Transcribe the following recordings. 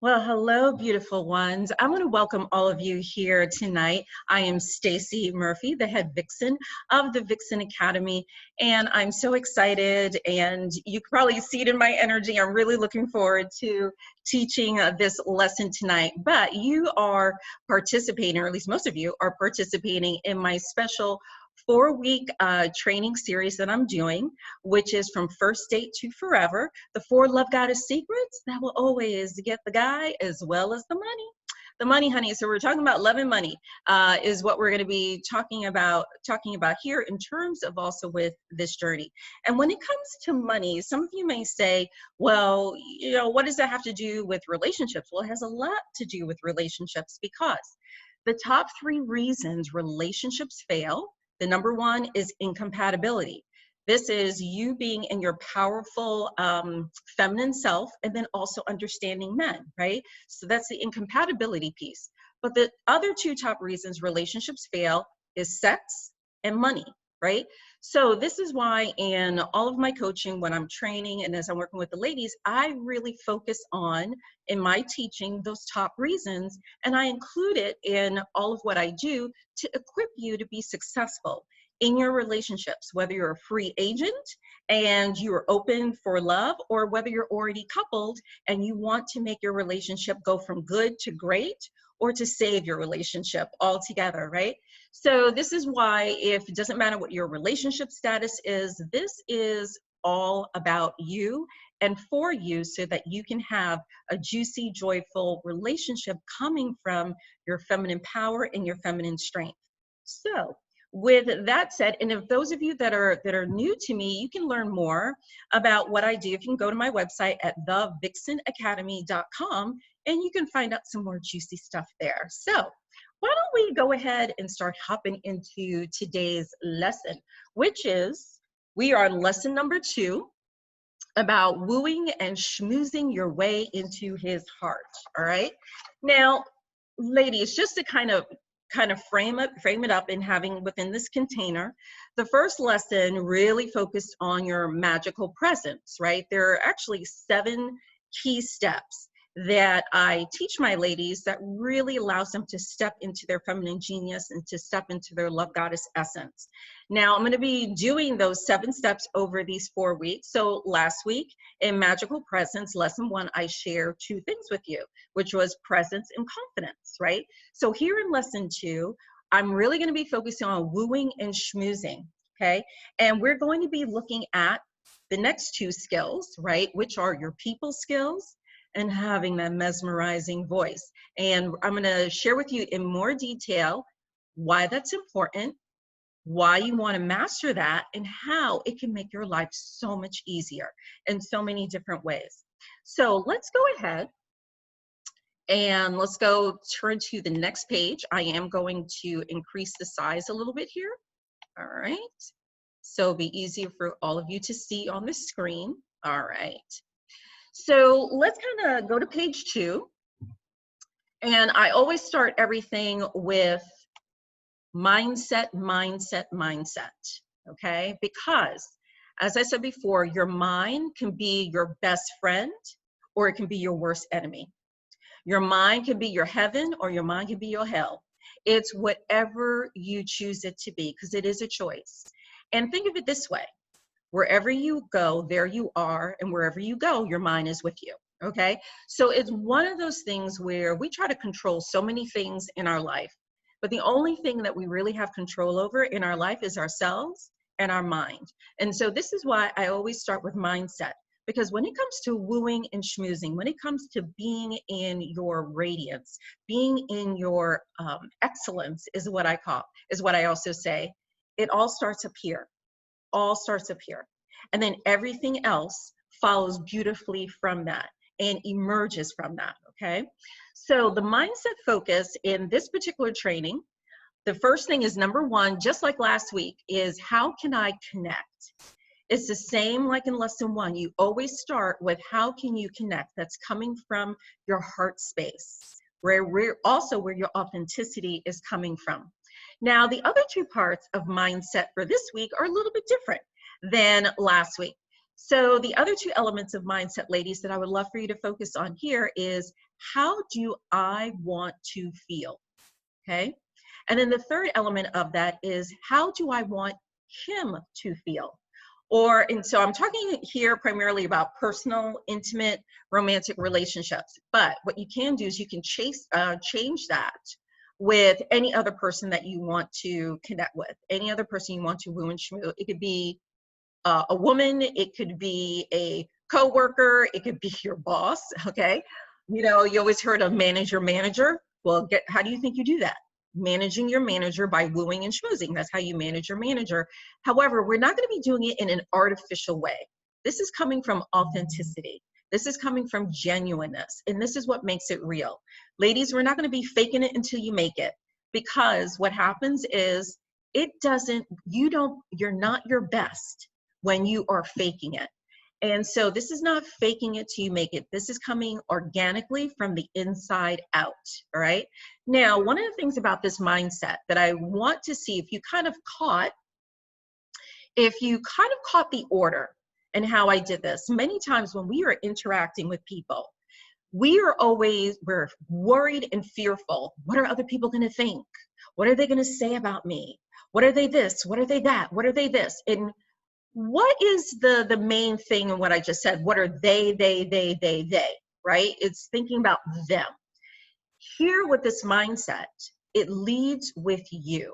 Well, hello, beautiful ones. I want to welcome all of you here tonight. I am Stacy Murphy, the head Vixen of the Vixen Academy, and I'm so excited, and you can probably see it in my energy. I'm really looking forward to teaching this lesson tonight, but you are participating, or at least most of you are participating in my special 4-week training series that I'm doing, which is from first date to forever, the 4 love goddess secrets that will always get the guy as well as the money. The money, honey. So we're talking about love and money is what we're going to be talking about here in terms of also with this journey. And when it comes to money, some of you may say, well, what does that have to do with relationships? Well, it has a lot to do with relationships because the top 3 reasons relationships fail, the number 1 is incompatibility. This is you being in your powerful feminine self and then also understanding men, right? So that's the incompatibility piece. But the other 2 top reasons relationships fail is sex and money, right? So this is why in all of my coaching, when I'm training and as I'm working with the ladies, I really focus on, in my teaching, those top reasons, and I include it in all of what I do to equip you to be successful in your relationships, whether you're a free agent and you're open for love, or whether you're already coupled and you want to make your relationship go from good to great, or to save your relationship altogether, right? So this is why, if it doesn't matter what your relationship status is, this is all about you and for you so that you can have a juicy, joyful relationship coming from your feminine power and your feminine strength. So with that said, and if those of you that are new to me, you can learn more about what I do. You can go to my website at thevixenacademy.com and you can find out some more juicy stuff there. So why don't we go ahead and start hopping into today's lesson, which is, we are on lesson number 2 about wooing and schmoozing your way into his heart. All right. Now, ladies, just to kind of frame it up in having within this container, the first lesson really focused on your magical presence, right? There are actually 7 key steps that I teach my ladies that really allows them to step into their feminine genius and to step into their love goddess essence. Now, I'm going to be doing those 7 steps over these 4 weeks. So last week in Magical Presence, lesson 1, I shared 2 things with you, which was presence and confidence, right? So here in lesson 2, I'm really going to be focusing on wooing and schmoozing, okay? And we're going to be looking at the next 2 skills, right? Which are your people skills and having that mesmerizing voice. And I'm going to share with you in more detail why that's important, why you want to master that, and how it can make your life so much easier in so many different ways. So let's go ahead and let's go turn to the next page. I am going to increase the size a little bit here. All right. So it'll be easier for all of you to see on the screen. All right. So let's kind of go to page 2. And I always start everything with mindset, mindset, mindset, okay? Because, as I said before, your mind can be your best friend or it can be your worst enemy. Your mind can be your heaven or your mind can be your hell. It's whatever you choose it to be, because it is a choice. And think of it this way. Wherever you go, there you are, and wherever you go, your mind is with you, okay? So it's one of those things where we try to control so many things in our life, but the only thing that we really have control over in our life is ourselves and our mind. And so this is why I always start with mindset, because when it comes to wooing and schmoozing, when it comes to being in your radiance, being in your excellence is what I also say, it all starts up here. All starts up here. And then everything else follows beautifully from that and emerges from that, okay? So the mindset focus in this particular training, the first thing is number 1, just like last week, is how can I connect? It's the same like in lesson 1. You always start with how can you connect? That's coming from your heart space, where your authenticity is coming from. Now, the other 2 parts of mindset for this week are a little bit different than last week. So the other two elements of mindset, ladies, that I would love for you to focus on here is, how do I want to feel? Okay. And then the third element of that is, how do I want him to feel? And so I'm talking here primarily about personal, intimate, romantic relationships. But what you can do is you can change that with any other person that you want to connect with, any other person you want to woo and schmoo. It could be a woman, it could be a coworker, it could be your boss. Okay. You know, you always heard of manage your manager. Well, how do you think you do that? Managing your manager by wooing and schmoozing. That's how you manage your manager. However, we're not going to be doing it in an artificial way. This is coming from authenticity. This is coming from genuineness. And this is what makes it real. Ladies, we're not going to be faking it until you make it. Because what happens is, you're not your best when you are faking it. And so this is not faking it till you make it. This is coming organically from the inside out, all right? Now, one of the things about this mindset that I want to see if you kind of caught the order and how I did this. Many times when we are interacting with people, we're worried and fearful. What are other people going to think? What are they going to say about me? What are they this? What are they that? What are they this? And what is the main thing in what I just said? What are they, right? It's thinking about them. Here with this mindset, it leads with you.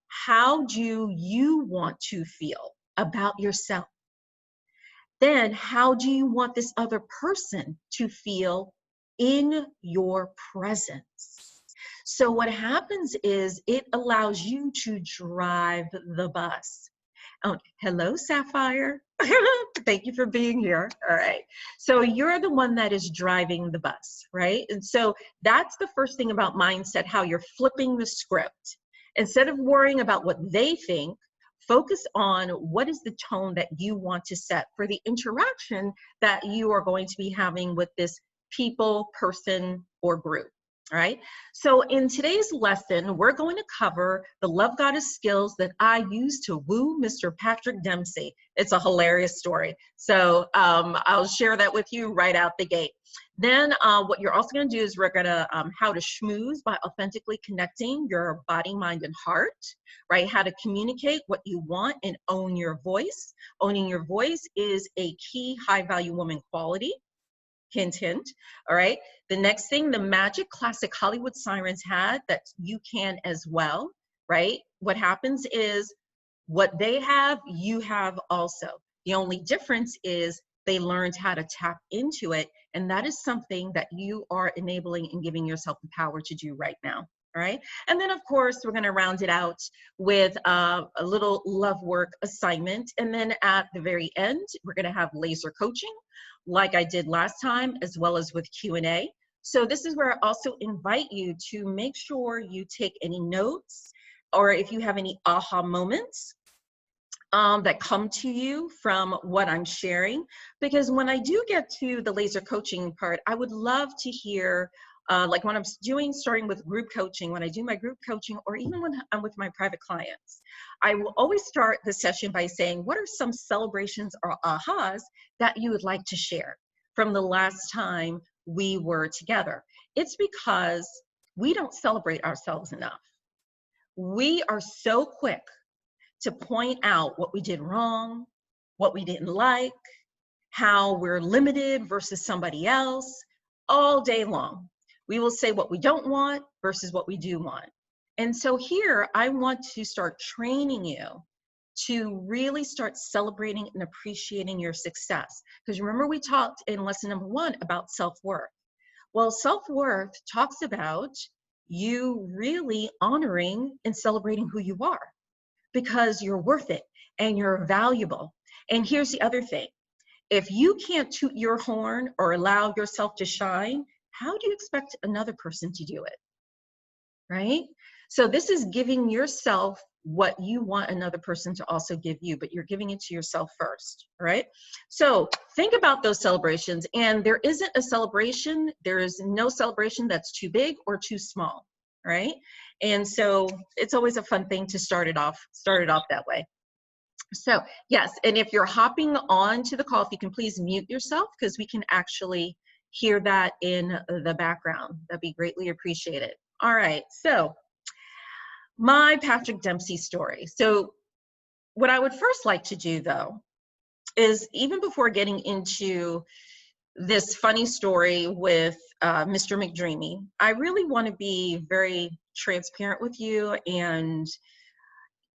How do you want to feel about yourself? Then how do you want this other person to feel in your presence? So what happens is, it allows you to drive the bus. Oh, hello, Sapphire. Thank you for being here. All right. So you're the one that is driving the bus, right? And so that's the first thing about mindset, how you're flipping the script. Instead of worrying about what they think, focus on what is the tone that you want to set for the interaction that you are going to be having with this people, person, or group. All right. So in today's lesson, we're going to cover the love goddess skills that I used to woo Mr. Patrick Dempsey. It's a hilarious story. So I'll share that with you right out the gate. Then what you're also going to do is, we're going to how to schmooze by authentically connecting your body, mind, and heart, right? How to communicate what you want and own your voice. Owning your voice is a key high value woman quality. Hint, hint. All right. The next thing, the magic classic Hollywood sirens had, that you can as well, right? What happens is, what they have, you have also. The only difference is they learned how to tap into it. And that is something that you are enabling and giving yourself the power to do right now. All right. And then, of course, we're going to round it out with a little love work assignment. And then at the very end, we're going to have laser coaching, like I did last time, as well as with Q&A. So this is where I also invite you to make sure you take any notes, or if you have any aha moments that come to you from what I'm sharing. Because when I do get to the laser coaching part, I would love to hear, like when I'm starting with group coaching, when I do my group coaching, or even when I'm with my private clients, I will always start the session by saying, what are some celebrations or ahas that you would like to share from the last time we were together? It's because we don't celebrate ourselves enough. We are so quick to point out what we did wrong, what we didn't like, how we're limited versus somebody else all day long. We will say what we don't want versus what we do want. And so here, I want to start training you to really start celebrating and appreciating your success. Because remember, we talked in lesson number 1 about self-worth. Well, self-worth talks about you really honoring and celebrating who you are, because you're worth it and you're valuable. And here's the other thing. If you can't toot your horn or allow yourself to shine, how do you expect another person to do it? Right? So this is giving yourself what you want another person to also give you, but you're giving it to yourself first, right? So think about those celebrations, and there isn't a celebration, there is no celebration that's too big or too small, right? And so it's always a fun thing to start it off that way. So yes, and if you're hopping on to the call, if you can please mute yourself, because we can actually hear that in the background. That'd be greatly appreciated. All right, so my Patrick Dempsey story. So what I would first like to do, though, is even before getting into this funny story with Mr. McDreamy, I really want to be very transparent with you and,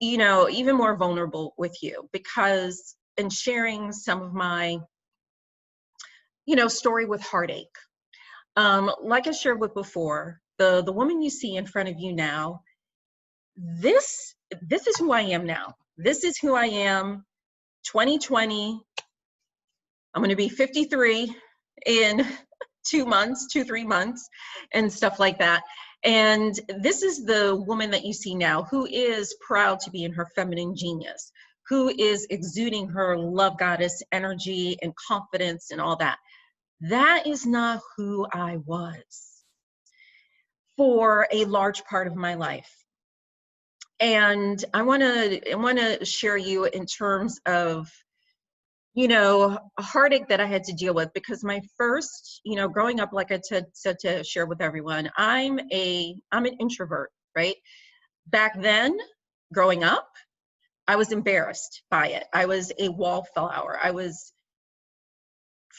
you know, even more vulnerable with you, because in sharing some of my, you know, story with heartache. Like I shared with before, the woman you see in front of you now, this is who I am now. This is who I am, 2020. I'm going to be 53 in 3 months, and stuff like that. And this is the woman that you see now, who is proud to be in her feminine genius, who is exuding her love goddess energy and confidence and all that. That is not who I was for a large part of my life. And I want to share you in terms of, you know, a heartache that I had to deal with, because my first, you know, growing up, like I said to share with everyone, I'm an introvert, right? Back then, growing up, I was embarrassed by it. I was a wallflower. I was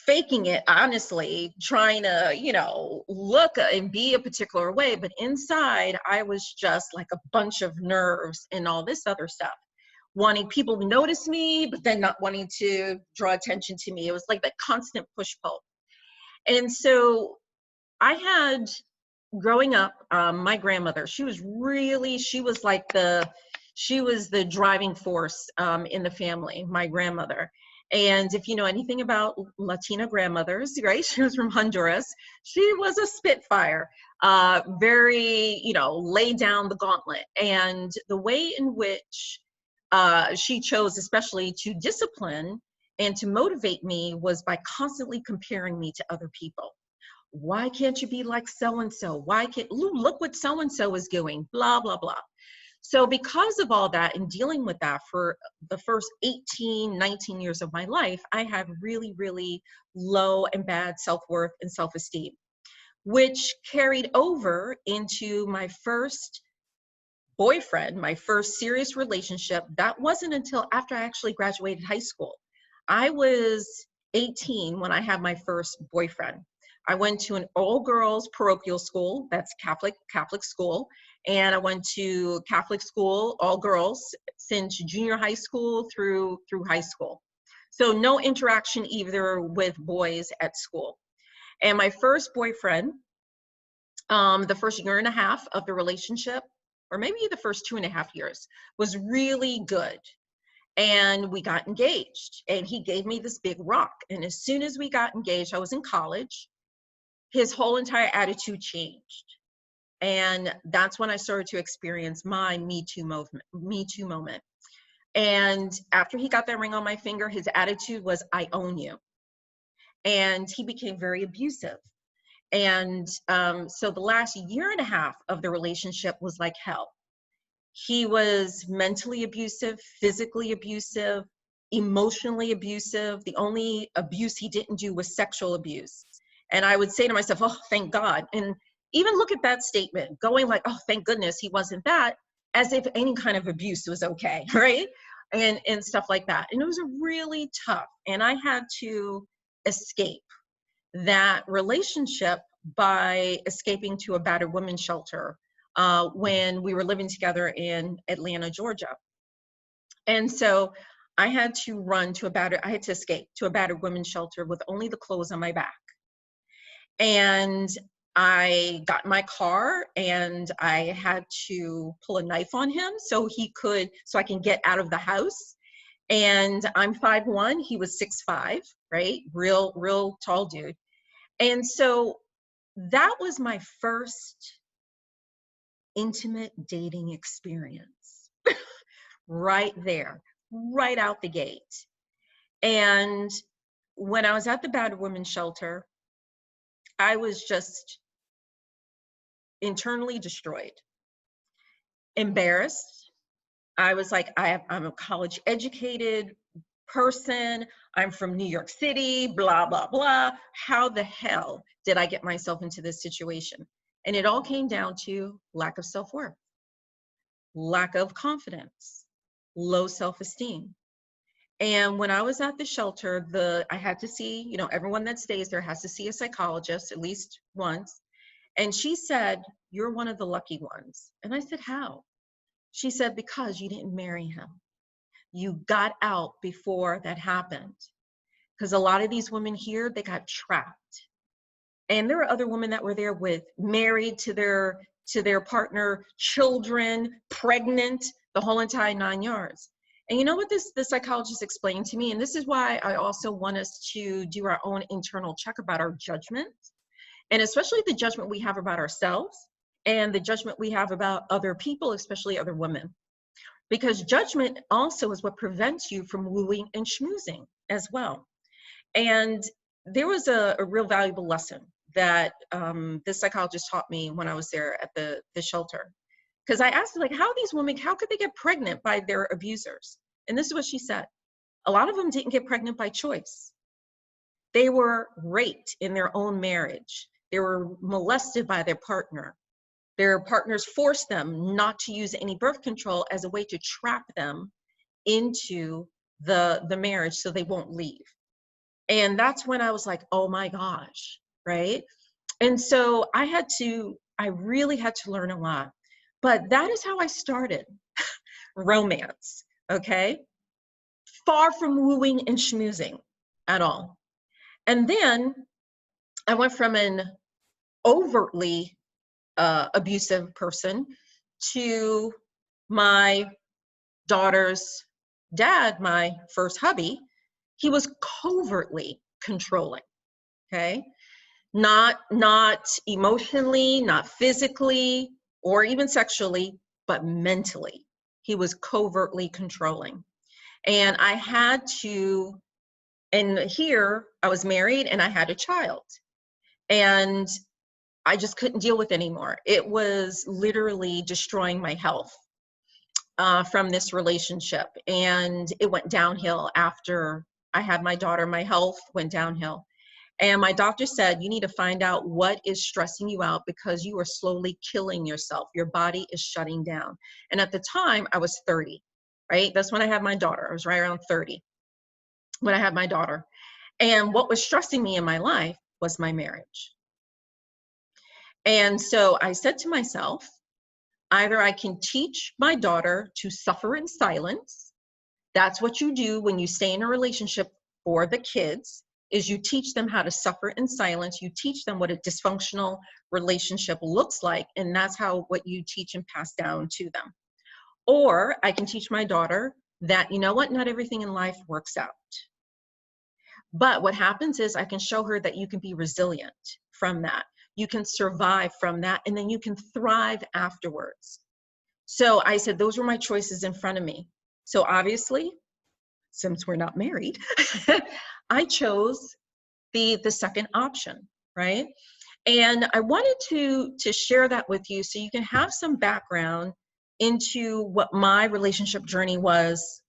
faking it, honestly, trying to, you know, look and be a particular way, but inside I was just like a bunch of nerves and all this other stuff, wanting people to notice me, but then not wanting to draw attention to me. It was like that constant push-pull. And so I had, growing up, my grandmother, she was the driving force in the family, my grandmother. And if you know anything about Latina grandmothers, right? She was from Honduras. She was a spitfire, very, you know, lay down the gauntlet. And the way in which she chose, especially to discipline and to motivate me, was by constantly comparing me to other people. Why can't you be like so-and-so? Why can't, look what so-and-so is doing, blah, blah, blah. So because of all that and dealing with that for the first 18, 19 years of my life, I had really, really low and bad self-worth and self-esteem, which carried over into my first boyfriend, my first serious relationship. That wasn't until after I actually graduated high school. I was 18 when I had my first boyfriend. I went to an all-girls parochial school, that's Catholic school, and I went to Catholic school, all girls, since junior high school through high school. So no interaction either with boys at school. And my first boyfriend, the first year and a half of the relationship, or maybe the first 2.5 years, was really good. And we got engaged, and he gave me this big rock. And as soon as we got engaged, I was in college, his whole entire attitude changed. And that's when I started to experience my Me Too moment. And after he got that ring on my finger, his attitude was, I own you. And he became very abusive. And so the last year and a half of the relationship was like hell. He was mentally abusive, physically abusive, emotionally abusive. The only abuse he didn't do was sexual abuse. And I would say to myself, oh, thank God. And even look at that statement, going like, oh, thank goodness he wasn't that, as if any kind of abuse was okay, right? And stuff like that. And it was really tough. And I had to escape that relationship by escaping to a battered women's shelter when we were living together in Atlanta, Georgia. And so I had to escape to a battered women's shelter with only the clothes on my back. And I got in my car and I had to pull a knife on him so I can get out of the house. And I'm 5'1", he was 6'5", right? Real tall dude. And so that was my first intimate dating experience right there, right out the gate. And when I was at the battered women's shelter, I was just internally destroyed, embarrassed, I was like, I'm a college educated person. I'm from New York City, blah, blah, blah. How the hell did I get myself into this situation? And it all came down to lack of self-worth, lack of confidence, low self-esteem. And when I was at the shelter, I had to see, you know, everyone that stays there has to see a psychologist at least once. And she said, "You're one of the lucky ones." And I said, "How?" She said, "Because you didn't marry him. You got out before that happened." Because a lot of these women here, they got trapped. And there were other women that were there with married to their partner, children, pregnant, the whole entire 9 yards. And you know what the psychologist explained to me? And this is why I also want us to do our own internal check about our judgment, and especially the judgment we have about ourselves and the judgment we have about other people, especially other women. Because judgment also is what prevents you from wooing and schmoozing as well. And there was a real valuable lesson that this psychologist taught me when I was there at the shelter. Because I asked her, like, how these women, how could they get pregnant by their abusers? And this is what she said. A lot of them didn't get pregnant by choice. They were raped in their own marriage. They were molested by their partner. Their partners forced them not to use any birth control as a way to trap them into the marriage so they won't leave. And that's when I was like, oh my gosh, right? And so I really had to learn a lot. But that is how I started romance, okay? Far from wooing and schmoozing at all. And then I went from an overtly abusive person to my daughter's dad, my first hubby. He was covertly controlling, okay? Not emotionally, not physically, or even sexually, but mentally. He was covertly controlling. And I had to, and here I was married and I had a child. And I just couldn't deal with it anymore. It was literally destroying my health from this relationship. And it went downhill after I had my daughter. My health went downhill. And my doctor said, you need to find out what is stressing you out because you are slowly killing yourself. Your body is shutting down. And at the time, I was 30, right? That's when I had my daughter. I was right around 30 when I had my daughter. And what was stressing me in my life was my marriage. And so I said to myself, either I can teach my daughter to suffer in silence. That's what you do when you stay in a relationship for the kids, is you teach them how to suffer in silence. You teach them what a dysfunctional relationship looks like, and that's what you teach and pass down to them. Or I can teach my daughter that, you know what, not everything in life works out. But what happens is I can show her that you can be resilient from that. You can survive from that, and then you can thrive afterwards. So I said, those were my choices in front of me. So obviously, since we're not married, I chose the second option, right? And I wanted to share that with you so you can have some background into what my relationship journey was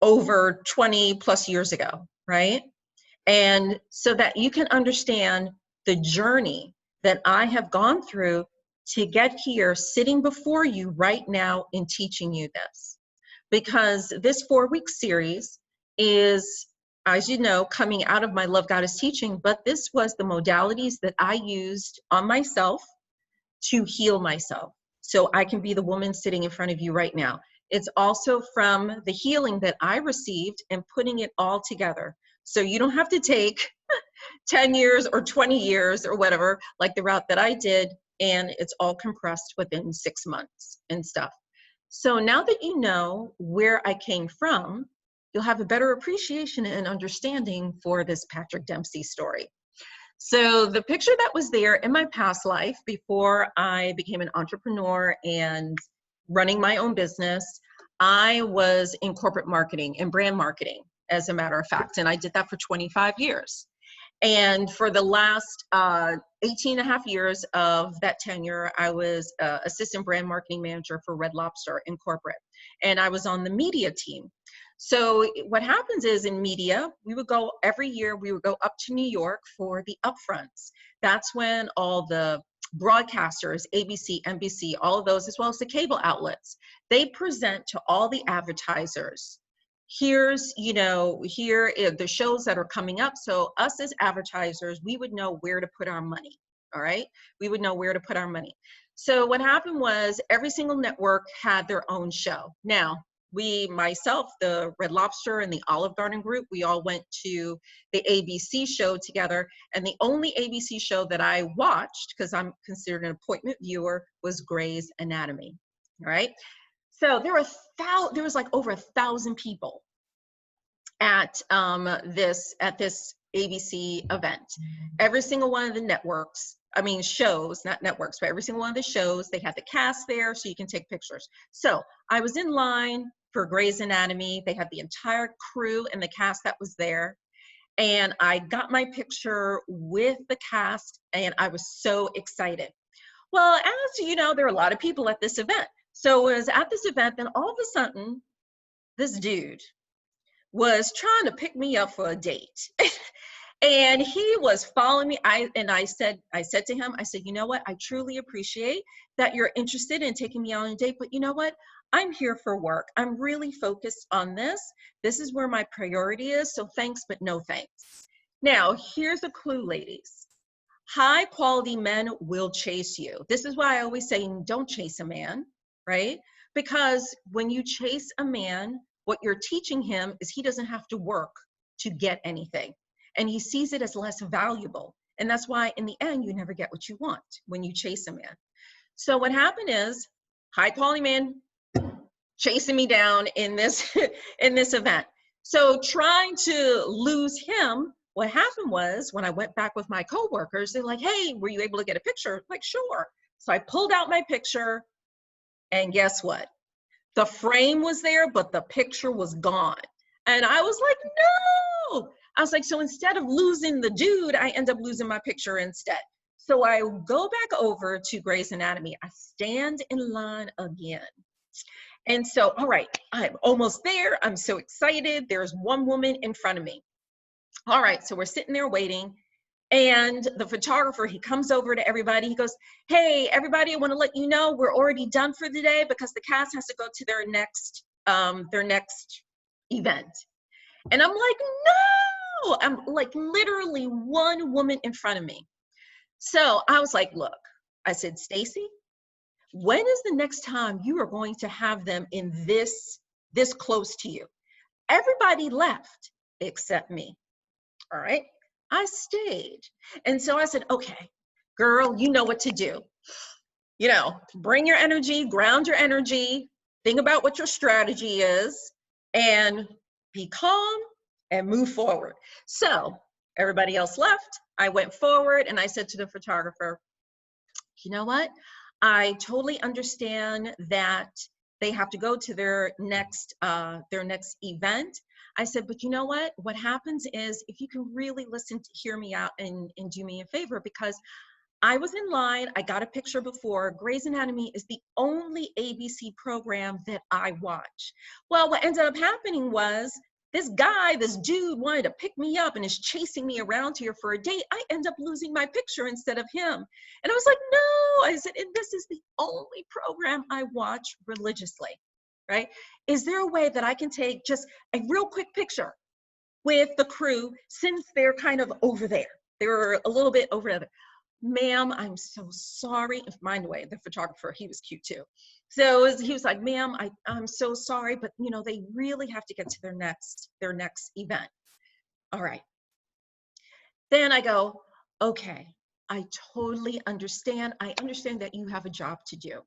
over 20 plus years ago, right? And so that you can understand the journey that I have gone through to get here, sitting before you right now and teaching you this. Because this 4-week series is, as you know, coming out of my Love Goddess teaching, but this was the modalities that I used on myself to heal myself. So I can be the woman sitting in front of you right now. It's also from the healing that I received and putting it all together. So you don't have to take 10 years or 20 years or whatever, like the route that I did, and it's all compressed within 6 months and stuff. So now that you know where I came from, you'll have a better appreciation and understanding for this Patrick Dempsey story. So the picture that was there in my past life before I became an entrepreneur and running my own business, I was in corporate marketing and brand marketing, as a matter of fact, and I did that for 25 years. And for the last 18 and a half years of that tenure, I was assistant brand marketing manager for Red Lobster in corporate. and I was on the media team. So what happens is in media, we would go every year, we would go up to New York for the upfronts. That's when all the broadcasters, ABC, NBC, all of those, as well as the cable outlets, they present to all the advertisers. Here's, here are the shows that are coming up. So us as advertisers, we would know where to put our money. All right. We would know where to put our money. So what happened was every single network had their own show. Now, myself, the Red Lobster and the Olive Garden group, we all went to the ABC show together. And the only ABC show that I watched, because I'm considered an appointment viewer, was Grey's Anatomy. All right. So there was like over 1,000 people at this ABC event. Every single one of the networks, shows, not networks, but every single one of the shows, they had the cast there so you can take pictures. So I was in line for Grey's Anatomy. They had the entire crew and the cast that was there. And I got my picture with the cast and I was so excited. Well, as you know, there are a lot of people at this event. So I was at this event, then all of a sudden, this dude was trying to pick me up for a date. And he was following me. I said to him, I said, you know what? I truly appreciate that you're interested in taking me on a date, but you know what? I'm here for work. I'm really focused on this. This is where my priority is. So thanks, but no thanks. Now, here's a clue, ladies. High quality men will chase you. This is why I always say, don't chase a man, right? Because when you chase a man, what you're teaching him is he doesn't have to work to get anything. And he sees it as less valuable. And that's why in the end, you never get what you want when you chase a man. So what happened is high quality man chasing me down in this, in this event. So trying to lose him, what happened was when I went back with my coworkers, they're like, hey, were you able to get a picture? I'm like, sure. So I pulled out my picture and guess what? The frame was there, but the picture was gone. And I was like, no. I was like, so instead of losing the dude, I end up losing my picture instead. So I go back over to Grey's Anatomy. I stand in line again. And so, all right, I'm almost there. I'm so excited. There's one woman in front of me. All right, so we're sitting there waiting. And the photographer, he comes over to everybody. He goes, hey, everybody, I want to let you know we're already done for the day because the cast has to go to their next event. And I'm like, no, I'm like literally one woman in front of me. So I was like, look, I said, Stacy, when is the next time you are going to have them in this close to you? Everybody left except me. All right. I stayed. And so I said, okay, girl, you know what to do. You know, bring your energy, ground your energy, think about what your strategy is, and be calm and move forward. So everybody else left. I went forward and I said to the photographer, you know what? I totally understand that they have to go to their next event. I said, but you know what? What happens is if you can really listen to hear me out and do me a favor, because I was in line, I got a picture before. Grey's Anatomy is the only ABC program that I watch. Well, what ended up happening was this dude wanted to pick me up and is chasing me around here for a date. I end up losing my picture instead of him. And I was like, no, I said, and this is the only program I watch religiously, right? Is there a way that I can take just a real quick picture with the crew since they're kind of over there? They're a little bit over there. Ma'am, I'm so sorry. Mind the way, the photographer, he was cute too. So he was like, ma'am, I'm so sorry, but you know, they really have to get to their next event. All right. Then I go, okay, I totally understand. I understand that you have a job to do.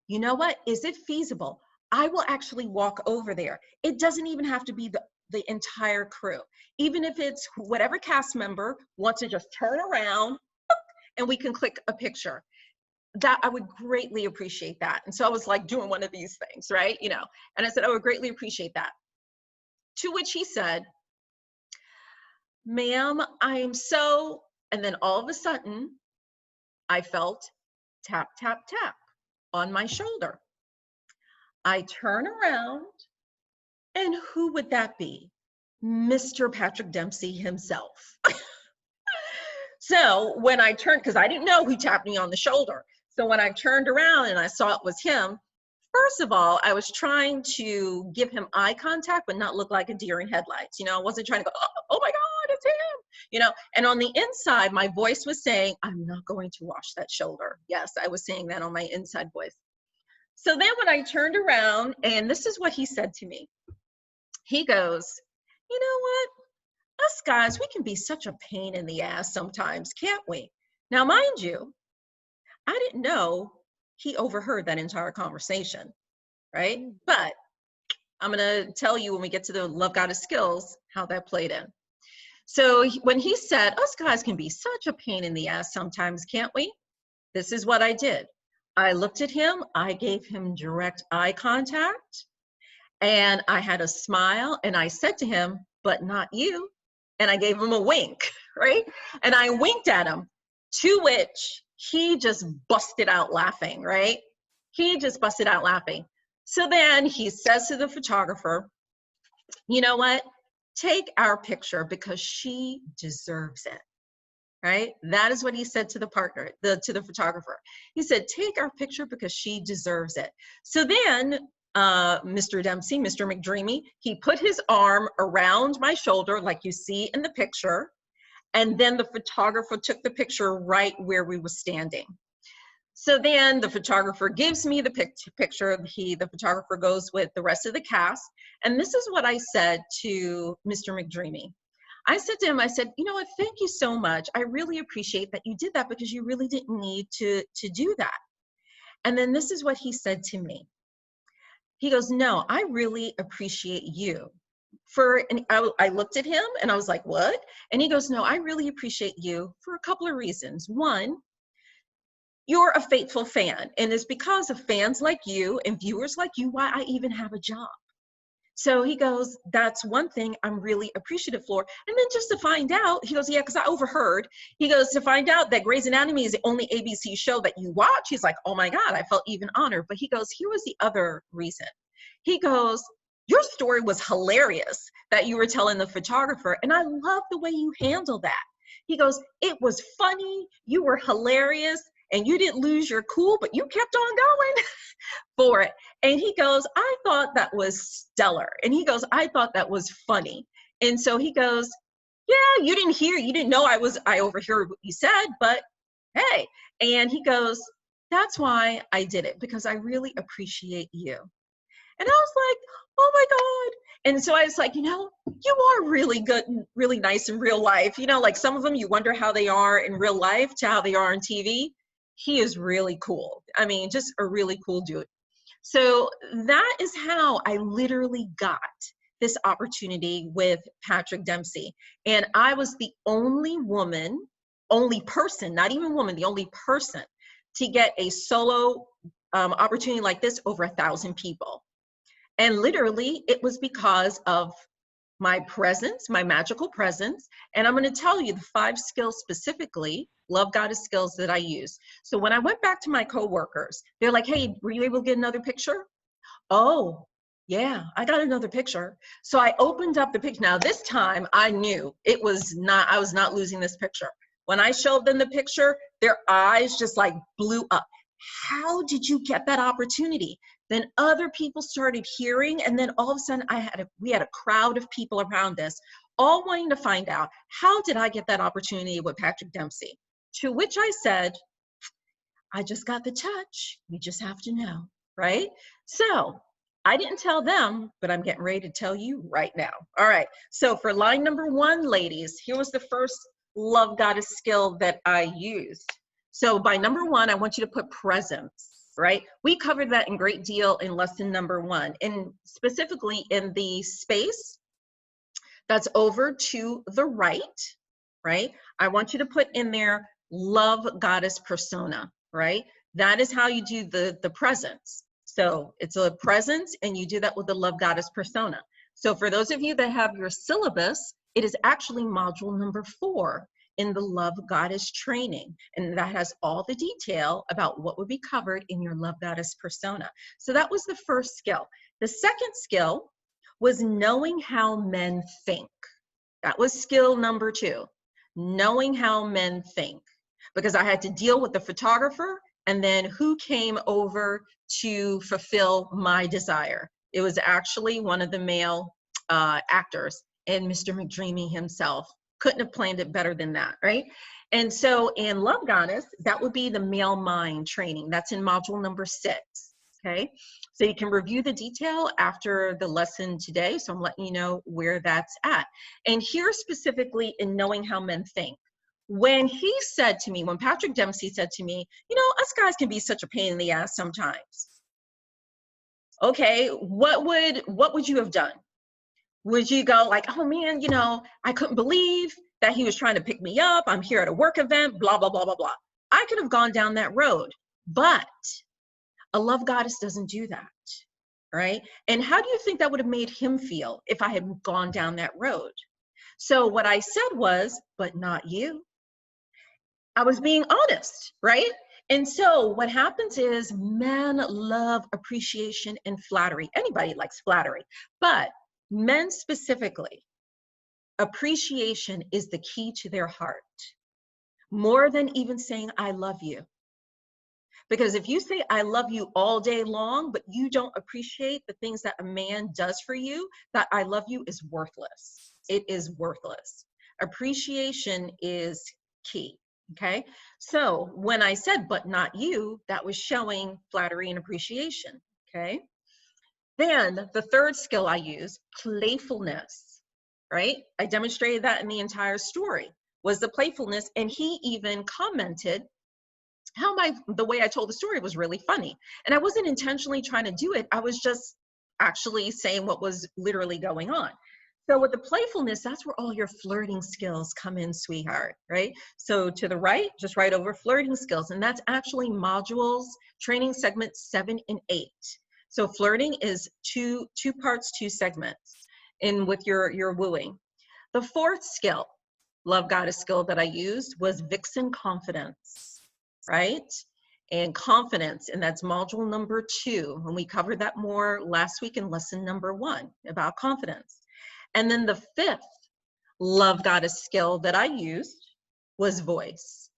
You know what? Is it feasible? I will actually walk over there. It doesn't even have to be the entire crew. Even if it's whatever cast member wants to just turn around and we can click a picture. That I would greatly appreciate that. And so I was like doing one of these things, right? You know, and I said, I would greatly appreciate that. To which he said, ma'am, I am so, and then all of a sudden I felt tap, tap, tap on my shoulder. I turn around, and who would that be? Mr. Patrick Dempsey himself. So when I turned, because I didn't know who tapped me on the shoulder. So when I turned around and I saw it was him, first of all, I was trying to give him eye contact, but not look like a deer in headlights. I wasn't trying to go, oh my God, it's him. And on the inside, my voice was saying, I'm not going to wash that shoulder. Yes, I was saying that on my inside voice. So then when I turned around, and this is what he said to me. He goes, you know what? Us guys, we can be such a pain in the ass sometimes, can't we? Now, mind you, I didn't know he overheard that entire conversation, right? But I'm going to tell you when we get to the Love Goddess skills, how that played in. So when he said, us guys can be such a pain in the ass sometimes, can't we? This is what I did. I looked at him, I gave him direct eye contact, and I had a smile, and I said to him, but not you. And I gave him a wink, right? And I winked at him, to which he just busted out laughing, right? He just busted out laughing. So then he says to the photographer, you know what? Take our picture because she deserves it, right? That is what he said to the partner, to the photographer. He said, take our picture because she deserves it. So then Mr. Dempsey, Mr. McDreamy, he put his arm around my shoulder like you see in the picture. And then the photographer took the picture right where we were standing. So then the photographer gives me the picture. The photographer goes with the rest of the cast. And this is what I said to Mr. McDreamy. I said to him, I said, you know what, thank you so much. I really appreciate that you did that because you really didn't need to do that. And then this is what he said to me. He goes, no, I really appreciate you. And I looked at him and I was like, what? And he goes, no, I really appreciate you for a couple of reasons. One, you're a faithful fan. And it's because of fans like you and viewers like you why I even have a job. So he goes, that's one thing I'm really appreciative for. And then just to find out, he goes, yeah, because I overheard. He goes, to find out that Grey's Anatomy is the only ABC show that you watch. He's like, oh my God, I felt even honored. But he goes, here was the other reason. He goes, your story was hilarious that you were telling the photographer. And I love the way you handled that. He goes, it was funny. You were hilarious. And you didn't lose your cool, but you kept on going for it. And he goes, I thought that was stellar. And he goes, I thought that was funny. And so he goes, yeah, you didn't know I overheard what you said, but hey. And he goes, that's why I did it, because I really appreciate you. And I was like, oh my God. And so I was like, you are really good and really nice in real life. Like some of them, you wonder how they are in real life to how they are on TV. He is really cool. I mean, just a really cool dude. So that is how I literally got this opportunity with Patrick Dempsey. And I was the only person, not even woman, the only person to get a solo opportunity like this over 1,000 people. And literally it was because of my presence, my magical presence. And I'm going to tell you the 5 skills specifically, Love Goddess skills that I use. So when I went back to my coworkers, they're like, hey, were you able to get another picture? Oh, yeah, I got another picture. So I opened up the picture. Now this time I knew I was not losing this picture. When I showed them the picture, their eyes just like blew up. How did you get that opportunity? Then other people started hearing, and then all of a sudden we had a crowd of people around us, all wanting to find out, how did I get that opportunity with Patrick Dempsey? To which I said, I just got the touch. You just have to know, right? So I didn't tell them, but I'm getting ready to tell you right now. All right, so for line number 1, ladies, here was the first Love Goddess skill that I used. So by number 1, I want you to put presence, right? We covered that in great deal in lesson number 1, and specifically in the space that's over to the right? I want you to put in there Love Goddess persona, right? That is how you do the presence. So it's a presence, and you do that with the Love Goddess persona. So for those of you that have your syllabus, it is actually module number 4. in the Love Goddess training. And that has all the detail about what would be covered in your Love Goddess persona. So that was the first skill. The second skill was knowing how men think. That was skill number 2, knowing how men think. Because I had to deal with the photographer and then who came over to fulfill my desire. It was actually one of the male actors, and Mr. McDreamy himself. Couldn't have planned it better than that, right? And so in Love Goddess, that would be the male mind training. That's in module number 6, okay? So you can review the detail after the lesson today. So I'm letting you know where that's at. And here specifically in knowing how men think. When he said to me, when Patrick Dempsey said to me, you know, us guys can be such a pain in the ass sometimes. Okay, what would you have done? Would you go like, oh man, you know, I couldn't believe that he was trying to pick me up. I'm here at a work event, blah, blah, blah, blah, blah. I could have gone down that road, but a Love Goddess doesn't do that, right? And how do you think that would have made him feel if I had gone down that road? So what I said was, but not you. I was being honest, right? And so what happens is men love appreciation and flattery. Anybody likes flattery, but men specifically, appreciation is the key to their heart, more than even saying, I love you. Because if you say, I love you all day long, but you don't appreciate the things that a man does for you, that I love you is worthless. It is worthless. Appreciation is key. Okay. So when I said, but not you, that was showing flattery and appreciation. Okay. Then the third skill I use, playfulness, right? I demonstrated that in the entire story, was the playfulness. And he even commented how the way I told the story was really funny. And I wasn't intentionally trying to do it. I was just actually saying what was literally going on. So with the playfulness, that's where all your flirting skills come in, sweetheart, right? So to the right, just right over flirting skills. And that's actually modules, training segments 7 and 8. So flirting is two parts, 2 segments in with your wooing. The fourth skill, Love Goddess skill that I used was Vixen confidence, right? And confidence, and that's module number 2. And we covered that more last week in lesson number 1 about confidence. And then the 5th Love Goddess skill that I used was voice,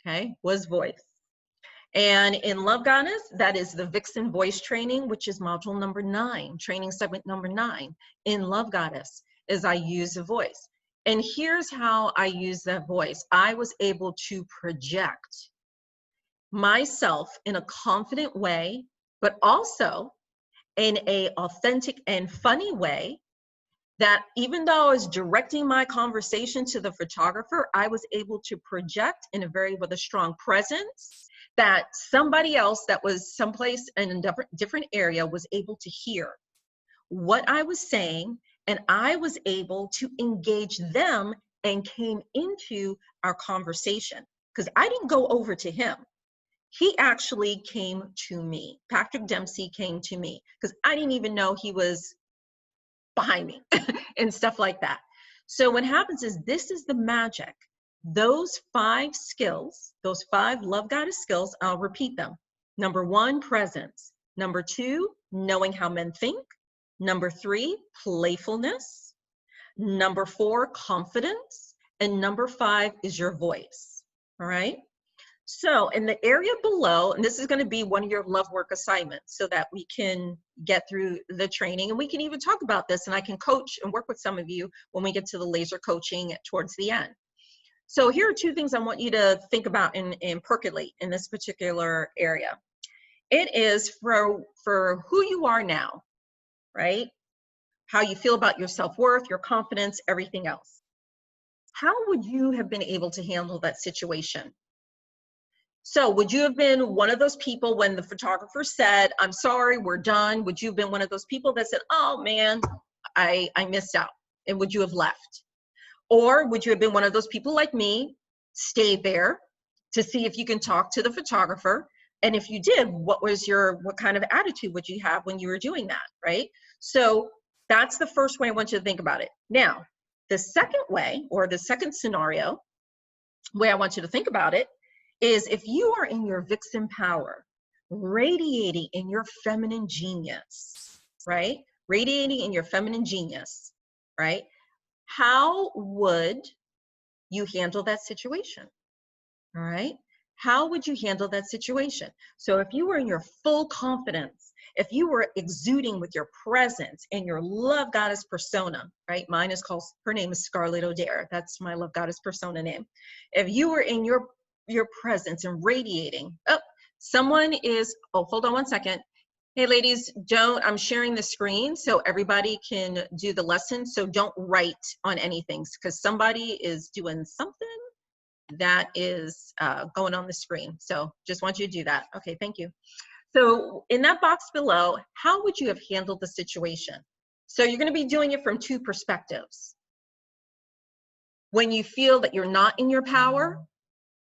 okay? Was voice. And in Love Goddess, that is the Vixen voice training, which is module number 9, training segment number 9. In Love Goddess is I use a voice. And here's how I use that voice. I was able to project myself in a confident way, but also in a authentic and funny way, that even though I was directing my conversation to the photographer, I was able to project with a strong presence that somebody else that was someplace in a different area was able to hear what I was saying, and I was able to engage them and came into our conversation because I didn't go over to him. He actually came to me. Patrick Dempsey came to me because I didn't even know he was behind me and stuff like that. So what happens is this is the magic. Those 5 skills, those 5 Love Goddess skills, I'll repeat them. Number 1, presence. Number 2, knowing how men think. Number 3, playfulness. Number 4, confidence. And number 5 is your voice. All right. So in the area below, and this is going to be one of your love work assignments so that we can get through the training, and we can even talk about this, and I can coach and work with some of you when we get to the laser coaching towards the end. So here are 2 things I want you to think about and percolate in this particular area. It is for who you are now, right? How you feel about your self-worth, your confidence, everything else. How would you have been able to handle that situation? So would you have been one of those people when the photographer said, I'm sorry, we're done? Would you have been one of those people that said, oh man, I missed out? And would you have left? Or would you have been one of those people like me, stayed there to see if you can talk to the photographer? And if you did, what kind of attitude would you have when you were doing that, right? So that's the first way I want you to think about it. Now, the second way, or the second scenario, way I want you to think about it is if you are in your Vixen power, radiating in your feminine genius, right? Radiating in your feminine genius, right? How would you handle that situation? All right. How would you handle that situation? So if you were in your full confidence, if you were exuding with your presence and your love goddess persona, right? Mine is called, her name is Scarlett O'Dare. That's my love goddess persona name. If you were in your presence and radiating, oh, someone is, oh, hold on one second. Hey ladies, I'm sharing the screen so everybody can do the lesson. So don't write on anything because somebody is doing something that is going on the screen. So just want you to do that. Okay, thank you. So in that box below, how would you have handled the situation? So you're gonna be doing it from two perspectives. When you feel that you're not in your power,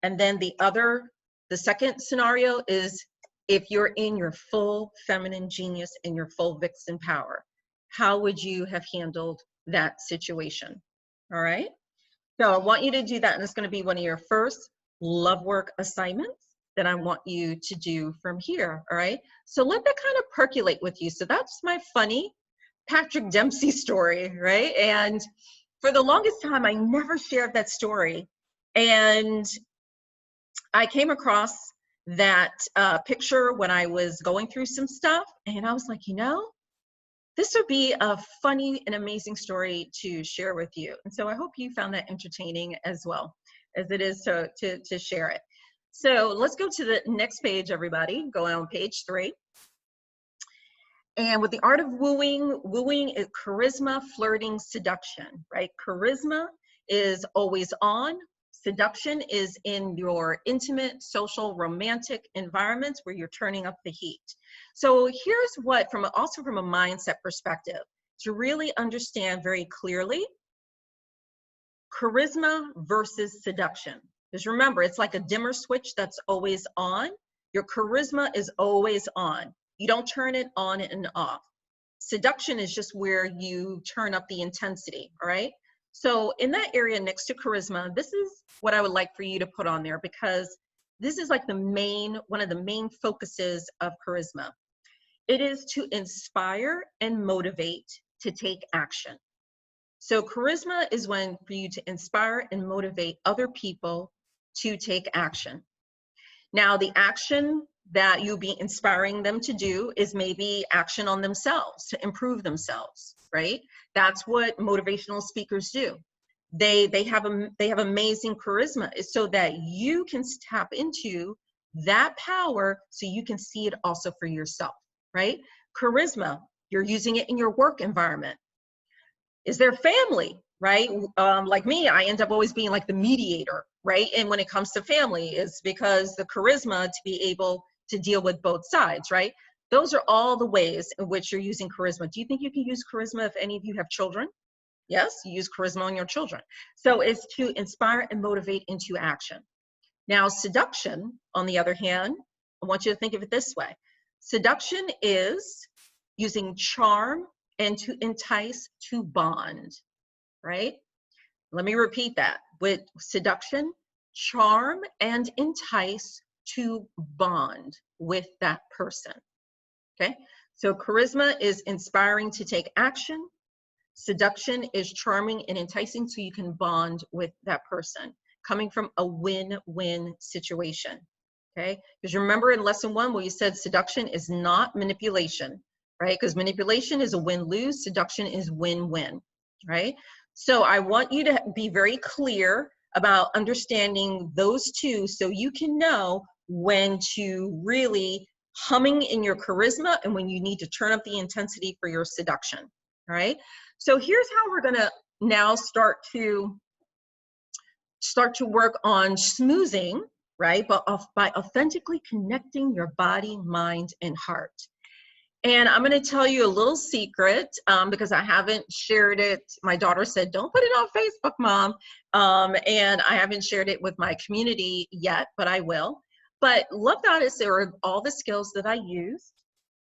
and then the second scenario is if you're in your full feminine genius and your full Vixen power, how would you have handled that situation? All right. So I want you to do that, and it's going to be one of your first love work assignments that I want you to do from here, all right? So let that kind of percolate with you. So that's my funny Patrick Dempsey story, right? And for the longest time, I never shared that story. And I came across that picture when I was going through some stuff, and I was like, you know, this would be a funny and amazing story to share with you. And so I hope you found that entertaining as well as it is to share it. So let's go to the next page, everybody. Go on page 3. And with the art of wooing is charisma, flirting, seduction, right? Charisma is always on. Seduction is in your intimate, social, romantic environments where you're turning up the heat. So here's what, also from a mindset perspective, to really understand very clearly, charisma versus seduction. Because remember, it's like a dimmer switch that's always on. Your charisma is always on. You don't turn it on and off. Seduction is just where you turn up the intensity, all right? So in that area next to charisma, this is what I would like for you to put on there, because this is like one of the main focuses of charisma. It is to inspire and motivate to take action. So charisma is for you to inspire and motivate other people to take action. Now, the action that you'll be inspiring them to do is maybe action on themselves, to improve themselves, right? That's what motivational speakers do. They have amazing charisma so that you can tap into that power so you can see it also for yourself, right? Charisma, you're using it in your work environment. Is there family, right? Like me, I end up always being like the mediator, right? And when it comes to family, it's because the charisma to be able to deal with both sides, right? Those are all the ways in which you're using charisma. Do you think you can use charisma if any of you have children? Yes, you use charisma on your children. So it's to inspire and motivate into action. Now, seduction, on the other hand, I want you to think of it this way. Seduction is using charm and to entice to bond, right? Let me repeat that. With seduction, charm and entice to bond with that person, okay? So charisma is inspiring to take action. Seduction is charming and enticing so you can bond with that person, coming from a win-win situation, okay? Because remember in lesson 1 where you said seduction is not manipulation, right? Because manipulation is a win-lose, seduction is win-win, right? So I want you to be very clear about understanding those two so you can know when to really humming in your charisma and when you need to turn up the intensity for your seduction, all right? So here's how we're gonna now start to work on schmoozing, right? But by authentically connecting your body, mind, and heart. And I'm going to tell you a little secret because I haven't shared it. My daughter said, don't put it on Facebook, Mom. And I haven't shared it with my community yet, but I will. But Love Goddess, there were all the skills that I used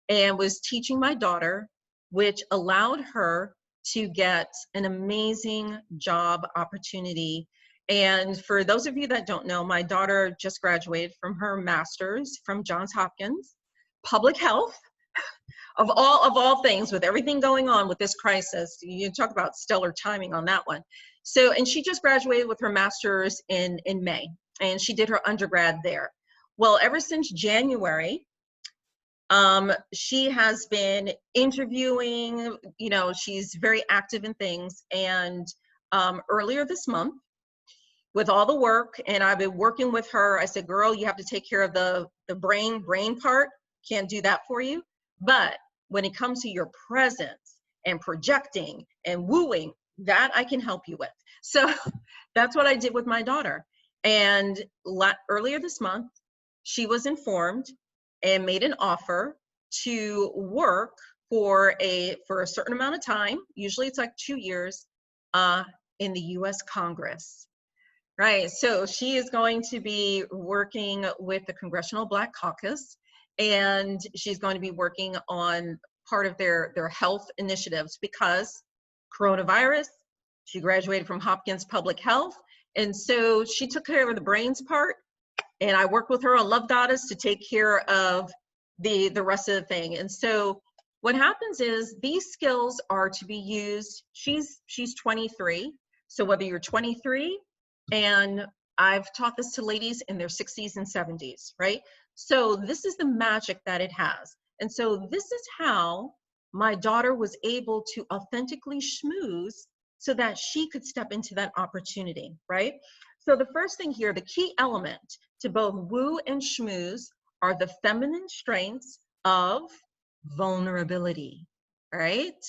and was teaching my daughter, which allowed her to get an amazing job opportunity And for those of you that don't know, my daughter just graduated from her master's from Johns Hopkins, public health. Of all things, with everything going on with this crisis, you talk about stellar timing on that one. So, and she just graduated with her master's in May, and she did her undergrad there. Well, ever since January, she has been interviewing, you know, she's very active in things. And earlier this month, with all the work, and I've been working with her, I said, girl, you have to take care of the brain part. Can't do that for you. But when it comes to your presence and projecting and wooing, that I can help you with. So that's what I did with my daughter. And earlier this month, she was informed and made an offer to work for a certain amount of time. Usually it's like 2 years in the US Congress. Right, so she is going to be working with the Congressional Black Caucus, and she's going to be working on part of their health initiatives because coronavirus. She graduated from Hopkins Public Health, and so she took care of the brains part, and I worked with her on Love Goddess to take care of the rest of the thing. And so what happens is these skills are to be used. She's 23, so whether you're 23, and I've taught this to ladies in their 60s and 70s, right? So this is the magic that it has. And so this is how my daughter was able to authentically schmooze so that she could step into that opportunity, right? So the first thing here, the key element to both woo and schmooze are the feminine strengths of vulnerability, right?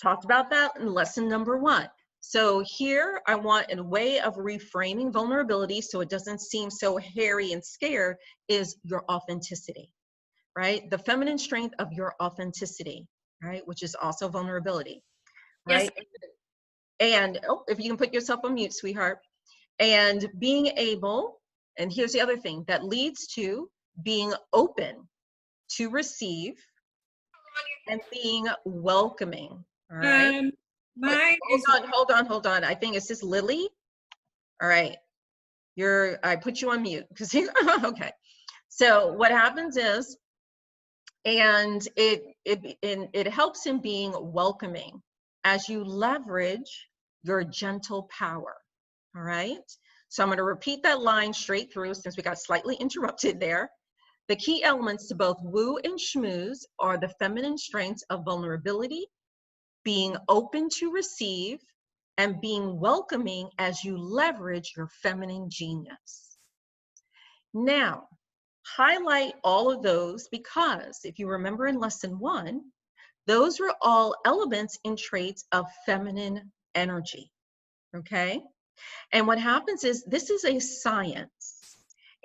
Talked about that in lesson number 1. So here I want a way of reframing vulnerability so it doesn't seem so hairy and scared is your authenticity, right? The feminine strength of your authenticity, right? Which is also vulnerability, right? Yes. And oh, if you can put yourself on mute, sweetheart. And being able, and here's the other thing that leads to being open to receive and being welcoming, all right? Mine is Hold on. I think it's just Lily. All right. I put you on mute because okay. So what happens is, and it helps in being welcoming as you leverage your gentle power. All right. So I'm going to repeat that line straight through since we got slightly interrupted there. The key elements to both woo and schmooze are the feminine strengths of vulnerability, being open to receive, and being welcoming as you leverage your feminine genius. Now, highlight all of those because if you remember in lesson 1, those were all elements and traits of feminine energy, okay? And what happens is this is a science.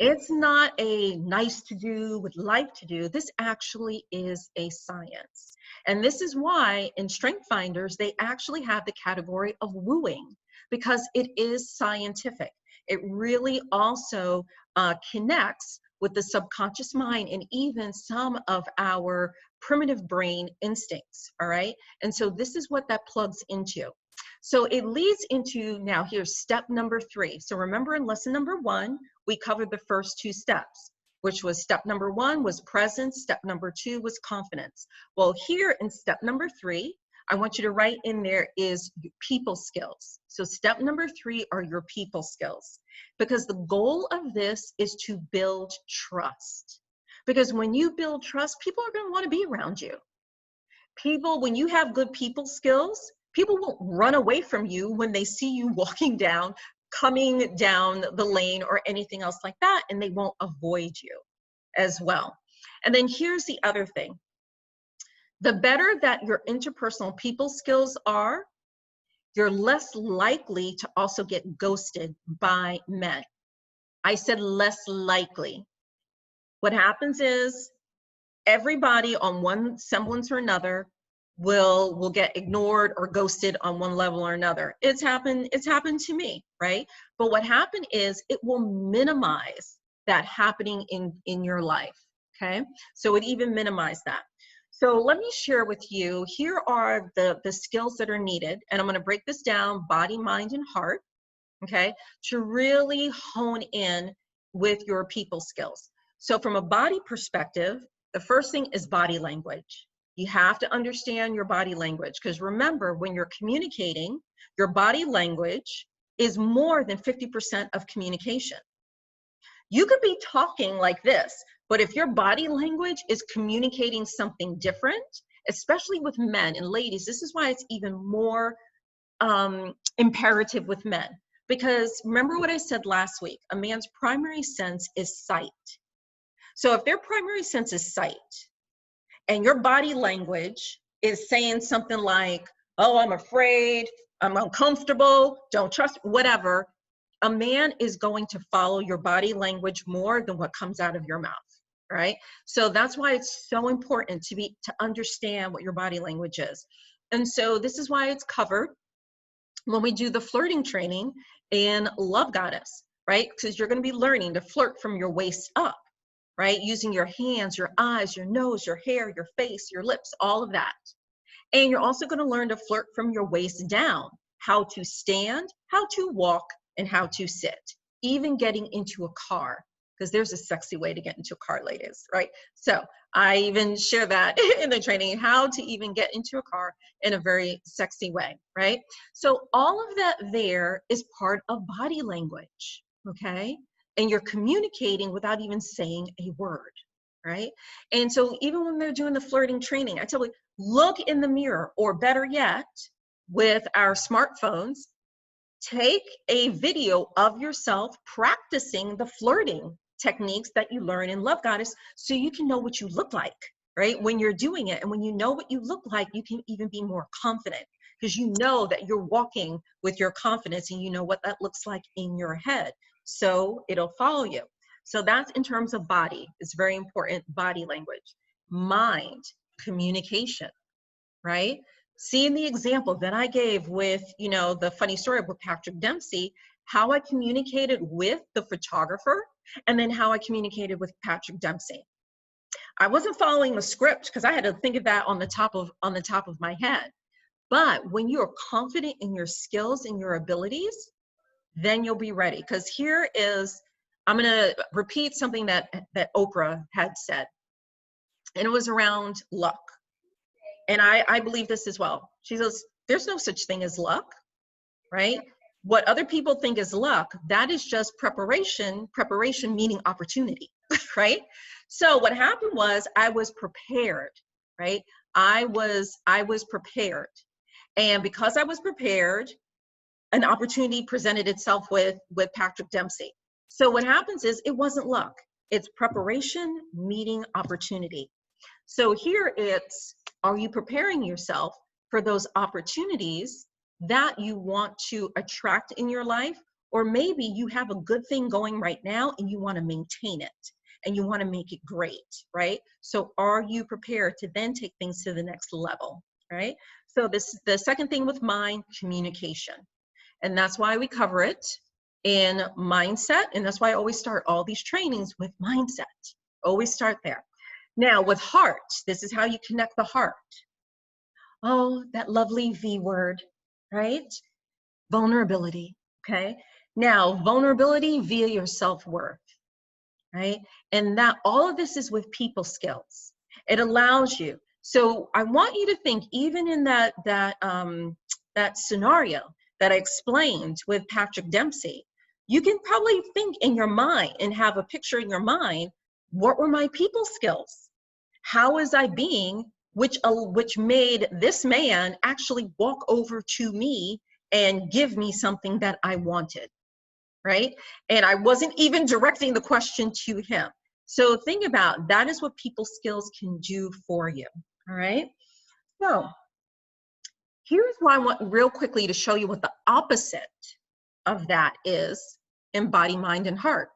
It's not a nice to do with life to do. This actually is a science. And this is why in Strength Finders, they actually have the category of wooing because it is scientific. It really also connects with the subconscious mind and even some of our primitive brain instincts, all right? And so this is what that plugs into. So it leads into, now here's step number 3. So remember in lesson number 1, we covered the first 2 steps, which was step number 1 was presence, step number 2 was confidence. Well, here in step number 3, I want you to write in there is people skills. So step number 3 are your people skills, because the goal of this is to build trust. Because when you build trust, people are going to want to be around you. People, when you have good people skills, people won't run away from you when they see you walking down, coming down the lane or anything else like that, and they won't avoid you as well. And then here's the other thing. The better that your interpersonal people skills are, you're less likely to also get ghosted by men. I said less likely. What happens is everybody on one semblance or another will get ignored or ghosted on one level or another. It's happened to me, right? But what happened is it will minimize that happening in your life, okay? So it even minimized that. So let me share with you, here are the skills that are needed, and I'm gonna break this down, body, mind, and heart. okay, to really hone in with your people skills. So from a body perspective, the first thing is body language. You have to understand your body language, because remember, when you're communicating, your body language is more than 50% of communication. You could be talking like this, but if your body language is communicating something different, especially with men and ladies, this is why it's even more imperative with men. Because remember what I said last week, a man's primary sense is sight. So if their primary sense is sight, and your body language is saying something like, oh, I'm afraid, I'm uncomfortable, don't trust, whatever, a man is going to follow your body language more than what comes out of your mouth, right? So that's why it's so important to understand what your body language is. And so this is why it's covered when we do the flirting training in Love Goddess, right? Because you're going to be learning to flirt from your waist up, right? Using your hands, your eyes, your nose, your hair, your face, your lips, all of that. And you're also going to learn to flirt from your waist down, how to stand, how to walk, and how to sit, even getting into a car, because there's a sexy way to get into a car, ladies, right? So I even share that in the training, how to even get into a car in a very sexy way, right? So all of that there is part of body language, okay? And you're communicating without even saying a word, right? And so even when they're doing the flirting training, I tell you, look in the mirror, or better yet, with our smartphones, take a video of yourself practicing the flirting techniques that you learn in Love Goddess, so you can know what you look like, right? When you're doing it. And when you know what you look like, you can even be more confident, because you know that you're walking with your confidence and you know what that looks like in your head. So it'll follow you. So that's in terms of body. It's very important, body language. Mind, communication, right? Seeing the example that I gave with, you know, the funny story with Patrick Dempsey, how I communicated with the photographer, and then how I communicated with Patrick Dempsey. I wasn't following the script, because I had to think of that on the top of my head. But when you're confident in your skills and your abilities, then you'll be ready. Because here is, I'm going to repeat something that Oprah had said, and it was around luck. And I believe this as well. She says, there's no such thing as luck, right? What other people think is luck, that is just preparation meaning opportunity, right? So what happened was, I was prepared, right? I was prepared. And because I was prepared, an opportunity presented itself with Patrick Dempsey. So what happens is, it wasn't luck. It's preparation meeting opportunity. So here it's, are you preparing yourself for those opportunities that you want to attract in your life? Or maybe you have a good thing going right now and you want to maintain it and you want to make it great, right? So are you prepared to then take things to the next level, right? So the second thing with mind, communication. And that's why we cover it in mindset. And that's why I always start all these trainings with mindset. Always start there. Now with heart, this is how you connect the heart. Oh, that lovely V word, right? Vulnerability, okay? Now, vulnerability via your self-worth, right? And that all of this is with people skills. It allows you. So I want you to think, even in that scenario that I explained with Patrick Dempsey, you can probably think in your mind and have a picture in your mind, what were my people skills? How was I being, which made this man actually walk over to me and give me something that I wanted, right? And I wasn't even directing the question to him. So think about, that is what people skills can do for you, all right? So here's why I want real quickly to show you what the opposite of that is in body, mind, and heart.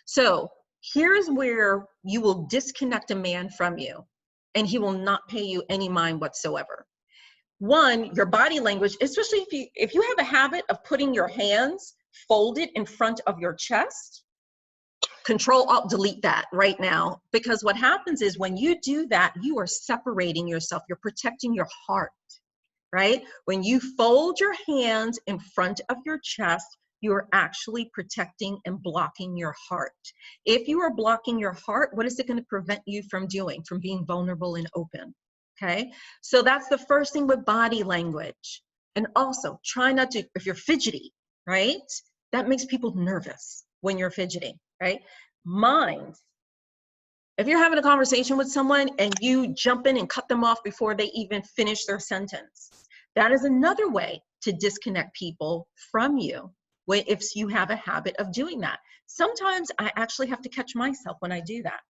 So here's where you will disconnect a man from you and he will not pay you any mind whatsoever. One, your body language, especially if you have a habit of putting your hands folded in front of your chest, Control Alt delete that right now, because what happens is, when you do that, you are separating yourself. You're protecting your heart, right? When you fold your hands in front of your chest, you are actually protecting and blocking your heart. If you are blocking your heart, what is it going to prevent you from doing? From being vulnerable and open. Okay, so that's the first thing with body language. And also try not to, if you're fidgety, right? That makes people nervous when you're fidgety, right? Mind. If you're having a conversation with someone and you jump in and cut them off before they even finish their sentence, that is another way to disconnect people from you if you have a habit of doing that. Sometimes I actually have to catch myself when I do that.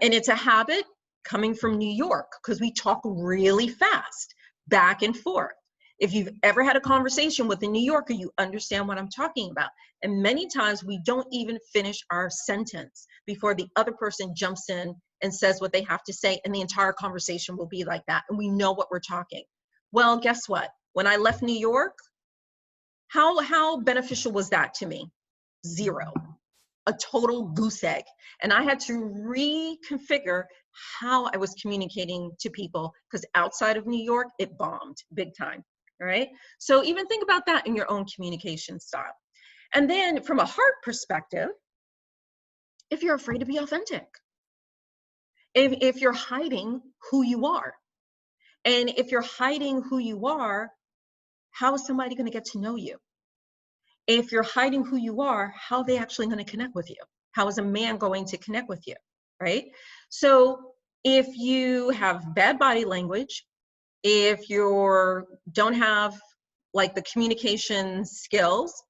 And it's a habit coming from New York, because we talk really fast, back and forth. If you've ever had a conversation with a New Yorker, you understand what I'm talking about. And many times we don't even finish our sentence before the other person jumps in and says what they have to say, and the entire conversation will be like that, and we know what we're talking. Well, guess what? When I left New York, how beneficial was that to me? Zero. A total goose egg. And I had to reconfigure how I was communicating to people, because outside of New York, it bombed big time. All right. So even think about that in your own communication style. And then from a heart perspective, if you're afraid to be authentic, if you're hiding who you are, and if you're hiding who you are, how is somebody going to get to know you? If you're hiding who you are, how are they actually going to connect with you? How is a man going to connect with you, right? So if you have bad body language, if you don't have like the communication skills,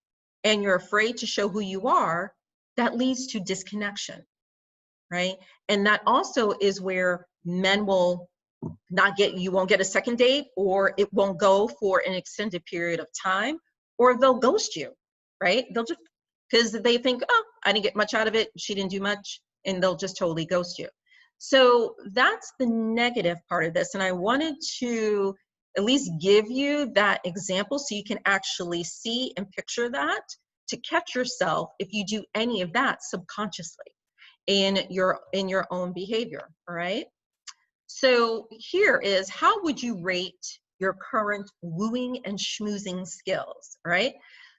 and you're afraid to show who you are, that leads to disconnection, right? And that also is where men will you won't get a second date, or it won't go for an extended period of time, or they'll ghost you, right? They'll just, because they think, oh, I didn't get much out of it, she didn't do much, and they'll just totally ghost you. So that's the negative part of this. And I wanted to at least give you that example so you can actually see and picture that, to catch yourself if you do any of that subconsciously in your own behavior, all right? So here is, how would you rate your current wooing and schmoozing skills, right?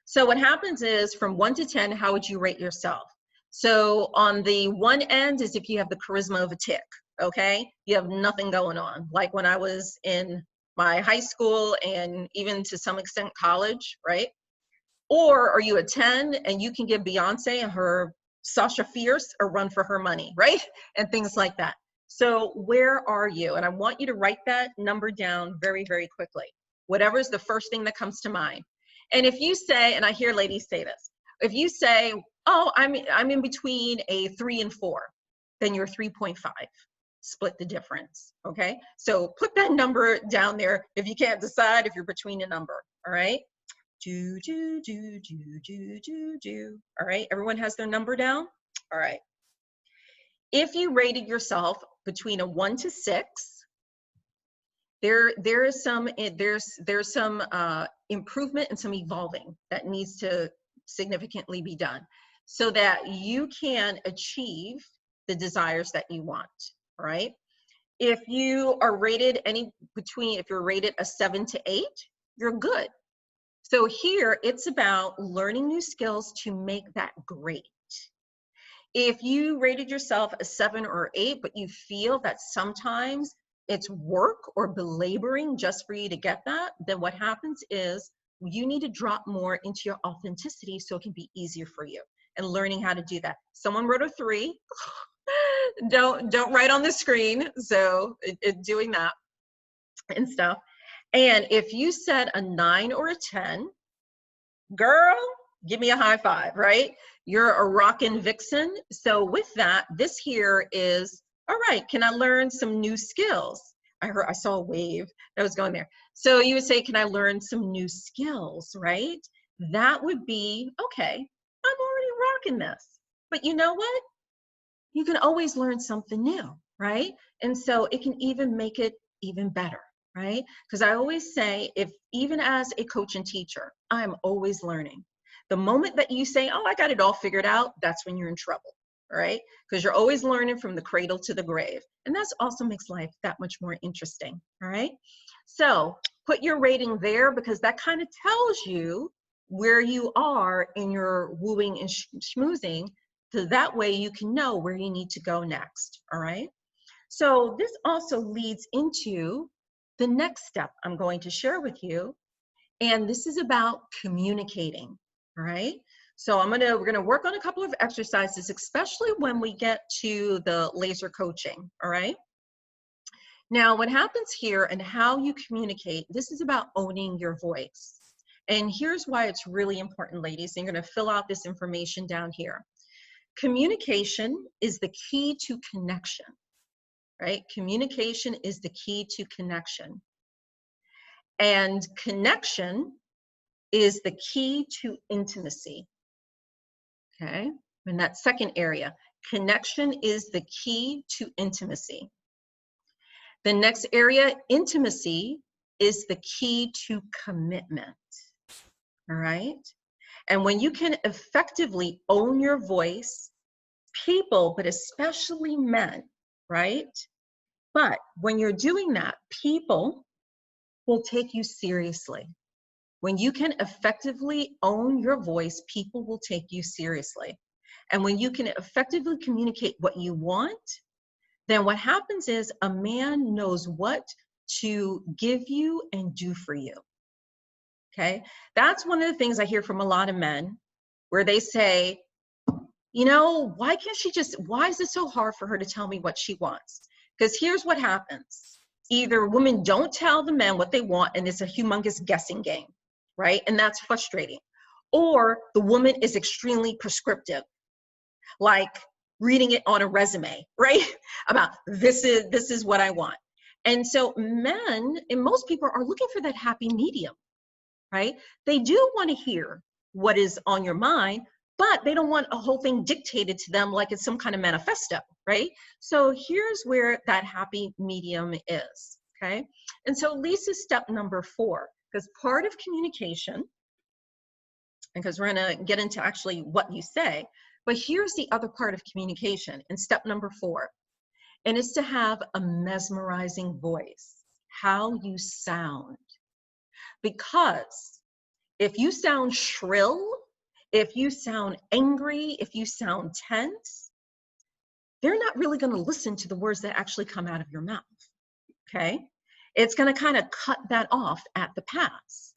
So what happens is, from 1 to 10, how would you rate yourself? So on the one end is if you have the charisma of a tick, okay? You have nothing going on. Like when I was in my high school and even to some extent college, right? Or are you a 10 and you can give Beyonce and her Sasha Fierce a run for her money, right? And things like that. So where are you? And I want you to write that number down very, very quickly. Whatever is the first thing that comes to mind. And if you say, and I hear ladies say this, if you say, oh, I'm in between a 3 and 4, then you're 3.5. Split the difference, okay? So put that number down there if you can't decide if you're between a number, all right? Do, do, do, do, do, do, do. All right, everyone has their number down? All right. If you rated yourself between a 1 to 6, there is some improvement and some evolving that needs to significantly be done, so that you can achieve the desires that you want, all right? If you are rated if you're rated a 7 to 8, you're good. So here it's about learning new skills to make that great. If you rated yourself a 7 or 8, but you feel that sometimes it's work or belaboring just for you to get that, then what happens is you need to drop more into your authenticity so it can be easier for you, and learning how to do that. Someone wrote a 3. Don't write on the screen. So doing that and stuff. And if you said a 9 or a 10, girl, give me a high five, right? You're a rockin' Vixen. So with that, this here is, all right, can I learn some new skills? I saw a wave that was going there. So you would say, can I learn some new skills, right? That would be, okay, I'm already rocking this. But you know what? You can always learn something new, right? And so it can even make it even better, right? Because I always say, even as a coach and teacher, I'm always learning. The moment that you say, oh, I got it all figured out, that's when you're in trouble, right? Because you're always learning from the cradle to the grave. And that also makes life that much more interesting, all right? So put your rating there, because that kind of tells you where you are in your wooing and schmoozing, so that way you can know where you need to go next, all right? So this also leads into the next step I'm going to share with you, and this is about communicating, all right? So we're gonna work on a couple of exercises, especially when we get to the laser coaching, all right? Now, what happens here and how you communicate, this is about owning your voice. And here's why it's really important, ladies. And you're gonna fill out this information down here. Communication is the key to connection, right? Communication is the key to connection. And connection is the key to intimacy, okay? In that second area, connection is the key to intimacy. The next area, intimacy, is the key to commitment, all right? And when you can effectively own your voice, people, but especially men, right? But when you're doing that, people will take you seriously. When you can effectively own your voice, people will take you seriously. And when you can effectively communicate what you want, then what happens is a man knows what to give you and do for you, okay? That's one of the things I hear from a lot of men where they say, you know, why is it so hard for her to tell me what she wants? Because here's what happens. Either women don't tell the men what they want and it's a humongous guessing game, right? And that's frustrating. Or the woman is extremely prescriptive, like reading it on a resume, right? About this is what I want. And so men and most people are looking for that happy medium, right? They do want to hear what is on your mind, but they don't want a whole thing dictated to them like it's some kind of manifesto, right? So here's where that happy medium is, okay? And so Lisa's step number 4, because part of communication, because we're gonna get into actually what you say, but here's the other part of communication in step number 4, and it's to have a mesmerizing voice, how you sound. Because if you sound shrill, if you sound angry, if you sound tense, they're not really going to listen to the words that actually come out of your mouth, okay? It's going to kind of cut that off at the pass.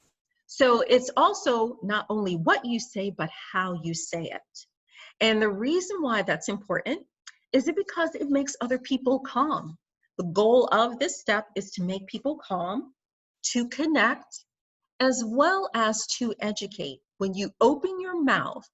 So it's also not only what you say, but how you say it. And the reason why that's important is it because it makes other people calm. The goal of this step is to make people calm, to connect, as well as to educate. When you open your mouth,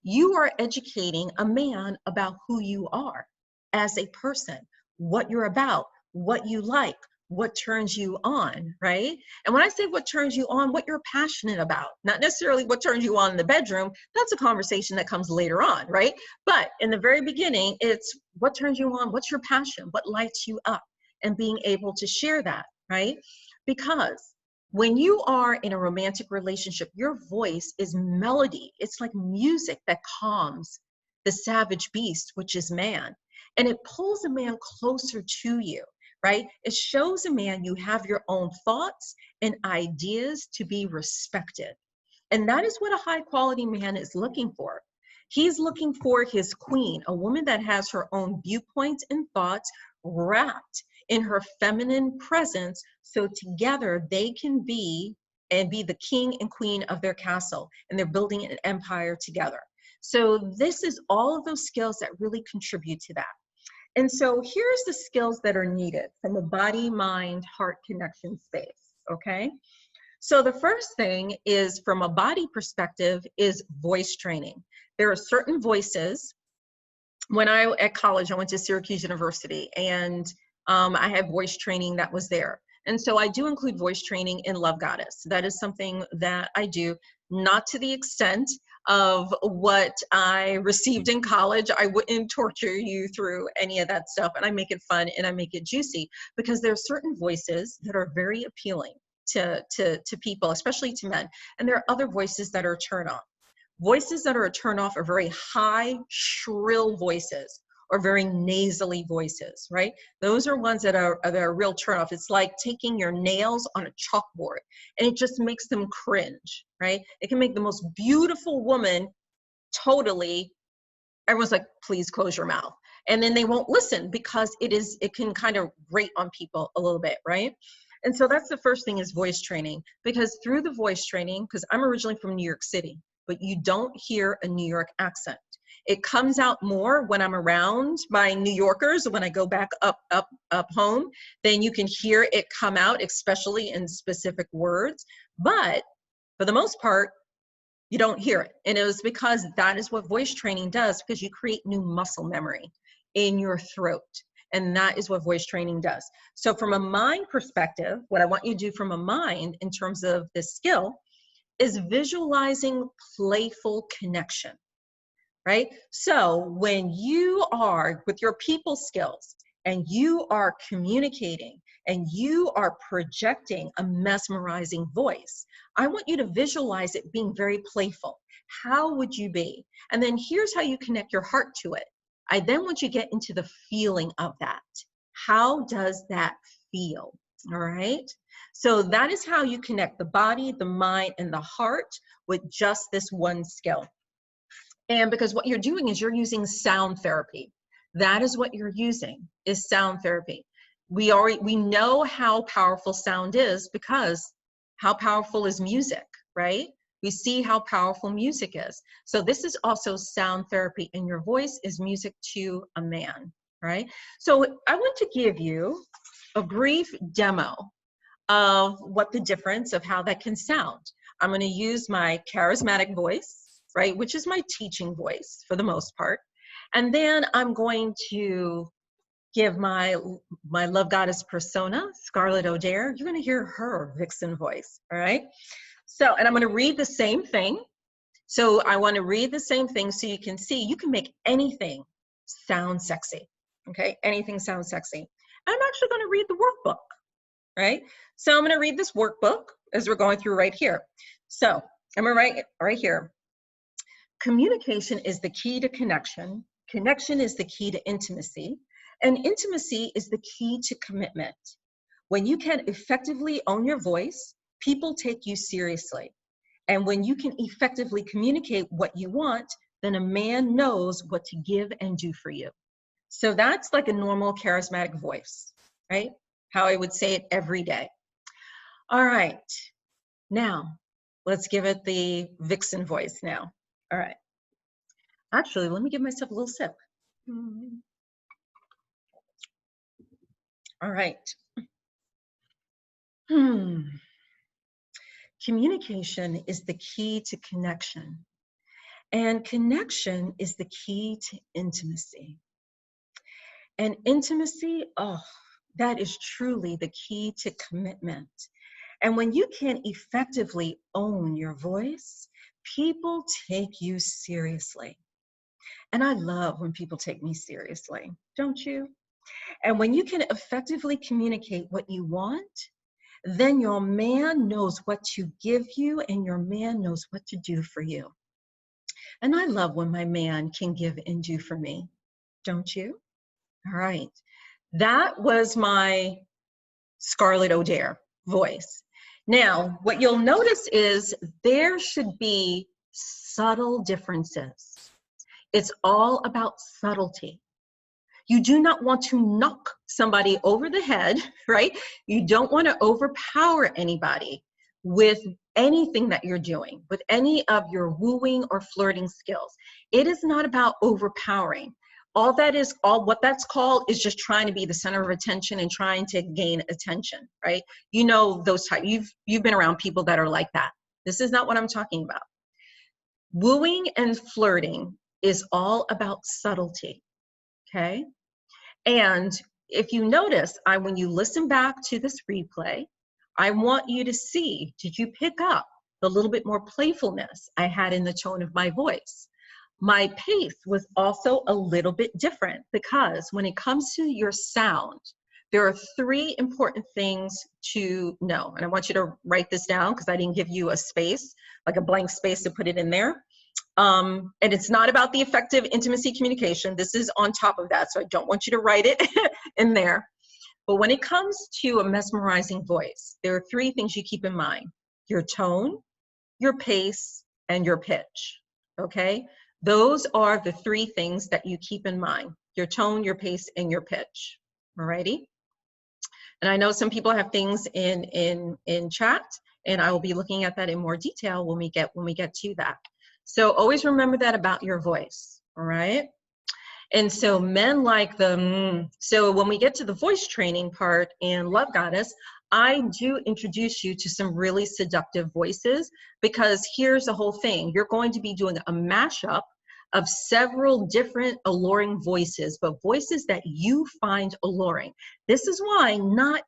you are educating a man about who you are as a person, what you're about, what you like, what turns you on, right? And when I say what turns you on, what you're passionate about, not necessarily what turns you on in the bedroom. That's a conversation that comes later on, right? But in the very beginning, it's what turns you on, what's your passion, what lights you up, and being able to share that, right? Because when you are in a romantic relationship, your voice is melody. It's like music that calms the savage beast, which is man. And it pulls a man closer to you, right? It shows a man you have your own thoughts and ideas to be respected. And that is what a high quality man is looking for. He's looking for his queen, a woman that has her own viewpoints and thoughts wrapped in her feminine presence, so together they can be the king and queen of their castle, and they're building an empire together. So this is all of those skills that really contribute to that. And so here's the skills that are needed from a body, mind, heart connection space, okay? So the first thing is, from a body perspective, is voice training. There are certain voices. When at college, I went to Syracuse University, and I had voice training that was there. And so I do include voice training in Love Goddess. That is something that I do, not to the extent of what I received in college. I wouldn't torture you through any of that stuff, and I make it fun and I make it juicy, because there are certain voices that are very appealing to people, especially to men. And there are other voices that are a turn on. Voices that are a turn off are very high, shrill voices, or very nasally voices, right? Those are ones that are a real turnoff. It's like taking your nails on a chalkboard and it just makes them cringe, right? It can make the most beautiful woman totally, everyone's like, please close your mouth. And then they won't listen because it can kind of grate on people a little bit, right? And so that's the first thing is voice training, because through the voice training, because I'm originally from New York City, but you don't hear a New York accent. It comes out more when I'm around my New Yorkers, when I go back up home, then you can hear it come out, especially in specific words. But for the most part, you don't hear it. And it was because that is what voice training does, because you create new muscle memory in your throat. And that is what voice training does. So from a mind perspective, what I want you to do from a mind in terms of this skill is visualizing playful connection, right? So when you are with your people skills and you are communicating and you are projecting a mesmerizing voice, I want you to visualize it being very playful. How would you be? And then here's how you connect your heart to it. I then want you to get into the feeling of that. How does that feel? All right. So that is how you connect the body, the mind, and the heart with just this one skill. And because what you're doing is you're using sound therapy. That is what you're using, is sound therapy. We know how powerful sound is, because how powerful is music, right? We see how powerful music is. So this is also sound therapy, and your voice is music to a man, right? So I want to give you a brief demo of what the difference of how that can sound. I'm going to use my charismatic voice, right, which is my teaching voice for the most part. And then I'm going to give my love goddess persona, Scarlett O'Dare. You're going to hear her Vixen voice, all right? So, and I'm going to read the same thing. So I want to read the same thing so you can see you can make anything sound sexy, okay? Anything sounds sexy. And I'm actually going to read the workbook, right? So I'm going to read this workbook as we're going through right here. So I'm going to write right here. Communication is the key to connection. Connection is the key to intimacy. And intimacy is the key to commitment. When you can effectively own your voice, people take you seriously. And when you can effectively communicate what you want, then a man knows what to give and do for you. So that's like a normal charismatic voice, right? How I would say it every day. All right. Now, let's give it the Vixen voice now. All right. Actually, let me give myself a little sip. All right. Communication is the key to connection. And connection is the key to intimacy. And intimacy, oh, that is truly the key to commitment. And when you can effectively own your voice, people take you seriously. And I love when people take me seriously, don't you? And when you can effectively communicate what you want, then your man knows what to give you and your man knows what to do for you. And I love when my man can give and do for me, don't you? All right. That was my Scarlett O'Dare voice. Now, what you'll notice is there should be subtle differences. It's all about subtlety. You do not want to knock somebody over the head, right? You don't want to overpower anybody with anything that you're doing, with any of your wooing or flirting skills. It is not about overpowering. All what that's called is just trying to be the center of attention and trying to gain attention, right? You know those types. You've been around people that are like that. This is not what I'm talking about. Wooing and flirting is all about subtlety, okay? And if you notice, when you listen back to this replay, I want you to see, did you pick up the little bit more playfulness I had in the tone of my voice? My pace was also a little bit different, because when it comes to your sound, there are 3 important things to know. And I want you to write this down because I didn't give you a space, like a blank space to put it in there. And it's not about the effective intimacy communication. This is on top of that, so I don't want you to write it in there. But when it comes to a mesmerizing voice, there are three things you keep in mind: your tone, your pace, and your pitch, okay? Those are the three things that you keep in mind: your tone, your pace, and your pitch, alrighty? And I know some people have things in chat, and I will be looking at that in more detail when we get to that. So always remember that about your voice, all right? And so men like the, so when we get to the voice training part in Love Goddess, I do introduce you to some really seductive voices, because here's the whole thing. You're going to be doing a mashup of several different alluring voices, but voices that you find alluring. This is why not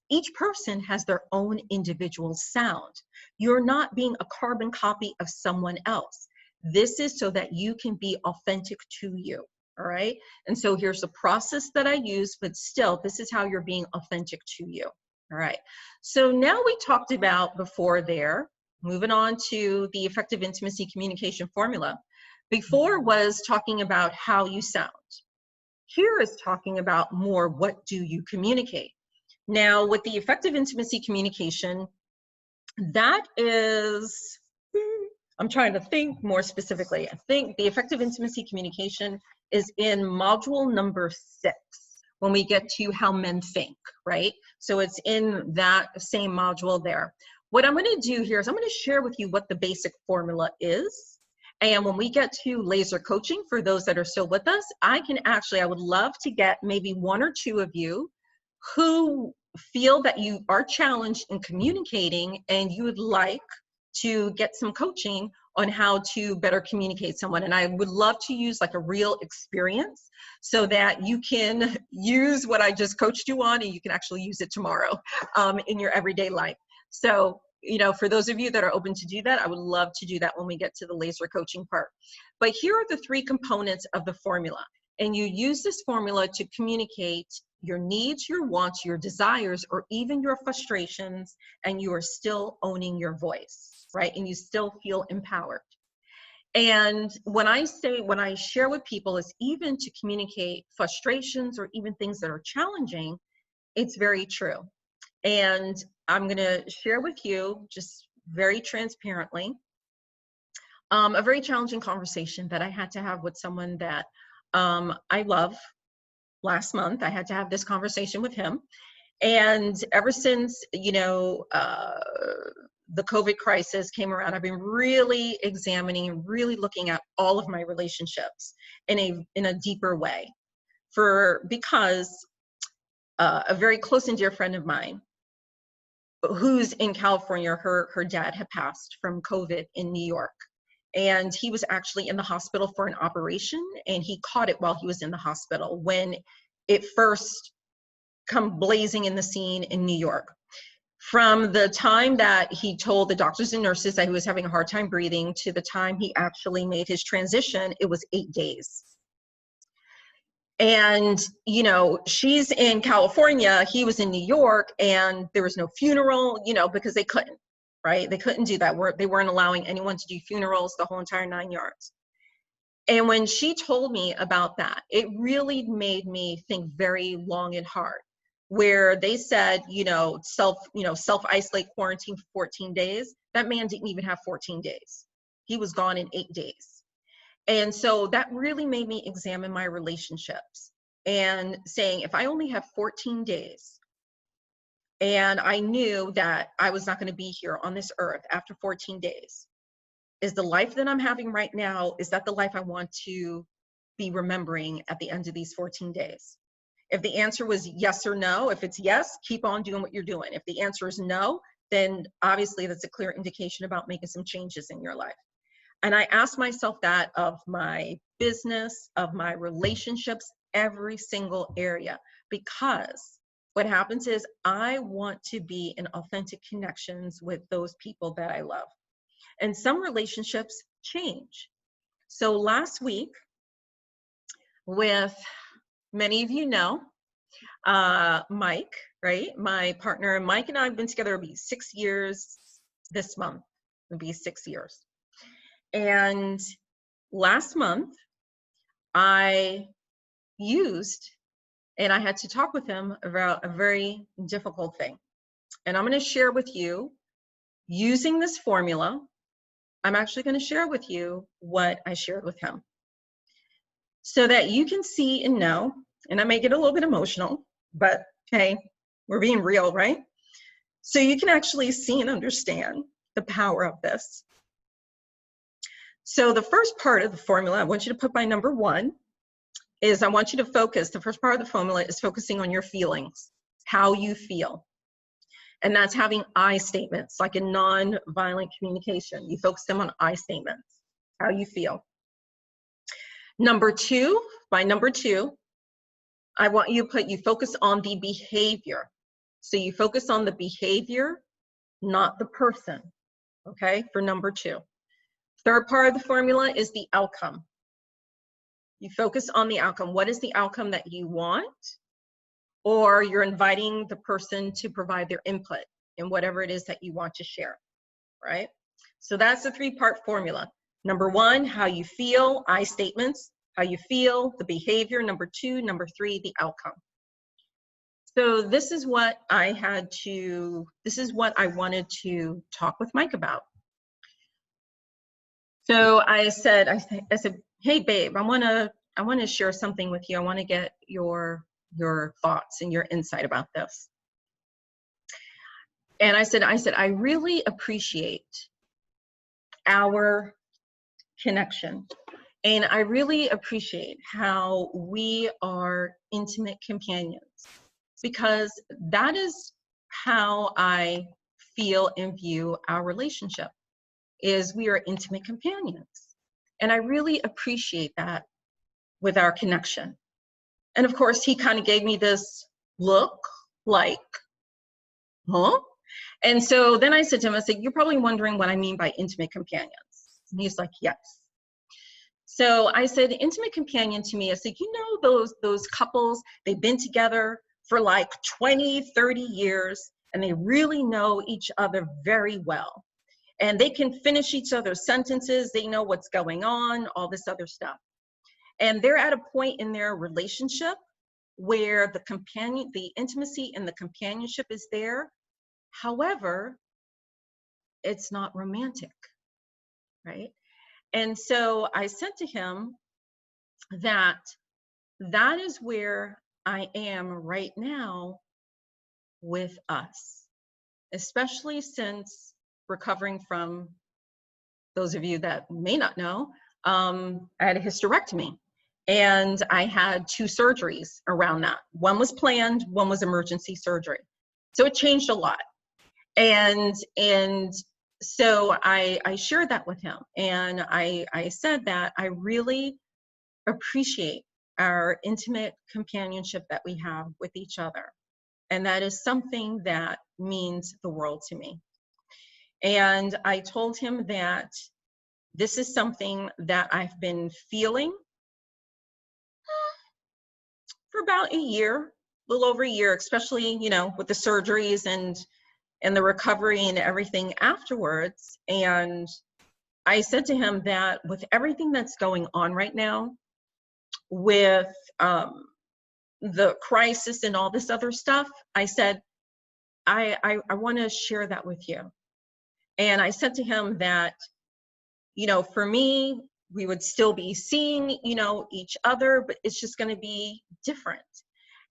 each person has their own individual sound. You're not being a carbon copy of someone else. This is so that you can be authentic to you, all right? And so here's the process that I use, but still, this is how you're being authentic to you, all right? So now we talked about before there, moving on to the effective intimacy communication formula. Before was talking about how you sound. Here is talking about more, what do you communicate? Now, with the effective intimacy communication, that is, I'm trying to think more specifically. I think the effective intimacy communication is in module number 6, when we get to how men think, right? So it's in that same module there. What I'm going to do here is I'm going to share with you what the basic formula is. And when we get to laser coaching, for those that are still with us, I would love to get maybe 1 or 2 of you who feel that you are challenged in communicating and you would like to get some coaching on how to better communicate someone. And I would love to use like a real experience so that you can use what I just coached you on and you can actually use it tomorrow in your everyday life. So, you know, for those of you that are open to do that, I would love to do that when we get to the laser coaching part. But here are the 3 components of the formula. And you use this formula to communicate your needs, your wants, your desires, or even your frustrations, and you are still owning your voice, right? And you still feel empowered. And when I share with people is even to communicate frustrations or even things that are challenging, it's very true. And I'm going to share with you, just very transparently, a very challenging conversation that I had to have with someone that I love. Last month, I had to have this conversation with him. And ever since, you know, the COVID crisis came around, I've been really examining, really looking at all of my relationships in a deeper way. Because a very close and dear friend of mine, who's in California, her dad had passed from COVID in New York. And he was actually in the hospital for an operation, and he caught it while he was in the hospital when it first come blazing in the scene in New York. From the time that he told the doctors and nurses that he was having a hard time breathing to the time he actually made his transition, it was 8 days. And, you know, she's in California, he was in New York, and there was no funeral, you know, because they couldn't. Right? They couldn't do that. They weren't allowing anyone to do funerals, the whole entire 9 yards. And when she told me about that, it really made me think very long and hard, where they said, self-isolate, quarantine for 14 days. That man didn't even have 14 days. He was gone in 8 days. And so that really made me examine my relationships and saying, if I only have 14 days, and I knew that I was not going to be here on this earth after 14 days. Is the life that I'm having right now, is that the life I want to be remembering at the end of these 14 days? If the answer was yes or no, if it's yes, keep on doing what you're doing. If the answer is no, then obviously that's a clear indication about making some changes in your life. And I asked myself that of my business, of my relationships, every single area, because what happens is I want to be in authentic connections with those people that I love. And some relationships change. So last week, with many of you know, Mike, right? My partner, Mike, and I have been together, it'll be 6 years this month. It'll be 6 years. And last month, I used, and I had to talk with him about a very difficult thing. And I'm going to share with you, using this formula, I'm actually going to share with you what I shared with him so that you can see and know, and I may get a little bit emotional, but hey, we're being real, right? So you can actually see and understand the power of this. So the first part of the formula, I want you to put by number 1, is I want you to focus. The first part of the formula is focusing on your feelings, how you feel. And that's having I statements, like in non-violent communication. You focus them on I statements, how you feel. Number 2, by number 2, I want you to focus on the behavior. So you focus on the behavior, not the person, okay, for number 2. Third part of the formula is the outcome. You focus on the outcome. What is the outcome that you want? Or you're inviting the person to provide their input in whatever it is that you want to share, right? So that's the 3-part formula. Number 1, how you feel, I statements, how you feel, the behavior. Number 2, number 3, the outcome. So this is what I wanted to talk with Mike about. So I said, hey babe, I want to share something with you. I want to get your thoughts and your insight about this. And I said, I really appreciate our connection. And I really appreciate how we are intimate companions, because that is how I feel and view our relationship, is we are intimate companions. And I really appreciate that with our connection. And of course, he kind of gave me this look like, huh? And so then I said to him, I said, you're probably wondering what I mean by intimate companions. And he's like, yes. So I said, intimate companion to me, I said, you know, those couples, they've been together for like 20, 30 years, and they really know each other very well. And they can finish each other's sentences. They know what's going on, all this other stuff. And they're at a point in their relationship where the intimacy and the companionship is there. However, it's not romantic, right? And so I said to him that is where I am right now with us, especially since recovering from, those of you that may not know, I had a hysterectomy. And I had 2 surgeries around that. One was planned, one was emergency surgery. So it changed a lot. And so I shared that with him. And I said that I really appreciate our intimate companionship that we have with each other. And that is something that means the world to me. And I told him that this is something that I've been feeling for about a year, a little over a year, especially, you know, with the surgeries and the recovery and everything afterwards. And I said to him that with everything that's going on right now, with the crisis and all this other stuff, I said, I want to share that with you. And I said to him that, you know, for me, we would still be seeing, you know, each other, but it's just going to be different.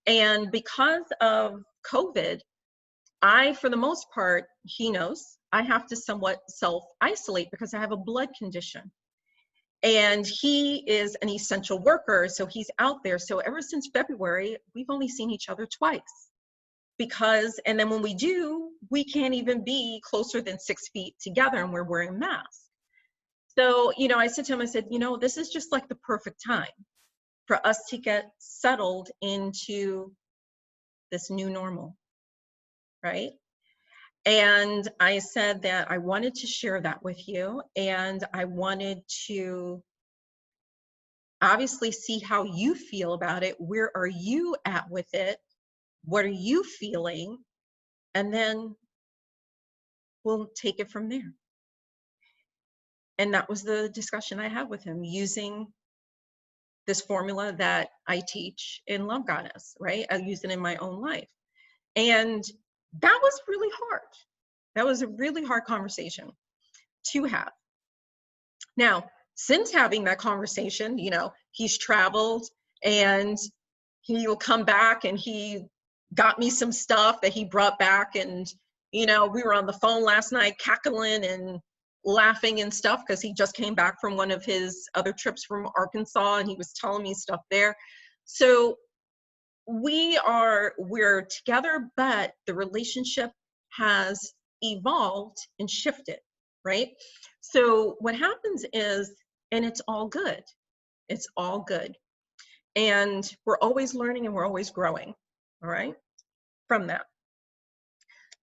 And because of COVID, for the most part, he knows, I have to somewhat self-isolate because I have a blood condition. And he is an essential worker, so he's out there. So ever since February, we've only seen each other twice. And then when we do, we can't even be closer than 6 feet together, and we're wearing masks. So, you know, I said to him, I said, you know, this is just like the perfect time for us to get settled into this new normal, right? And I said that I wanted to share that with you, and I wanted to obviously see how you feel about it. Where are you at with it? What are you feeling? And then we'll take it from there. And that was the discussion I had with him using this formula that I teach in Love Goddess, right? I use it in my own life. And that was really hard. That was a really hard conversation to have. Now, since having that conversation, you know, he's traveled and he will come back and he got me some stuff that he brought back. And, you know, we were on the phone last night cackling and laughing and stuff because he just came back from one of his other trips from Arkansas and he was telling me stuff there. So we're together, but the relationship has evolved and shifted, right? So what happens is, and it's all good. It's all good. And we're always learning and we're always growing, all right, from that.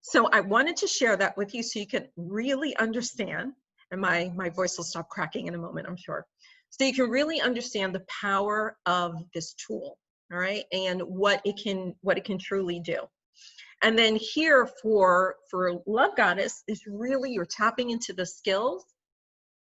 So I wanted to share that with you so you can really understand, and my voice will stop cracking in a moment, I'm sure. So you can really understand the power of this tool, all right, and what it can truly do. And then here for Love Goddess is really you're tapping into the skills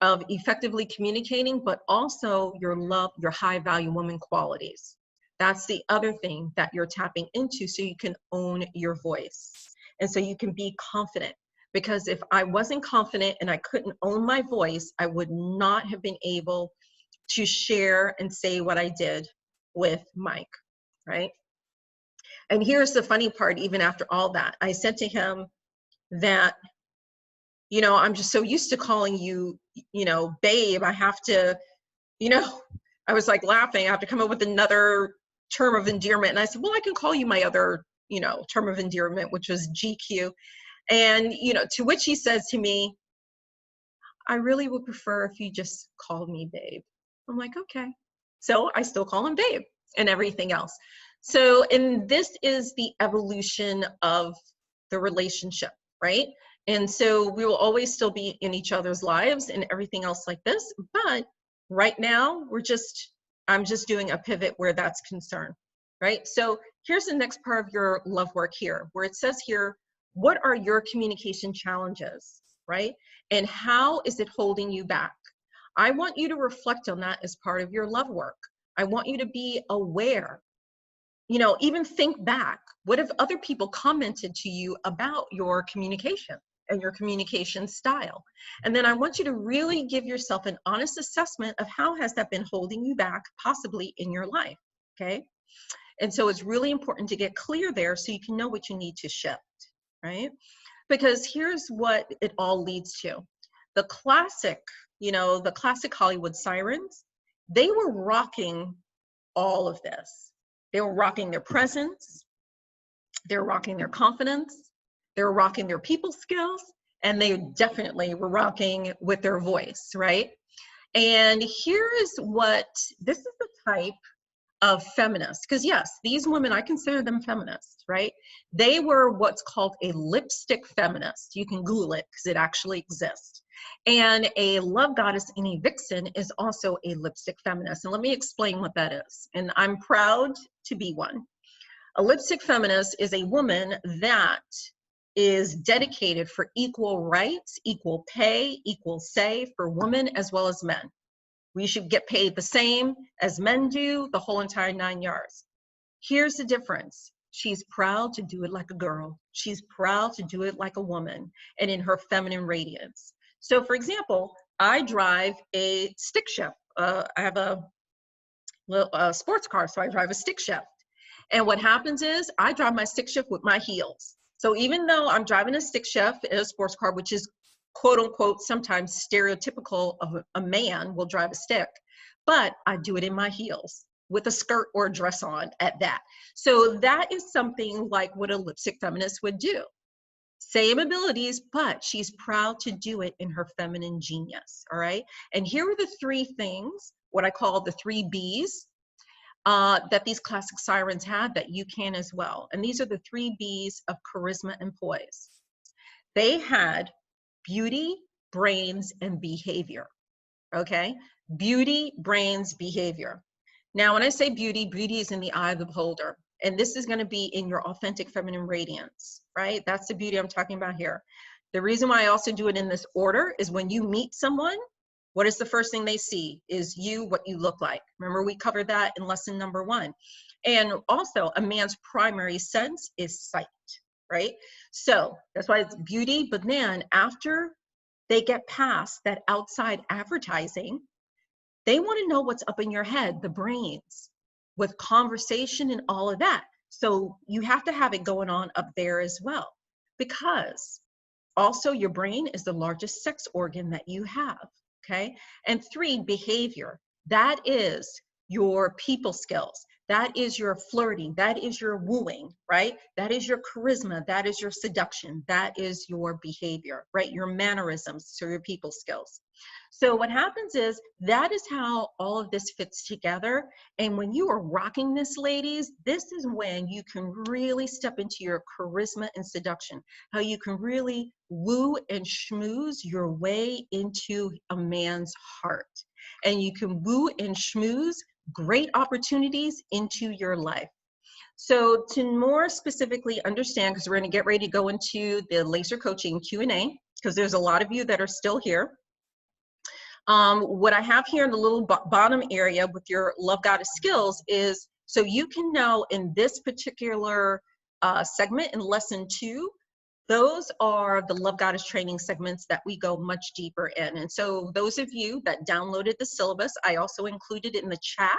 of effectively communicating, but also your high value woman qualities. That's the other thing that you're tapping into so you can own your voice. And so you can be confident. Because if I wasn't confident and I couldn't own my voice, I would not have been able to share and say what I did with Mike, right? And here's the funny part, even after all that, I said to him that, you know, I'm just so used to calling you, you know, babe, I have to, you know, I was like laughing, I have to come up with another term of endearment. And I said, well, I can call you my other, you know, term of endearment, which was GQ. And, you know, to which he says to me, I really would prefer if you just called me babe. I'm like, okay. So I still call him babe and everything else. So, and this is the evolution of the relationship, right? And so we will always still be in each other's lives and everything else like this. But right now, I'm just doing a pivot where that's concerned, right? So here's the next part of your love work here, where it says here, what are your communication challenges, right? And how is it holding you back? I want you to reflect on that as part of your love work. I want you to be aware, you know, even think back. What have other people commented to you about your communication and your communication style? And then I want you to really give yourself an honest assessment of how has that been holding you back, possibly in your life, okay? And so it's really important to get clear there so you can know what you need to shift, right? Because here's what it all leads to. The classic, you know, the classic Hollywood sirens, they were rocking all of this. They were rocking their presence, they were rocking their confidence, they were rocking their people skills, and they definitely were rocking with their voice, right? And here is this is the type of feminists, because yes, these women, I consider them feminists, right? They were what's called a lipstick feminist. You can Google it because it actually exists. And a love goddess and a vixen is also a lipstick feminist. And let me explain what that is. And I'm proud to be one. A lipstick feminist is a woman that is dedicated for equal rights, equal pay, equal say for women as well as men. We should get paid the same as men do, the whole entire 9 yards. Here's the difference. She's proud to do it like a girl. She's proud to do it like a woman and in her feminine radiance. So for example, I drive a stick shift. I have a sports car, so I drive a stick shift. And what happens is I drive my stick shift with my heels. So even though I'm driving a stick shift in a sports car, which is quote unquote sometimes stereotypical of a man will drive a stick, but I do it in my heels with a skirt or a dress on at that. So that is something like what a lipstick feminist would do. Same abilities, but she's proud to do it in her feminine genius, all right? And here are the three things, what I call the 3 B's, that these classic sirens had that you can as well. And these are the 3 B's of charisma and poise. They had beauty, brains, and behavior, okay? Beauty, brains, behavior. Now, when I say beauty, beauty is in the eye of the beholder. And this is gonna be in your authentic feminine radiance, right? That's the beauty I'm talking about here. The reason why I also do it in this order is when you meet someone, What is the first thing they see? Is you, what you look like. Remember, we covered that in lesson number 1. And also, a man's primary sense is sight, right? So that's why it's beauty. But then after they get past that outside advertising, they want to know what's up in your head, the brains, with conversation and all of that. So you have to have it going on up there as well, because also your brain is the largest sex organ that you have, okay? And 3, behavior. That is your people skills. That is your flirting. That is your wooing, right? That is your charisma. That is your seduction. That is your behavior, right? Your mannerisms, so your people skills. So what happens is that is how all of this fits together. And when you are rocking this, ladies, this is when you can really step into your charisma and seduction, how you can really woo and schmooze your way into a man's heart. And you can woo and schmooze great opportunities into your life. So to more specifically understand, because we're going to get ready to go into the laser coaching Q&A, because there's a lot of you that are still here. What I have here in the little bottom area with your Love Goddess skills is so you can know in this particular segment in lesson 2, those are the Love Goddess training segments that we go much deeper in. And so those of you that downloaded the syllabus, I also included it in the chat.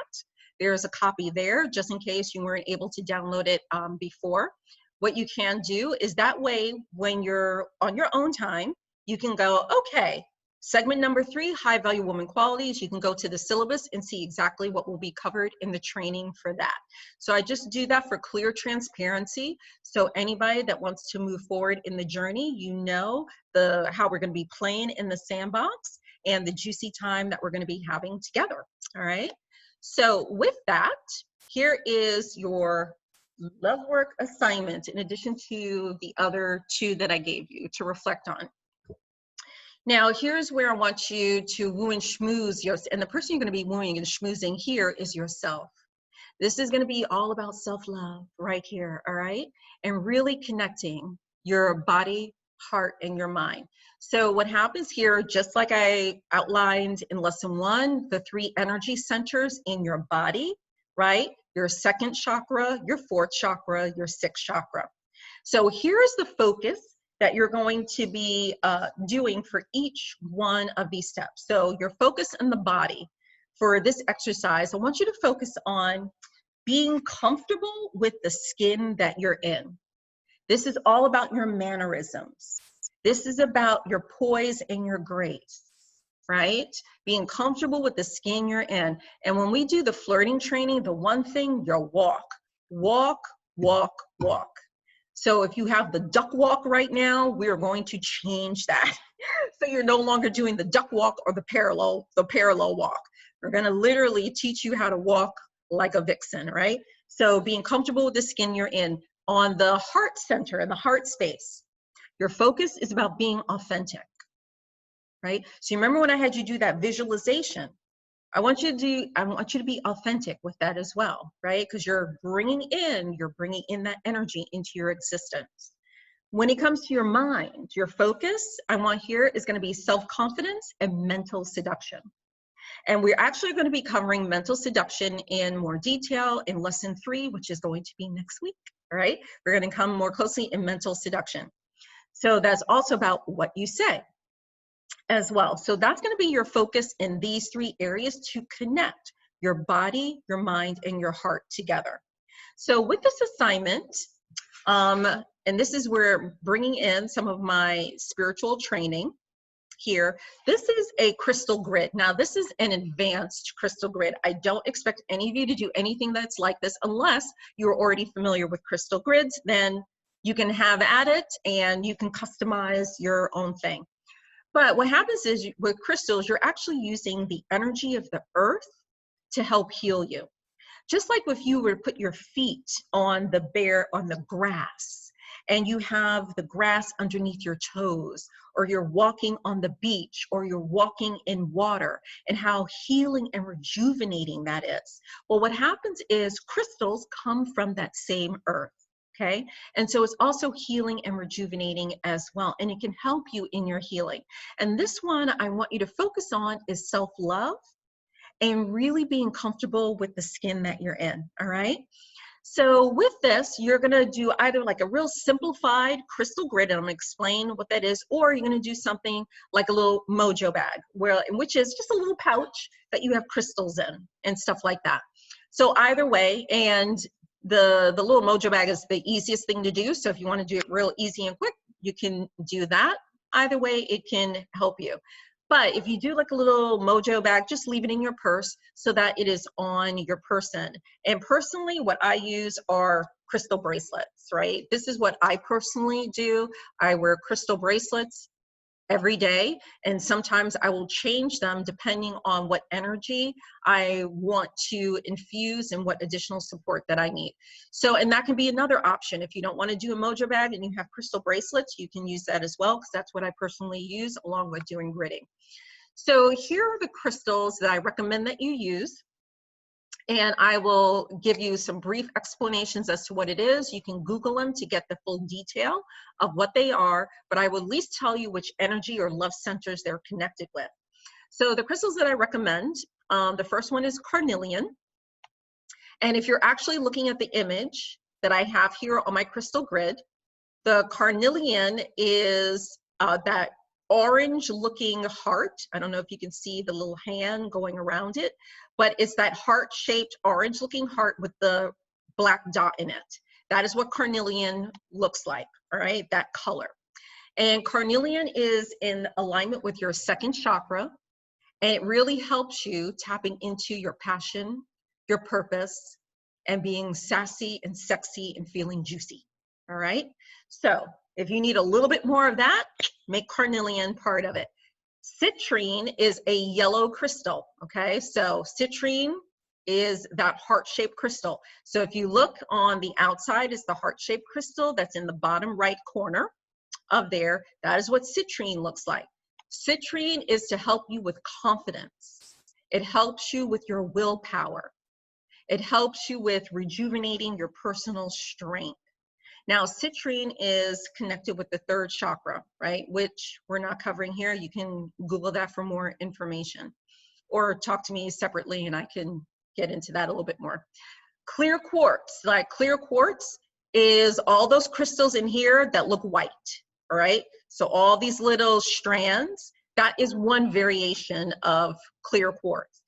There's a copy there just in case you weren't able to download it before. What you can do is that way when you're on your own time, you can go, okay, segment number 3, high value woman qualities. You can go to the syllabus and see exactly what will be covered in the training for that. So I just do that for clear transparency. So anybody that wants to move forward in the journey, you know how we're going to be playing in the sandbox and the juicy time that we're going to be having together. All right. So with that, here is your love work assignment in addition to the other 2 that I gave you to reflect on. Now, here's where I want you to woo and schmooze yourself. And the person you're going to be wooing and schmoozing here is yourself. This is going to be all about self-love right here, all right? And really connecting your body, heart, and your mind. So what happens here, just like I outlined in lesson 1, the 3 energy centers in your body, right? Your 2nd chakra, your 4th chakra, your 6th chakra. So here's the focus that you're going to be doing for each one of these steps. So your focus in the body for this exercise, I want you to focus on being comfortable with the skin that you're in. This is all about your mannerisms. This is about your poise and your grace, right? Being comfortable with the skin you're in. And when we do the flirting training, the one thing, your walk, walk, walk, walk. So if you have the duck walk right now, we are going to change that. So you're no longer doing the duck walk or the parallel walk. We're going to literally teach you how to walk like a vixen, right? So being comfortable with the skin you're in. On the heart center and the heart space, your focus is about being authentic, right? So you remember when I had you do that visualization? I want you to be authentic with that as well, right? Because you're bringing in that energy into your existence. When it comes to your mind, your focus, I want here is going to be self-confidence and mental seduction. And we're actually going to be covering mental seduction in more detail in lesson 3, which is going to be next week, all right? We're going to come more closely in mental seduction. So that's also about what you say as well. So that's going to be your focus in these 3 areas to connect your body, your mind, and your heart together. So with this assignment, and this is where bringing in some of my spiritual training here, this is a crystal grid. Now, this is an advanced crystal grid. I don't expect any of you to do anything that's like this unless you're already familiar with crystal grids. Then you can have at it and you can customize your own thing. But what happens is with crystals, you're actually using the energy of the earth to help heal you. Just like if you were to put your feet on the grass, and you have the grass underneath your toes, or you're walking on the beach, or you're walking in water, and how healing and rejuvenating that is. Well, what happens is crystals come from that same earth. Okay, and so it's also healing and rejuvenating as well, and it can help you in your healing. And this one I want you to focus on is self-love and really being comfortable with the skin that you're in. All right, so with this, you're gonna do either like a real simplified crystal grid, and I'm gonna explain what that is, or you're gonna do something like a little mojo bag, which is just a little pouch that you have crystals in and stuff like that. So either way, and the little mojo bag is the easiest thing to do. So if you want to do it real easy and quick, you can do that. Either way, it can help you. But if you do like a little mojo bag, just leave it in your purse so that it is on your person. And personally, what I use are crystal bracelets, right? This is what I personally do. I wear crystal bracelets every day, and sometimes I will change them depending on what energy I want to infuse and what additional support that I need. So, and that can be another option. If you don't want to do a mojo bag and you have crystal bracelets, you can use that as well, because that's what I personally use along with doing gridding. So here are the crystals that I recommend that you use. And I will give you some brief explanations as to what it is. You can Google them to get the full detail of what they are, but I will at least tell you which energy or love centers they're connected with. So the crystals that I recommend, the first one is carnelian. And if you're actually looking at the image that I have here on my crystal grid, the carnelian is that orange looking heart. I don't know if you can see the little hand going around it, but it's that heart shaped orange looking heart with the black dot in it. That is what carnelian looks like, all right, that color. And carnelian is in alignment with your second chakra, and it really helps you tapping into your passion, your purpose, and being sassy and sexy and feeling juicy, all right? So if you need a little bit more of that, make carnelian part of it. Citrine is a yellow crystal, okay? So citrine is that heart-shaped crystal. So if you look on the outside, is the heart-shaped crystal that's in the bottom right corner of there. That is what citrine looks like. Citrine is to help you with confidence. It helps you with your willpower. It helps you with rejuvenating your personal strength. Now, citrine is connected with the third chakra, right? Which we're not covering here. You can Google that for more information, or talk to me separately and I can get into that a little bit more. Clear quartz, like clear quartz is all those crystals in here that look white, all right? So all these little strands, that is one variation of clear quartz.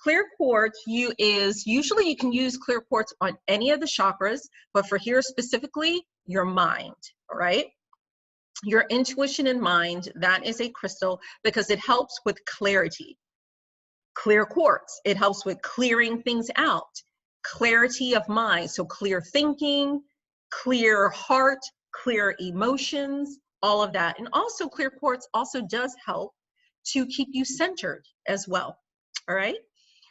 Clear quartz usually you can use clear quartz on any of the chakras, but for here specifically, your mind, all right? Your intuition and mind, that is a crystal because it helps with clarity. Clear quartz, it helps with clearing things out, clarity of mind, so clear thinking, clear heart, clear emotions, all of that. And also clear quartz also does help to keep you centered as well, all right?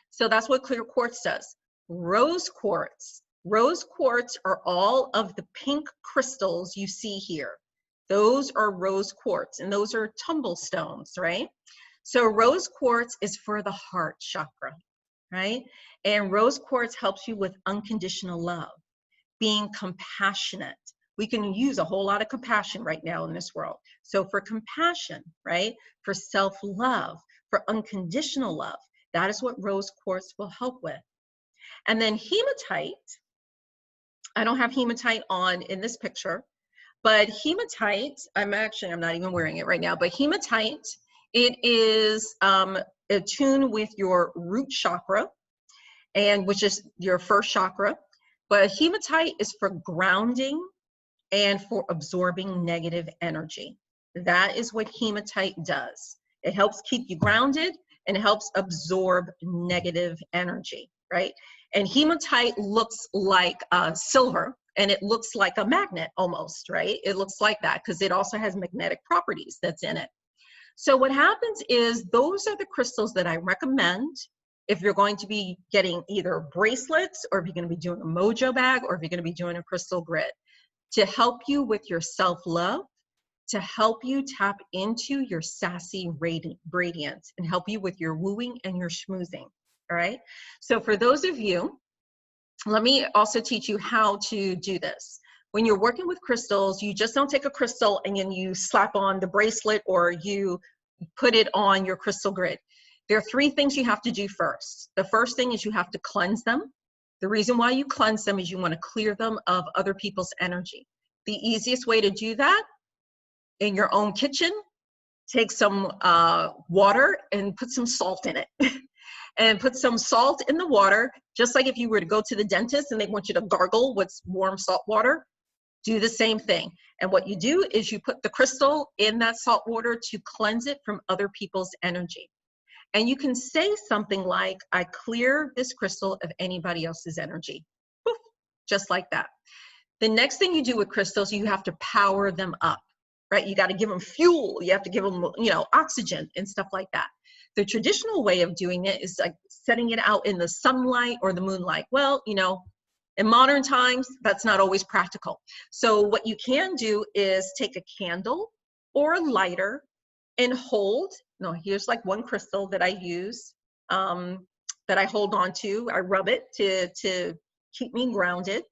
So that's what clear quartz does. Rose quartz. Rose quartz are all of the pink crystals you see here. Those are rose quartz, and those are tumble stones, right? So rose quartz is for the heart chakra, right? And rose quartz helps you with unconditional love, being compassionate. We can use a whole lot of compassion right now in this world. So for compassion, right? For self-love, for unconditional love, that is what rose quartz will help with. And then hematite, I don't have hematite on in this picture, but hematite, I'm not even wearing it right now, but hematite, it is attuned with your root chakra, and which is your first chakra. But hematite is for grounding and for absorbing negative energy. That is what hematite does. It helps keep you grounded and helps absorb negative energy, right? And hematite looks like silver, and it looks like a magnet almost, right? It looks like that because it also has magnetic properties that's in it. So what happens is those are the crystals that I recommend if you're going to be getting either bracelets, or if you're going to be doing a mojo bag, or if you're going to be doing a crystal grid, to help you with your self-love, to help you tap into your sassy radiance, and help you with your wooing and your schmoozing, all right? So for those of you, let me also teach you how to do this. when you're working with crystals, you just don't take a crystal and then you slap on the bracelet or you put it on your crystal grid. There are 3 things you have to do first. The first thing is you have to cleanse them. The reason why you cleanse them is you want to clear them of other people's energy. The easiest way to do that, in your own kitchen, take some water and put some salt in it. And put some salt in the water, just like if you were to go to the dentist and they want you to gargle with warm salt water, do the same thing. And what you do is you put the crystal in that salt water to cleanse it from other people's energy. And you can say something like, I clear this crystal of anybody else's energy. Poof, just like that. The next thing you do with crystals, you have to power them up, right? You got to give them fuel. You have to give them, oxygen and stuff like that. The traditional way of doing it is like setting it out in the sunlight or the moonlight. Well, in modern times, that's not always practical. So what you can do is take a candle or a lighter and hold, here's like one crystal that I use, that I hold on to. I rub it to keep me grounded.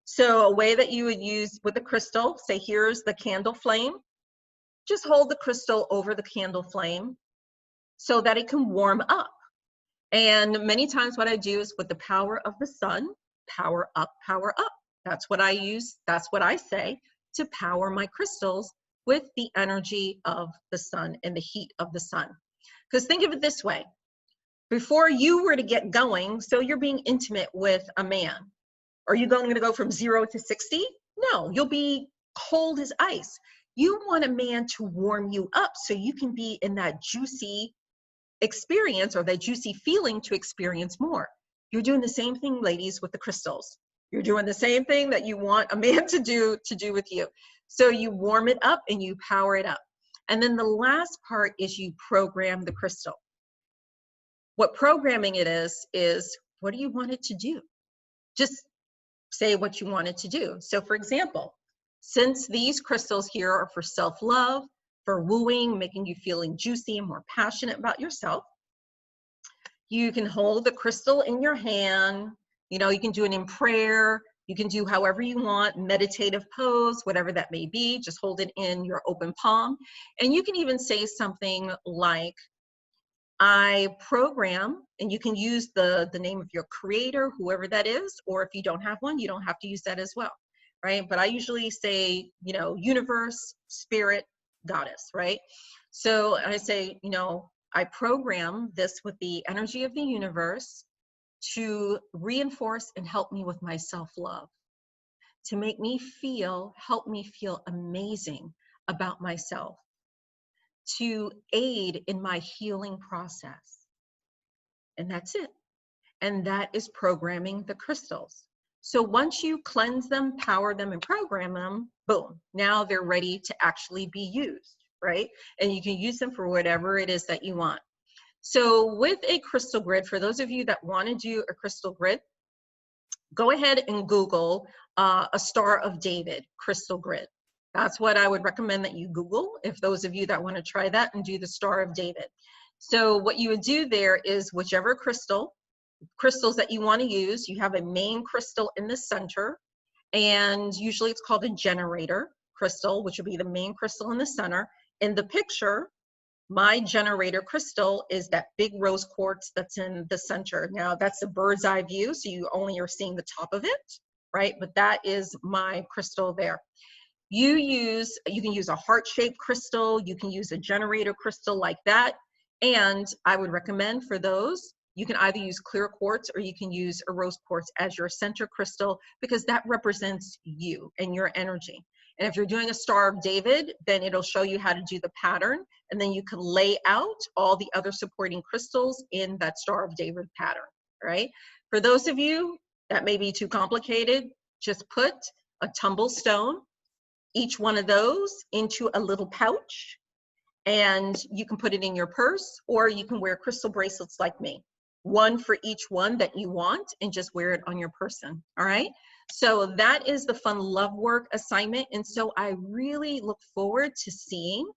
So a way that you would use with the crystal, say here's the candle flame, just hold the crystal over the candle flame so that it can warm up. And many times what I do is with the power of the sun, power up, power up. That's what I use. That's what I say to power my crystals with the energy of the sun and the heat of the sun. Because think of it this way. Before you were to get going, so you're being intimate with a man. Are you going to go from 0 to 60? No, you'll be cold as ice. You want a man to warm you up so you can be in that juicy experience or that juicy feeling to experience more. You're doing the same thing, ladies, with the crystals. You're doing the same thing that you want a man to do with you. So you warm it up and you power it up. And then the last part is you program the crystal. What programming it is what do you want it to do? Just say what you want it to do. So for example, since these crystals here are for self-love, for wooing, making you feeling juicy and more passionate about yourself, you can hold the crystal in your hand. You can do it in prayer. You can do however you want, meditative pose, whatever that may be. Just hold it in your open palm. And you can even say something like, I program, and you can use the name of your creator, whoever that is, or if you don't have one, you don't have to use that as well, right? But I usually say, universe, spirit, goddess, right? So I say, I program this with the energy of the universe to reinforce and help me with my self-love, to make me help me feel amazing about myself, to aid in my healing process. And that's it. And that is programming the crystals. So once you cleanse them, power them, and program them, boom, now they're ready to actually be used, right? And you can use them for whatever it is that you want. So with a crystal grid, for those of you that want to do a crystal grid, go ahead and Google a Star of David crystal grid. That's what I would recommend that you Google, if those of you that want to try that and do the Star of David. So what you would do there is whichever crystals that you want to use, you have a main crystal in the center, and usually it's called a generator crystal, which would be the main crystal in the center. In the picture, my generator crystal is that big rose quartz that's in the center. Now that's a bird's eye view, so you only are seeing the top of it, right? But that is my crystal there. You can use a heart-shaped crystal, you can use a generator crystal like that, and I would recommend for those, you can either use clear quartz or you can use a rose quartz as your center crystal, because that represents you and your energy. And if you're doing a Star of David, then it'll show you how to do the pattern, and then you can lay out all the other supporting crystals in that Star of David pattern, right? For those of you that may be too complicated, just put a tumble stone, each one of those, into a little pouch, and you can put it in your purse, or you can wear crystal bracelets like me, one for each one that you want, and just wear it on your person. All right, so that is the fun love work assignment, and so I really look forward to seeing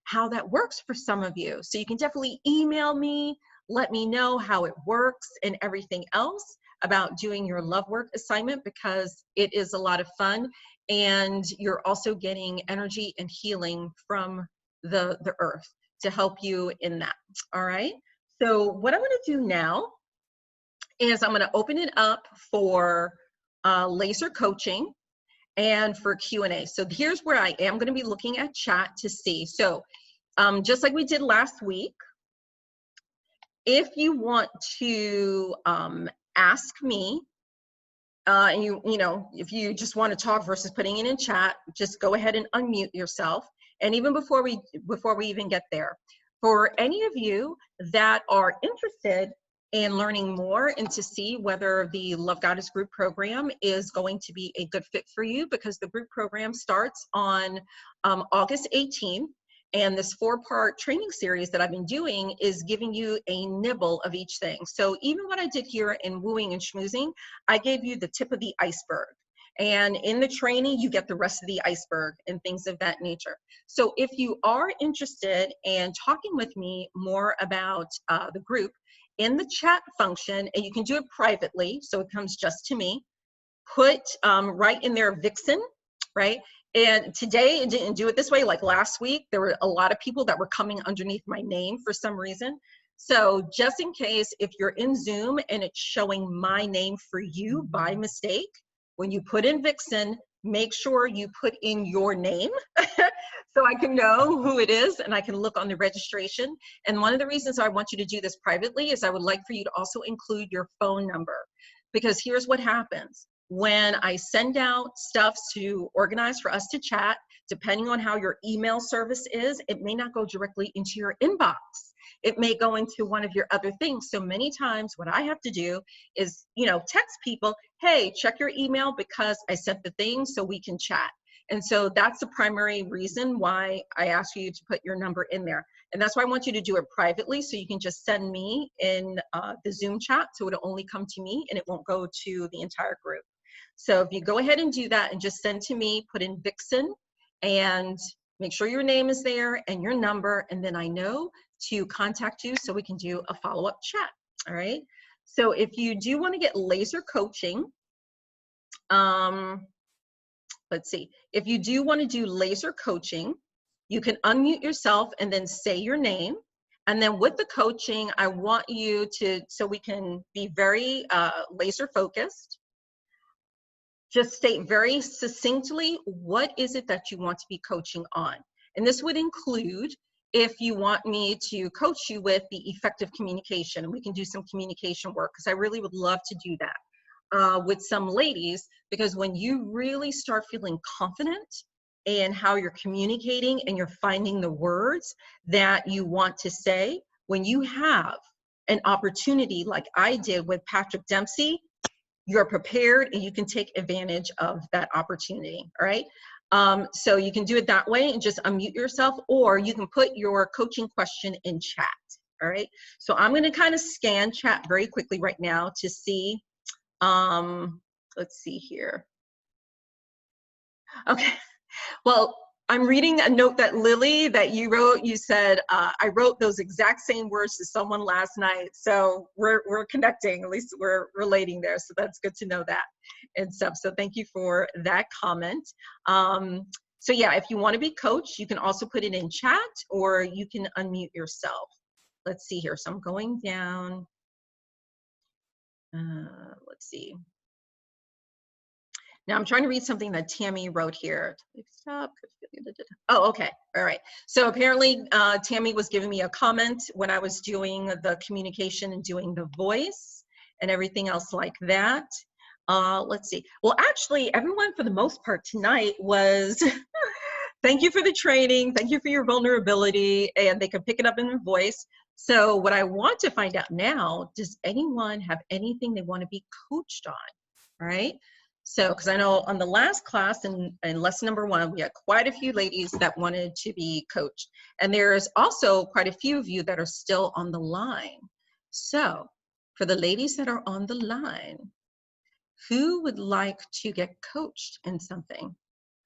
how that works for some of you. So you can definitely email me, let me know how it works and everything else about doing your love work assignment, because it is a lot of fun. and you're also getting energy and healing from the earth to help you in that. All right. So what I'm going to do now is I'm going to open it up for laser coaching and for Q&A. So here's where I am going to be looking at chat to see. So just like we did last week, if you want to ask me, and you know, if you just want to talk versus putting it in chat, just go ahead and unmute yourself. And even before we even get there, for any of you that are interested in learning more and to see whether the Love Goddess group program is going to be a good fit for you, because the group program starts on August 18th. And this 4-part training series that I've been doing is giving you a nibble of each thing. So even what I did here in wooing and schmoozing, I gave you the tip of the iceberg. And in the training, you get the rest of the iceberg and things of that nature. So if you are interested in talking with me more about the group, in the chat function, and you can do it privately, so it comes just to me, put right in there Vixen, right? And today it didn't do it this way. Like last week, there were a lot of people that were coming underneath my name for some reason. So just in case, if you're in Zoom and it's showing my name for you by mistake, when you put in Vixen, make sure you put in your name so I can know who it is and I can look on the registration. And one of the reasons I want you to do this privately is I would like for you to also include your phone number, because here's what happens. When I send out stuff to organize for us to chat, depending on how your email service is, it may not go directly into your inbox. It may go into one of your other things. So many times what I have to do is, you know, text people, hey, check your email because I sent the thing so we can chat. And so that's the primary reason why I ask you to put your number in there. And that's why I want you to do it privately, so you can just send me in the Zoom chat, so it'll only come to me and it won't go to the entire group. So if you go ahead and do that and just send to me, put in Vixen and make sure your name is there and your number, and then I know to contact you so we can do a follow-up chat. All right. So if you do want to get laser coaching, let's see, if you do want to do laser coaching, you can unmute yourself and then say your name. And then with the coaching, I want you to, so we can be very laser focused, just state very succinctly, what is it that you want to be coaching on? And this would include if you want me to coach you with the effective communication. We can do some communication work, because I really would love to do that with some ladies, because when you really start feeling confident in how you're communicating and you're finding the words that you want to say, when you have an opportunity like I did with Patrick Dempsey, you're prepared and you can take advantage of that opportunity, all right? So you can do it that way and just unmute yourself, or you can put your coaching question in chat, all right? So I'm gonna kind of scan chat very quickly right now to see, let's see here. Okay, well, I'm reading a note that Lily, that you wrote. You said, I wrote those exact same words to someone last night. So we're connecting, at least we're relating there. So that's good to know that and stuff. So thank you for that comment. So yeah, if you want to be coached, you can also put it in chat, or you can unmute yourself. Let's see here. So I'm going down. Let's see. Now I'm trying to read something that Tammy wrote here. Stop. Oh, okay. All right. So apparently Tammy was giving me a comment when I was doing the communication and doing the voice and everything else like that. Let's see. Well, actually, everyone for the most part tonight was, thank you for the training. Thank you for your vulnerability. And they can pick it up in their voice. So what I want to find out now, does anyone have anything they want to be coached on? All right. So, because I know on the last class in lesson number 1, we had quite a few ladies that wanted to be coached. And there's also quite a few of you that are still on the line. So, for the ladies that are on the line, who would like to get coached in something?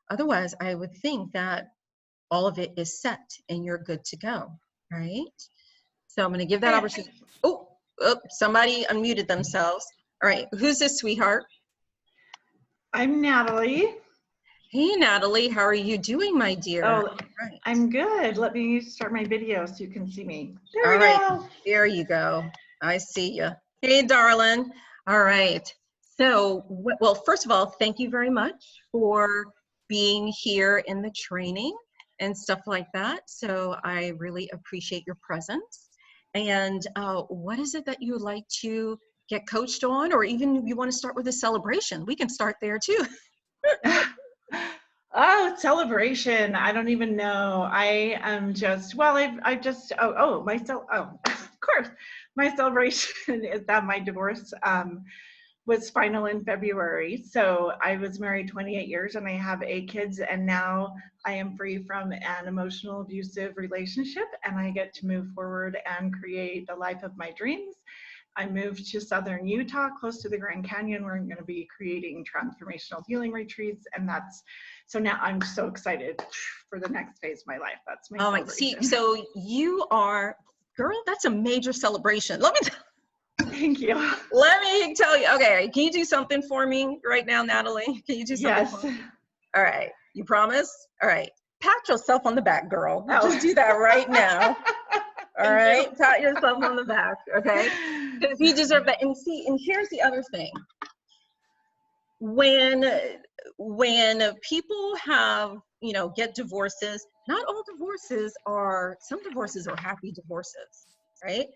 Otherwise, I would think that all of it is set and you're good to go, right? So I'm going to give that opportunity. Oh, somebody unmuted themselves. All right, who's this, sweetheart? I'm Natalie. Hey, Natalie, how are you doing, my dear? Oh, Right. I'm good. Let me start my video so you can see me. There All we right. go. There you go. I see you. Hey, darling. All right. So, well, first of all, thank you very much for being here in the training and stuff like that. So I really appreciate your presence. And what is it that you would like to get coached on, or even if you want to start with a celebration? We can start there too. Oh, celebration. I don't even know. I am just, well, I just, of course. My celebration is that my divorce was final in February. So I was married 28 years and I have 8 kids, and now I am free from an emotional abusive relationship and I get to move forward and create the life of my dreams. I moved to southern Utah, close to the Grand Canyon, where I'm going to be creating transformational healing retreats. And so now I'm so excited for the next phase of my life. That's my Oh my, see, celebration. so you are, girl, that's a major celebration. Thank you. Let me tell you. Okay, can you do something for me right now, Natalie? Can you do something for Yes. me? All right, you promise? All right, pat yourself on the back, girl. Just Oh. do that right now. All Thank you. right, pat yourself on the back, okay? Because you deserve that. And see, and here's the other thing. When people have, get divorces, not all divorces are, some divorces are happy divorces, right?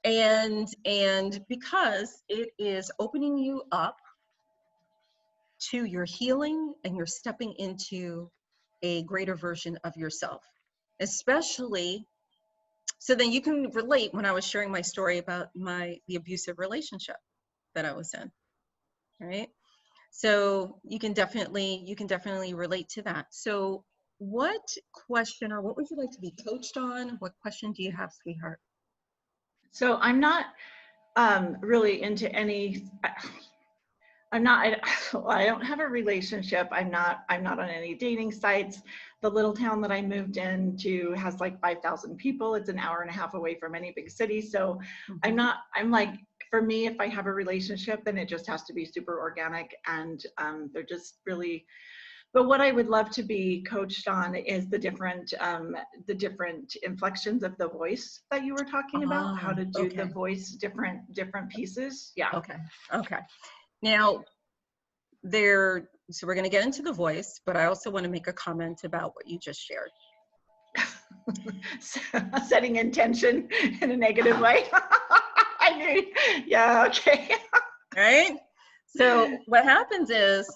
And because it is opening you up to your healing, and you're stepping into a greater version of yourself, especially so then you can relate. When I was sharing my story about the abusive relationship that I was in, right? So you can definitely relate to that. So what question, or what would you like to be coached on? What question do you have, sweetheart? So I'm not really into any. I'm not. I don't have a relationship. I'm not on any dating sites. The little town that I moved into has like 5,000 people. It's an hour and a half away from any big city. So I'm Mhm. not. I'm like, for me, if I have a relationship, then it just has to be super organic, and they're just really. But what I would love to be coached on is the different inflections of the voice that you were talking about. How Ah, to do the okay, voice, different pieces. Yeah. okay, okay. Now, so we're going to get into the voice, but I also want to make a comment about what you just shared. Setting intention in a negative way. I knew. Yeah. Okay. Right? So what happens is,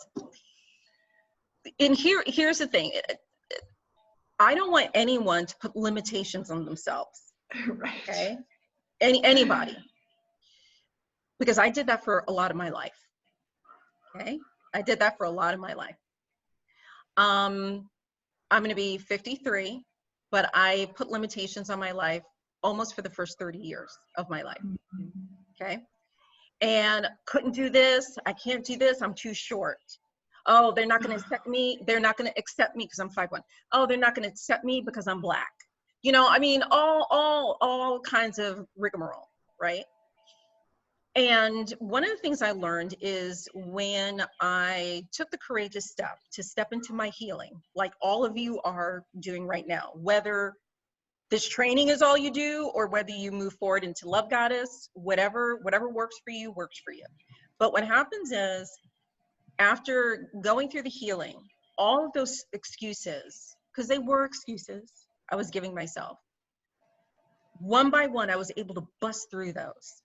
and here's the thing. I don't want anyone to put limitations on themselves. Right. Okay? Anybody. Because I did that for a lot of my life. Okay? I did that for a lot of my life. I'm going to be 53, but I put limitations on my life almost for the first 30 years of my life. Okay? And couldn't do this. I can't do this. I'm too short. Oh, they're not going to accept me. They're not going to accept me because I'm 5'1". Oh, they're not going to accept me because I'm black. I mean, all kinds of rigmarole, right? And one of the things I learned is when I took the courageous step to step into my healing, like all of you are doing right now, whether this training is all you do or whether you move forward into Love Goddess, whatever works for you, works for you. But what happens is, after going through the healing, all of those excuses, because they were excuses I was giving myself, one by one, I was able to bust through those.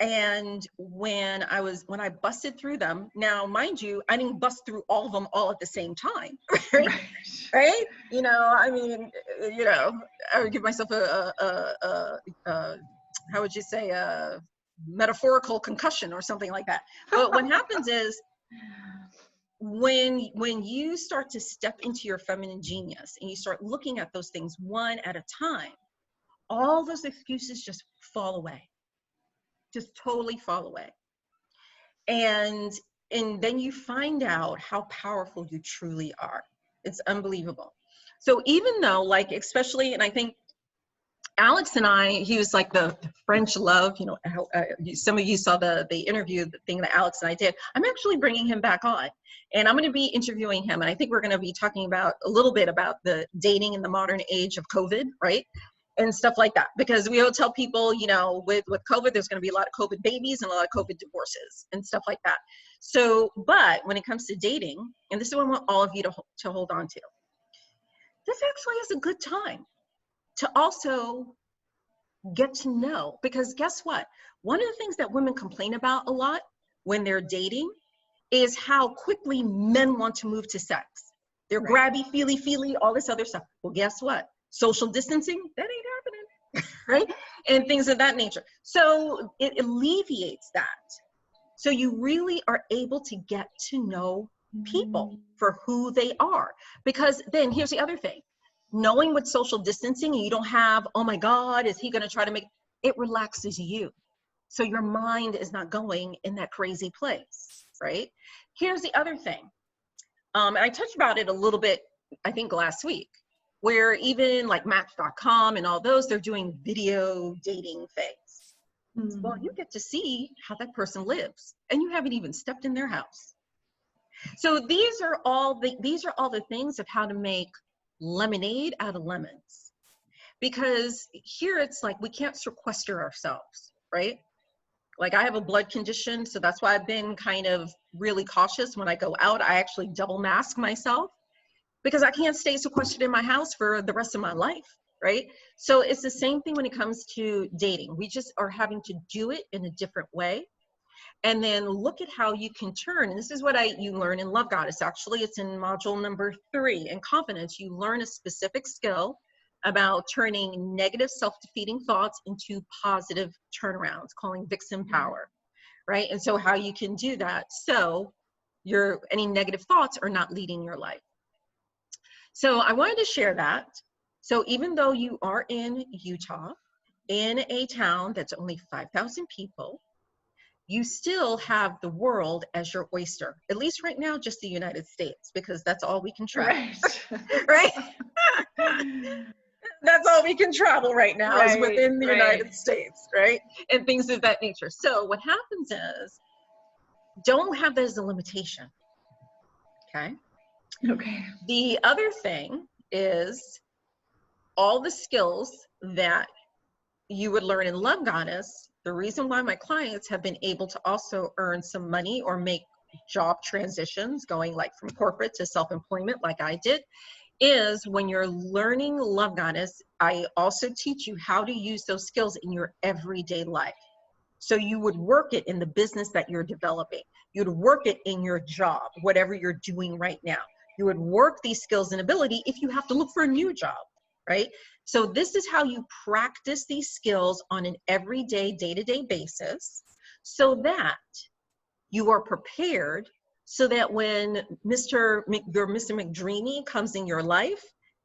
And when I busted through them, now mind you, I didn't bust through all of them all at the same time, right? Right. Right? I mean, I would give myself a how would you say, a metaphorical concussion or something like that. But what happens is, when you start to step into your feminine genius and you start looking at those things one at a time, all those excuses just fall away, just totally fall away. And then you find out how powerful you truly are. It's unbelievable. So even though, like, especially, and I think Alex and I, he was like the French love, you know, how, some of you saw the interview, the thing that Alex and I did. I'm actually bringing him back on, and I'm going to be interviewing him. And I think we're going to be talking about a little bit about the dating in the modern age of COVID, right? And stuff like that, because we all tell people, you know, with COVID, there's going to be a lot of COVID babies and a lot of COVID divorces and stuff like that. So, but when it comes to dating, and this is what I want all of you to hold on to, this actually is a good time to also get to know, because guess what? One of the things that women complain about a lot when they're dating is how quickly men want to move to sex. They're grabby, feely, all this other stuff. Well, guess what? Social distancing, that ain't happening, right? And things of that nature. So it alleviates that. So you really are able to get to know people for who they are. Because then here's the other thing. Knowing with social distancing, and you don't have, oh my God, is he going to try to make it, relaxes you. So your mind is not going in that crazy place, right? Here's the other thing. And I touched about it a little bit, I think last week, where even like Match.com and all those, they're doing video dating things. Well, you get to see how that person lives, and you haven't even stepped in their house. So these are all the things of how to make lemonade out of lemons, because here it's like we can't sequester ourselves, right? Like I have a blood condition, so that's why I've been kind of really cautious when I go out. I actually double mask myself because I can't stay sequestered in my house for the rest of my life, right? So it's the same thing when it comes to dating. We just are having to do it in a different way. And then look at how you can turn. And this is what you learn in Love Goddess. Actually, it's in module number 3, in confidence. You learn a specific skill about turning negative self-defeating thoughts into positive turnarounds, calling Vixen power, right? And so how you can do that so any negative thoughts are not leading your life. So I wanted to share that. So even though you are in Utah, in a town that's only 5,000 people, you still have the world as your oyster. At least right now, just the United States, because that's all we can travel. Right? That's all we can travel right now is within the United States, right? And things of that nature. So what happens is, don't have that as a limitation, okay? Okay. The other thing is all the skills that you would learn in Love Goddess. The reason why my clients have been able to also earn some money or make job transitions, going like from corporate to self-employment like I did, is when you're learning Love Goddess, I also teach you how to use those skills in your everyday life. So you would work it in the business that you're developing. You'd work it in your job, whatever you're doing right now. You would work these skills and ability if you have to look for a new job, right? So this is how you practice these skills on an everyday, day-to-day basis so that you are prepared, so that when Mr. McDreamy comes in your life,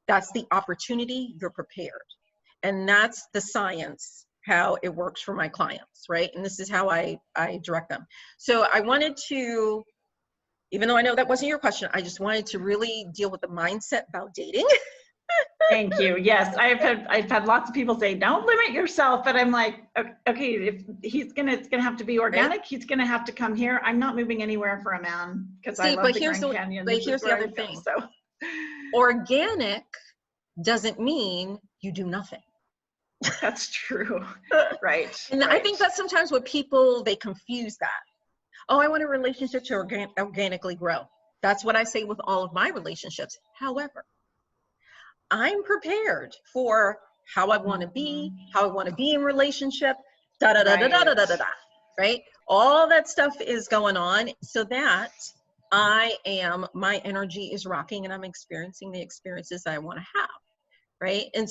that's the opportunity, you're prepared. And that's the science, how it works for my clients, right? And this is how I direct them. So I wanted to, even though I know that wasn't your question, I just wanted to really deal with the mindset about dating. Thank you. Yes, I've had lots of people say, don't limit yourself, but I'm like, okay, if it's gonna have to be organic. Right? He's gonna have to come here. I'm not moving anywhere for a man because I love the Grand Canyon. But here's the other thing. So organic doesn't mean you do nothing. That's true. Right. And I think that's sometimes what people, they confuse that. Oh, I want a relationship to organically grow. That's what I say with all of my relationships. However, I'm prepared for how I want to be, how I want to be in relationship, right? All that stuff is going on so that my energy is rocking and I'm experiencing the experiences I want to have, right? And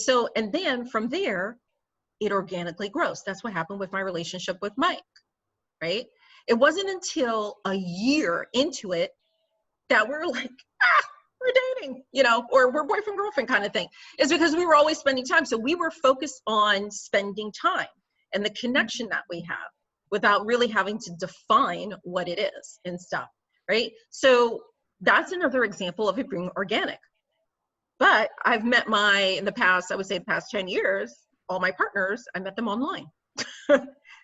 then from there, it organically grows. That's what happened with my relationship with Mike, right? It wasn't until a year into it that we're like, we're dating, or we're boyfriend, girlfriend kind of thing. It's because we were always spending time. So we were focused on spending time and the connection that we have without really having to define what it is and stuff, right? So that's another example of it being organic. But I've met in the past, I would say the past 10 years, all my partners, I met them online.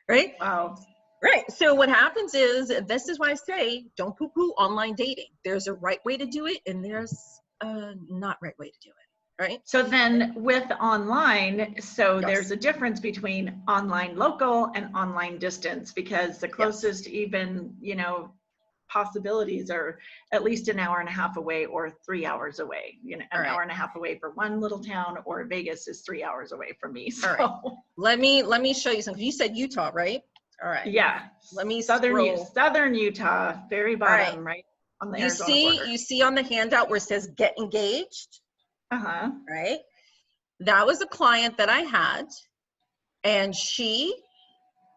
Right? Wow. Right. So what happens is, this is why I say, don't poo-poo online dating. There's a right way to do it, and there's a not right way to do it. Right? So then with online, so Yes. there's a difference between online local and online distance, because the closest even, you know, possibilities are at least an hour and a half away or 3 hours away. You know, an hour and a half away for one little town, or Vegas is 3 hours away from me. So let me show you something. You said Utah, right? All right. yeah. Let me Southern Utah, very bottom, right on the Arizona border. You see on the handout where it says get engaged? Uh-huh. Right? That was a client that I had, and she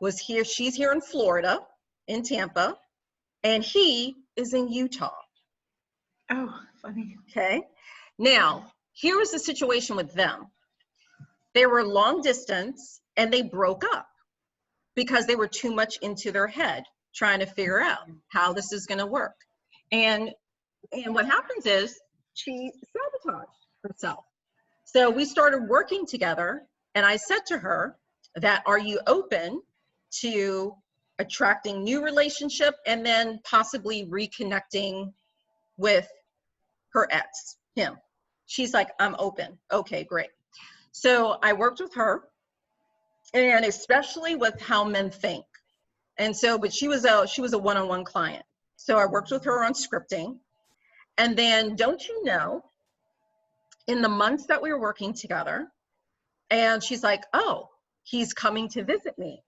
was here. She's here in Florida, in Tampa, and he is in Utah. Oh, funny. Okay. Now, here was the situation with them. They were long distance, and they broke up because they were too much into their head trying to figure out how this is going to work. And what happens is she sabotaged herself. So we started working together, and I said to her that, are you open to attracting new relationship and then possibly reconnecting with her ex, him? She's like, I'm open. Okay, great. So I worked with her, and especially with how men think. And so, but she was a one-on-one client. So I worked with her on scripting. And then, don't you know, in the months that we were working together, and she's like, oh, he's coming to visit me.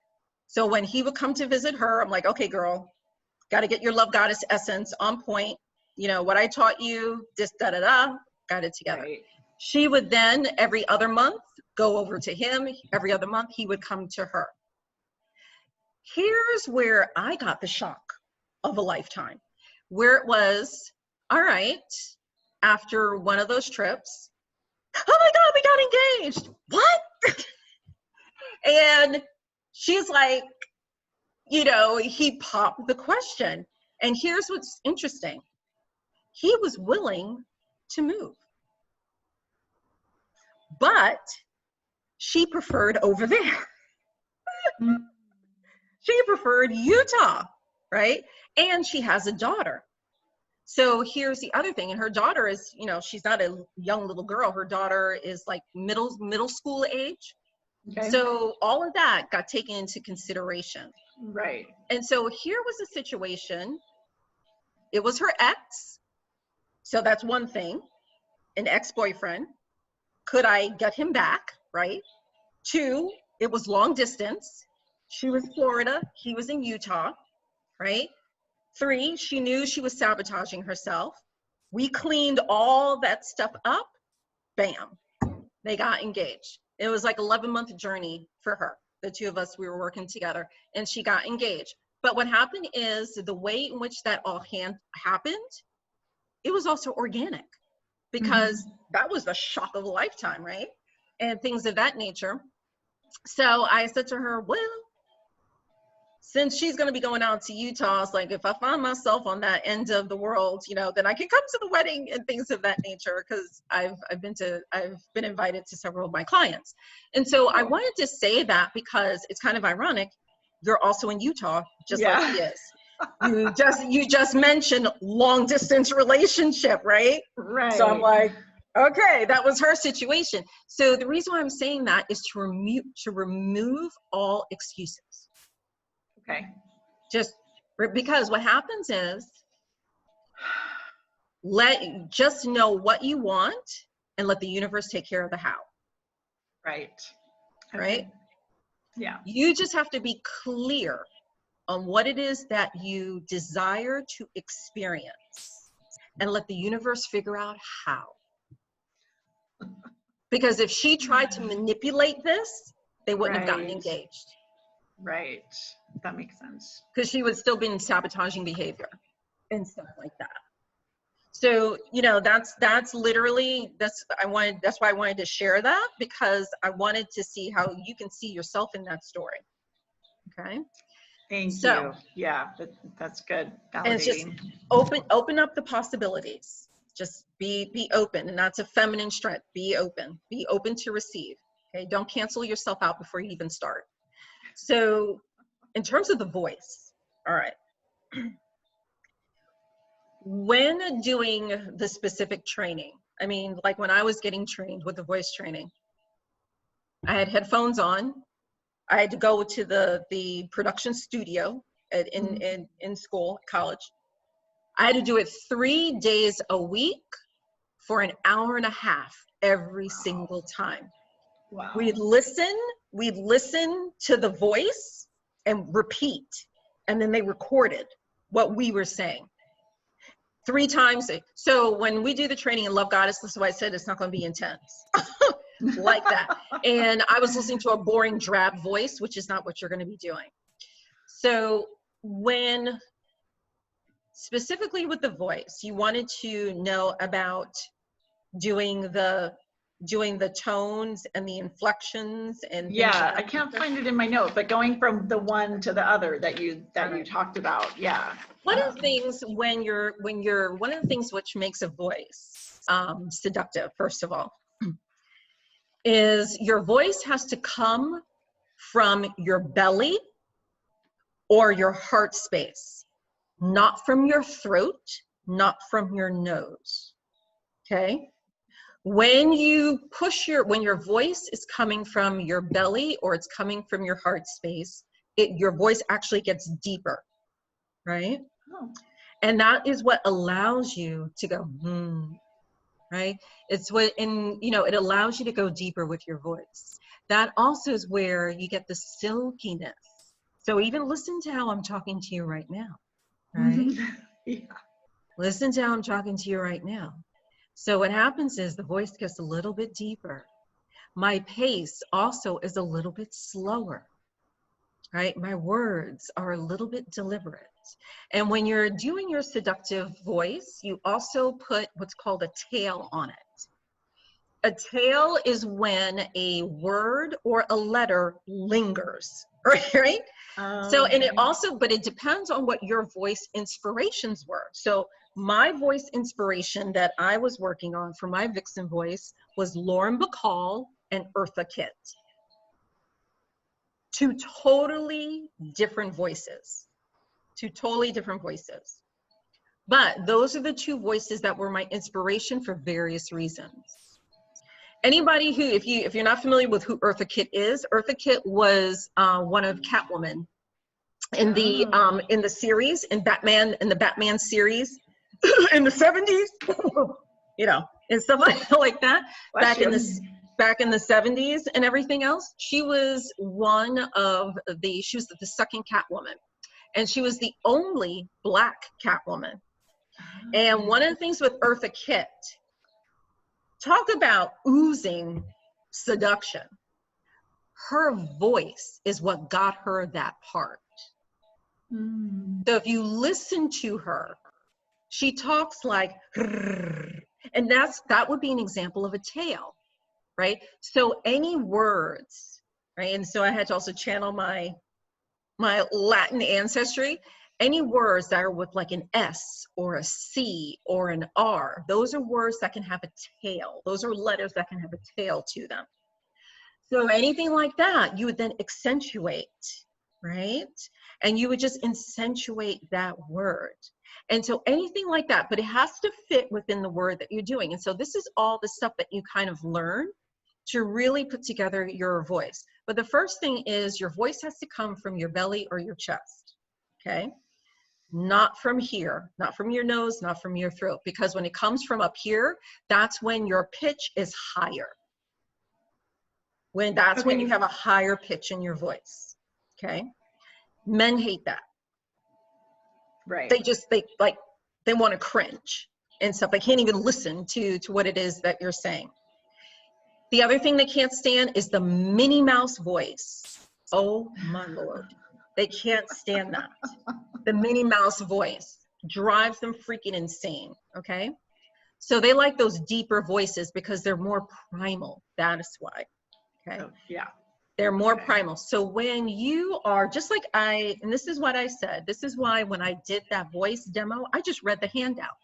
So when he would come to visit her, I'm like, okay, girl, got to get your love goddess essence on point. You know, what I taught you, this, da-da-da, got it together. Right. She would then, every other month, go over to him. Every other month, he would come to her. Here's where I got the shock of a lifetime, where it was, all right, after one of those trips, oh my God, we got engaged. What? And she's like, you know, he popped the question. And here's what's interesting. He was willing to move, but she preferred over there. She preferred Utah, right? And she has a daughter. So here's the other thing. And her daughter is, you know, she's not a young little girl. Her daughter is like middle school age. Okay. So all of that got taken into consideration. Right. And so here was a situation. It was her ex. So that's one thing, an ex-boyfriend. Could I get him back, right? 2, it was long distance. She was Florida, he was in Utah, right? 3, she knew she was sabotaging herself. We cleaned all that stuff up, bam, they got engaged. It was like 11-month journey for her. The two of us, we were working together, and she got engaged. But what happened is the way in which that all happened, it was also organic, because that was the shock of a lifetime, right? And things of that nature. So I said to her, well, since she's going to be going out to Utah, it's like, if I find myself on that end of the world, you know, then I can come to the wedding and things of that nature, because I've been invited to several of my clients. And so I wanted to say that because it's kind of ironic. You're also in Utah, just like he is. You just mentioned long distance relationship, right? Right. So I'm like, okay, that was her situation. So the reason why I'm saying that is to remove all excuses. Okay. Just because what happens is, just know what you want and let the universe take care of the how. Right. Okay. Right? Yeah. You just have to be clear on what it is that you desire to experience, and let the universe figure out how. Because if she tried to manipulate this, they wouldn't have gotten engaged. Right. That makes sense. Because she would still be in sabotaging behavior and stuff like that. So, you know, that's literally, that's why I wanted to share that, because I wanted to see how you can see yourself in that story. Okay. Thank you. Yeah, that's good. Validating. And it's just open up the possibilities. Just be open, and that's a feminine strength. Be open to receive. Okay, don't cancel yourself out before you even start. So in terms of the voice, all right. When doing the specific training, I mean, like when I was getting trained with the voice training, I had headphones on. I had to go to the production studio in school, college. I had to do it 3 days a week for an hour and a half every single time. Wow. We'd listen to the voice and repeat, and then they recorded what we were saying 3 times. So when we do the training in Love Goddess, this is why I said it's not going to be intense like that. And I was listening to a boring, drab voice, which is not what you're going to be doing. So when specifically with the voice, you wanted to know about doing the tones and the inflections and yeah, I can't find it in my note, but going from the one to the other that you talked about, yeah. One of the things one of the things which makes a voice seductive, first of all, is your voice has to come from your belly or your heart space, not from your throat, not from your nose. Okay? When your voice is coming from your belly or it's coming from your heart space, your voice actually gets deeper, right? Oh. And that is what allows you to go, right? It allows you to go deeper with your voice. That also is where you get the silkiness. So even listen to how I'm talking to you right now, right? Yeah. Listen to how I'm talking to you right now. So what happens is the voice gets a little bit deeper. My pace also is a little bit slower, right? My words are a little bit deliberate. And when you're doing your seductive voice, you also put what's called a tail on it. A tail is when a word or a letter lingers, right? So, and it also, but it depends on what your voice inspirations were. So my voice inspiration that I was working on for my Vixen voice was Lauren Bacall and Eartha Kitt. 2 totally different voices. 2 totally different voices. But those are the 2 voices that were my inspiration for various reasons. Anybody who, if you're not familiar with who Eartha Kitt is, Eartha Kitt was one of Catwoman in the series, in the Batman series in the 70s, and stuff like that. Back in the 70s and everything else, she was the second Catwoman, and she was the only Black Catwoman. And one of the things with Eartha Kitt, talk about oozing seduction. Her voice is what got her that part. So if you listen to her, she talks like, and that would be an example of a tail, right? So any words, right? And so I had to also channel my Latin ancestry. Any words that are with like an S or a C or an R, those are words that can have a tail. Those are letters that can have a tail to them. So anything like that, you would then accentuate, right? And you would just accentuate that word. And so anything like that, but it has to fit within the word that you're doing. And so this is all the stuff that you kind of learn to really put together your voice. But the first thing is your voice has to come from your belly or your chest, okay? Not from here, not from your nose, not from your throat, because when it comes from up here, that's when your pitch is higher. When you have a higher pitch in your voice, okay? Men hate that. Right. They want to cringe and stuff. They can't even listen to what it is that you're saying. The other thing they can't stand is the Minnie Mouse voice. Oh my Lord. They can't stand that. The Minnie Mouse voice drives them freaking insane, okay? So they like those deeper voices because they're more primal. That is why, okay? Oh, yeah. They're more primal. So when you are, just like and this is what I said, this is why when I did that voice demo, I just read the handout.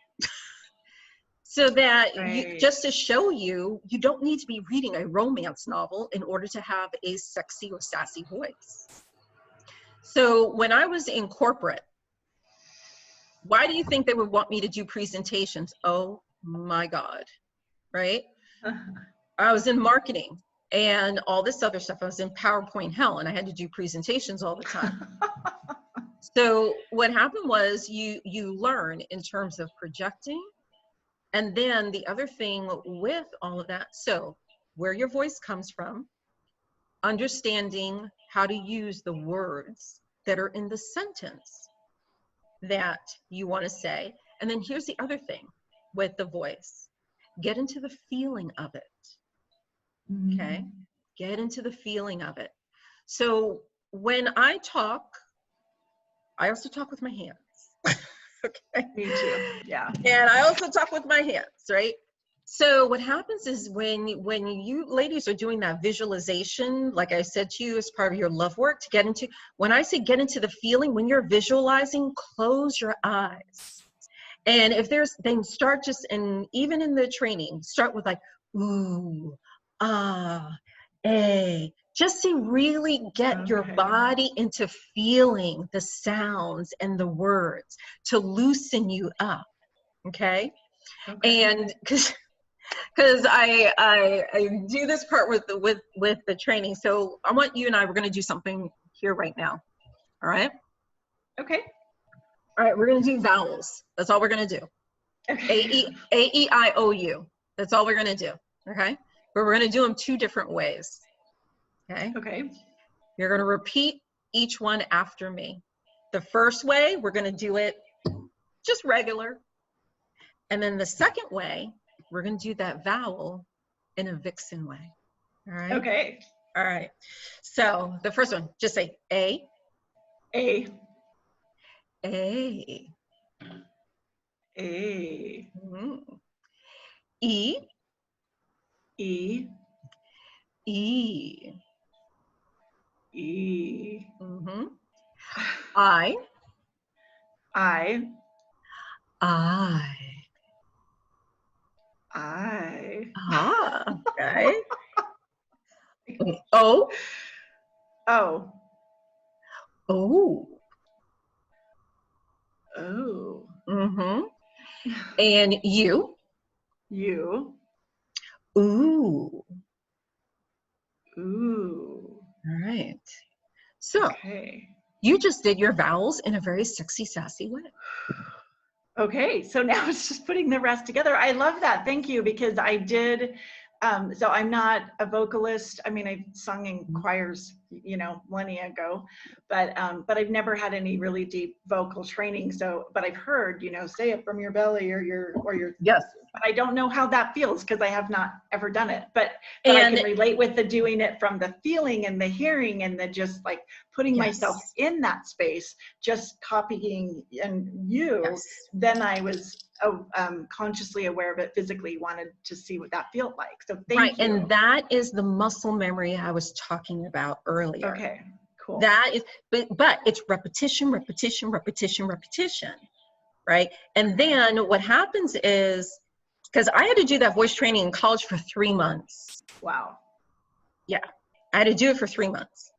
So that you, Right. just to show you, you don't need to be reading a romance novel in order to have a sexy or sassy voice. So when I was in corporate, why do you think they would want me to do presentations? Oh my God, right? I was in marketing and all this other stuff. I was in PowerPoint hell and I had to do presentations all the time. So what happened was you learn in terms of projecting. And then the other thing with all of that, so where your voice comes from, understanding how to use the words that are in the sentence that you want to say. And then here's the other thing with the voice, get into the feeling of it. Okay, get into the feeling of it. So when I talk, I also talk with my hands. Okay. Me too. Yeah. And I also talk with my hands, right? So what happens is when you ladies are doing that visualization, like I said to you, as part of your love work to get into, when I say get into the feeling, when you're visualizing, close your eyes. And if there's, then start just, and even in the training, start with like, ooh, ah, just to really get your body into feeling the sounds and the words to loosen you up. Okay. And because I do this part with the training. So I want you and I, we're going to do something here right now. All right. Okay. All right. We're going to do vowels. That's all we're going to do. Okay. A-E-I-O-U. That's all we're going to do. Okay. But we're going to do them two different ways. Okay. Okay. You're going to repeat each one after me. The first way, we're going to do it just regular. And then the second way, we're going to do that vowel in a Vixen way. All right. Okay. All right. So the first one, just say A. A. A. A. E. E. E. E. I. I. I. I. Ah, okay. O. Oh. Oh. Oh. And you. You. Ooh. Ooh. All right. So Okay. you just did your vowels in a very sexy, sassy way. Okay, so now it's just putting the rest together. I love that. Thank you, because I did. So I'm not a vocalist. I mean, I've sung in choirs, you know, millennia ago, but I've never had any really deep vocal training. So, but I've heard, you know, say it from your belly or your. Yes. But I don't know how that feels because I have not ever done it. But I can relate with the doing it from the feeling and the hearing and the just like putting myself in that space, just copying and you. Then I was consciously aware of it, physically wanted to see what that felt like. So thank you. And that is the muscle memory I was talking about earlier. Okay, cool. That is, but it's repetition, repetition, repetition, repetition, right? And then what happens is, because I had to do that voice training in college for 3 months. Wow. Yeah, I had to do it for 3 months.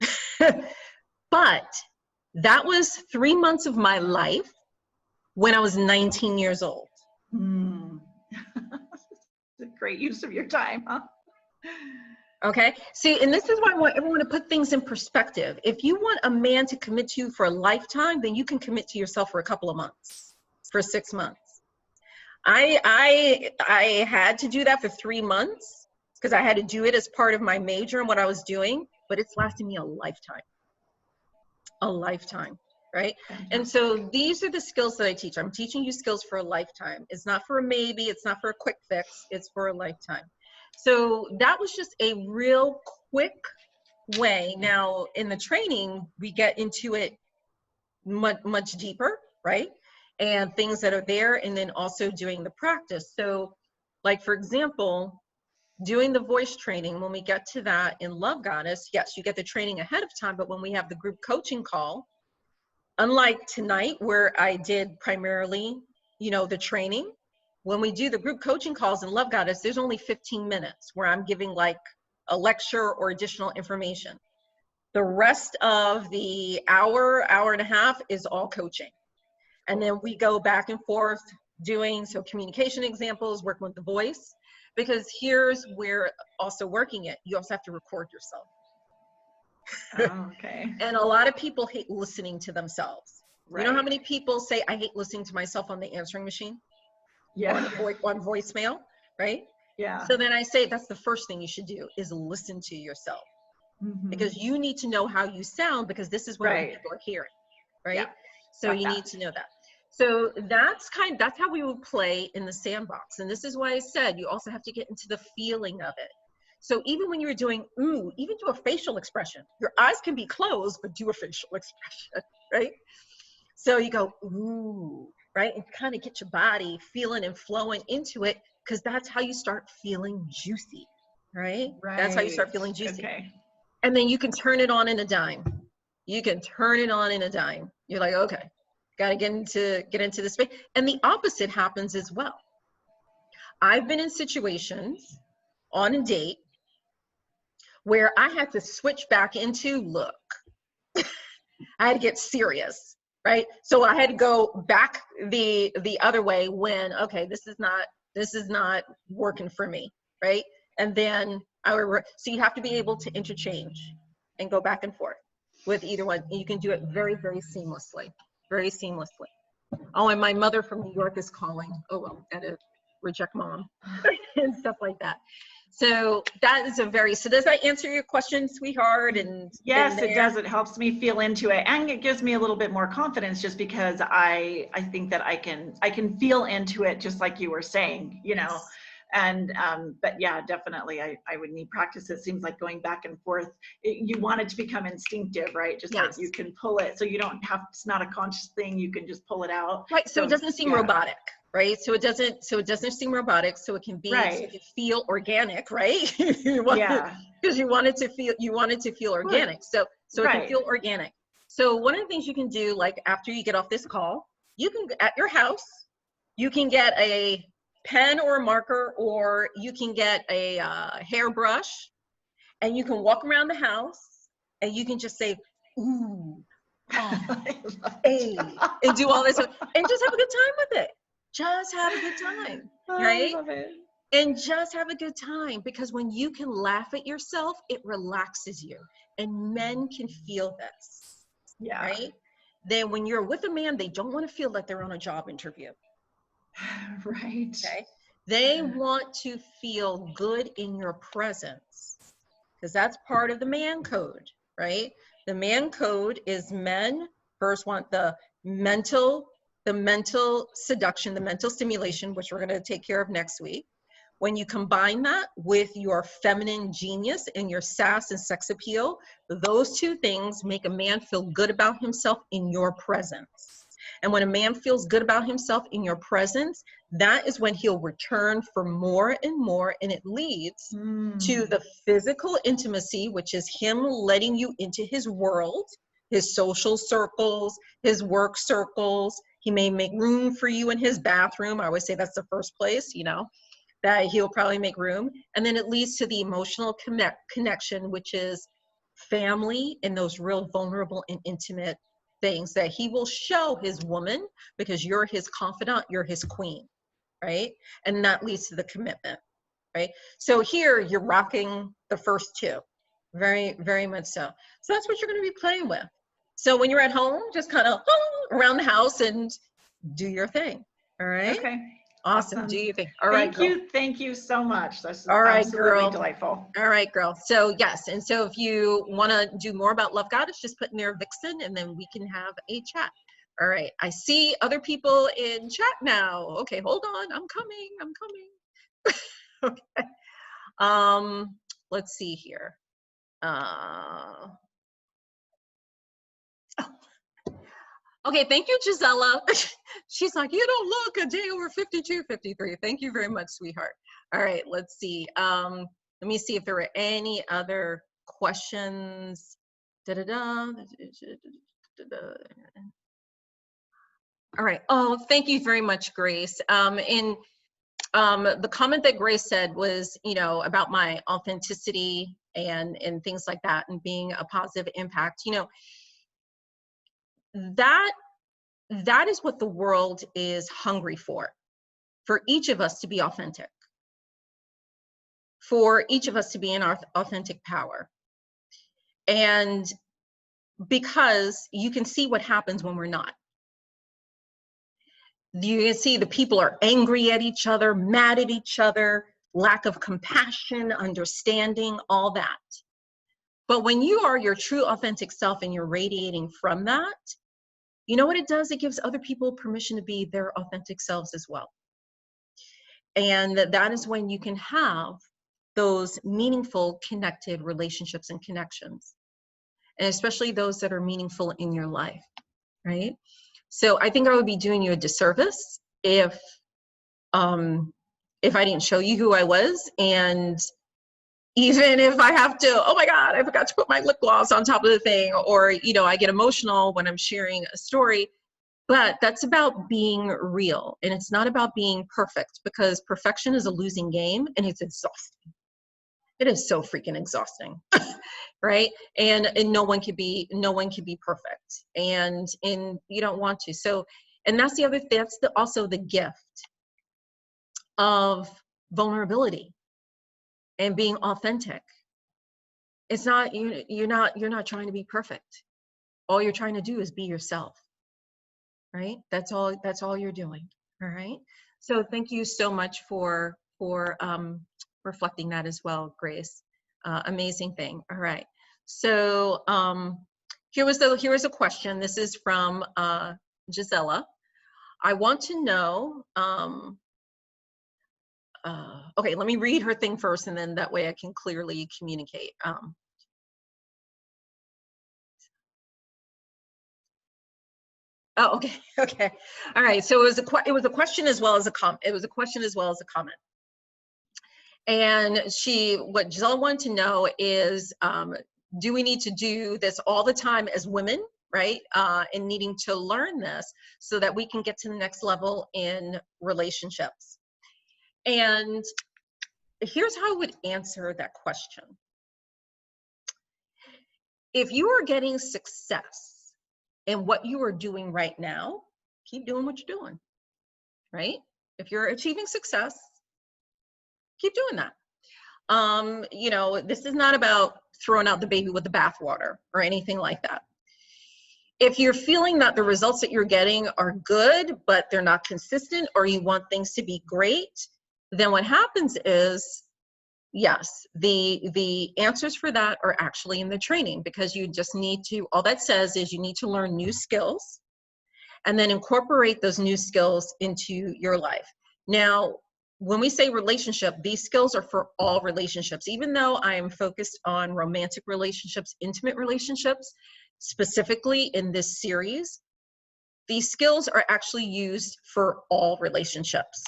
But that was 3 months of my life when I was 19 years old. It's a great use of your time, huh? Okay, see, and this is why I want everyone to put things in perspective. If you want a man to commit to you for a lifetime, then you can commit to yourself for a couple of months, for 6 months. I had to do that for 3 months because I had to do it as part of my major and what I was doing, but it's lasted me a lifetime, right? And so these are the skills that I teach. I'm teaching you skills for a lifetime. It's not for a maybe, it's not for a quick fix, it's for a lifetime. So that was just a real quick way. Now in the training, we get into it much deeper, right? And things that are there, and then also doing the practice. So like, for example, doing the voice training, when we get to that in Love Goddess, yes, you get the training ahead of time, but when we have the group coaching call, unlike tonight where I did primarily, you know, the training, when we do the group coaching calls in Love Goddess, there's only 15 minutes where I'm giving like a lecture or additional information. The rest of the hour and a half is all coaching. And then we go back and forth doing communication examples, working with the voice, because here's where also working it, you also have to record yourself. Oh, okay. And a lot of people hate listening to themselves. Right. You know how many people say, I hate listening to myself on the answering machine? Yeah. Or on voicemail, right? Yeah. So then I say that's the first thing you should do is listen to yourself. Mm-hmm. Because you need to know how you sound, because this is what other people are hearing, right? Yeah. So you need to know that. So that's how we would play in the sandbox. And this is why I said you also have to get into the feeling of it. So even when you're doing ooh, even do a facial expression. Your eyes can be closed, but do a facial expression, right? So you go ooh, right? And kind of get your body feeling and flowing into it, because that's how you start feeling juicy, right? That's how you start feeling juicy. Okay. And then you can turn it on in a dime. You can turn it on in a dime. You're like, okay, got to get into the space. And the opposite happens as well. I've been in situations on a date where I had to switch back into look. I had to get serious, right? So I had to go back the other way when, okay, this is not working for me, right? And then so you have to be able to interchange and go back and forth with either one. You can do it very, very seamlessly, very seamlessly. Oh, and my mother from New York is calling. Oh, well, gotta reject mom and stuff like that. So that is so does that answer your question, sweetheart? And yes, it does. It helps me feel into it, and it gives me a little bit more confidence, just because I think that I can feel into it, just like you were saying, you know. And but yeah, definitely I would need practice. It seems like going back and forth, you want it to become instinctive, right? Just like you can pull it, so you don't have, it's not a conscious thing, you can just pull it out, right? So it doesn't seem robotic, right? So it doesn't seem robotic, so it can be, so it can feel organic, right? Because you want it to feel organic, so it can feel organic. So one of the things you can do, like after you get off this call, you can, at your house, you can get a pen or a marker, or you can get a hairbrush, and you can walk around the house and you can just say, ooh, oh, hey, and do all this, and just have a good time with it. Just have a good time, right? I love it. And just have a good time, because when you can laugh at yourself, it relaxes you, and men can feel this, right? Then when you're with a man, they don't want to feel like they're on a job interview. Right. Okay. They want to feel good in your presence, because that's part of the man code, right? The man code is men first want the mental seduction, the mental stimulation, which we're going to take care of next week. When you combine that with your feminine genius and your sass and sex appeal, those two things make a man feel good about himself in your presence. And when a man feels good about himself in your presence, that is when he'll return for more and more, and it leads to the physical intimacy, which is him letting you into his world, his social circles, his work circles. He may make room for you in his bathroom. I always say that's the first place, you know, that he'll probably make room. And then it leads to the emotional connection, which is family and those real vulnerable and intimate things that he will show his woman, because you're his confidant, you're his queen, right? And that leads to the commitment, right? So here you're rocking the first two, very, very much so. So that's what you're going to be playing with. So when you're at home, just kind of around the house and do your thing, all right? Okay. Awesome. Do you think? All right, girl. Thank you so much. That's all right, absolutely girl. Delightful. All right, girl. So yes, and so if you want to do more about Love Goddess, just put in there Vixen, and then we can have a chat. All right. I see other people in chat now. Okay, hold on. I'm coming. Okay. Let's see here. Okay, thank you, Gisela. She's like, you don't look a day over 52, 53. Thank you very much, sweetheart. All right, let's see. Let me see if there were any other questions. All right. Oh, thank you very much, Grace. And The comment that Grace said was, you know, about my authenticity and things like that, and being a positive impact. You know, that is what the world is hungry for each of us to be authentic, for each of us to be in our authentic power. And because you can see what happens when we're not. You can see the people are angry at each other, mad at each other, lack of compassion, understanding, all that. But when you are your true authentic self and you're radiating from that, you know what it does? It gives other people permission to be their authentic selves as well. And that is when you can have those meaningful connected relationships and connections, and especially those that are meaningful in your life, right? So I think I would be doing you a disservice if I didn't show you who I was. And even if I have to, oh my God, I forgot to put my lip gloss on top of the thing, or, you know, I get emotional when I'm sharing a story, but that's about being real. And it's not about being perfect, because perfection is a losing game and it's exhausting. It is so freaking exhausting, right? And no one can be perfect, and you don't want to. So, and that's also the gift of vulnerability and being authentic. It's not, you're not trying to be perfect. All you're trying to do is be yourself, right? That's all you're doing. All right. So thank you so much for reflecting that as well, Grace. Amazing thing. All right. So here was a question. This is from Gisela. I want to know, okay, let me read her thing first, and then that way I can clearly communicate. Oh, okay, okay, all right. So it was a question as well as a comment. It was a question as well as a comment. And what Giselle wanted to know is, do we need to do this all the time as women, right? And needing to learn this so that we can get to the next level in relationships. And here's how I would answer that question. If you are getting success in what you are doing right now, keep doing what you're doing, right? If you're achieving success, keep doing that. You know, this is not about throwing out the baby with the bathwater or anything like that. If you're feeling that the results that you're getting are good, but they're not consistent, or you want things to be great, then what happens is, yes, the answers for that are actually in the training, because you just need to, all that says is you need to learn new skills and then incorporate those new skills into your life. Now, when we say relationship, these skills are for all relationships. Even though I am focused on romantic relationships, intimate relationships, specifically in this series, these skills are actually used for all relationships.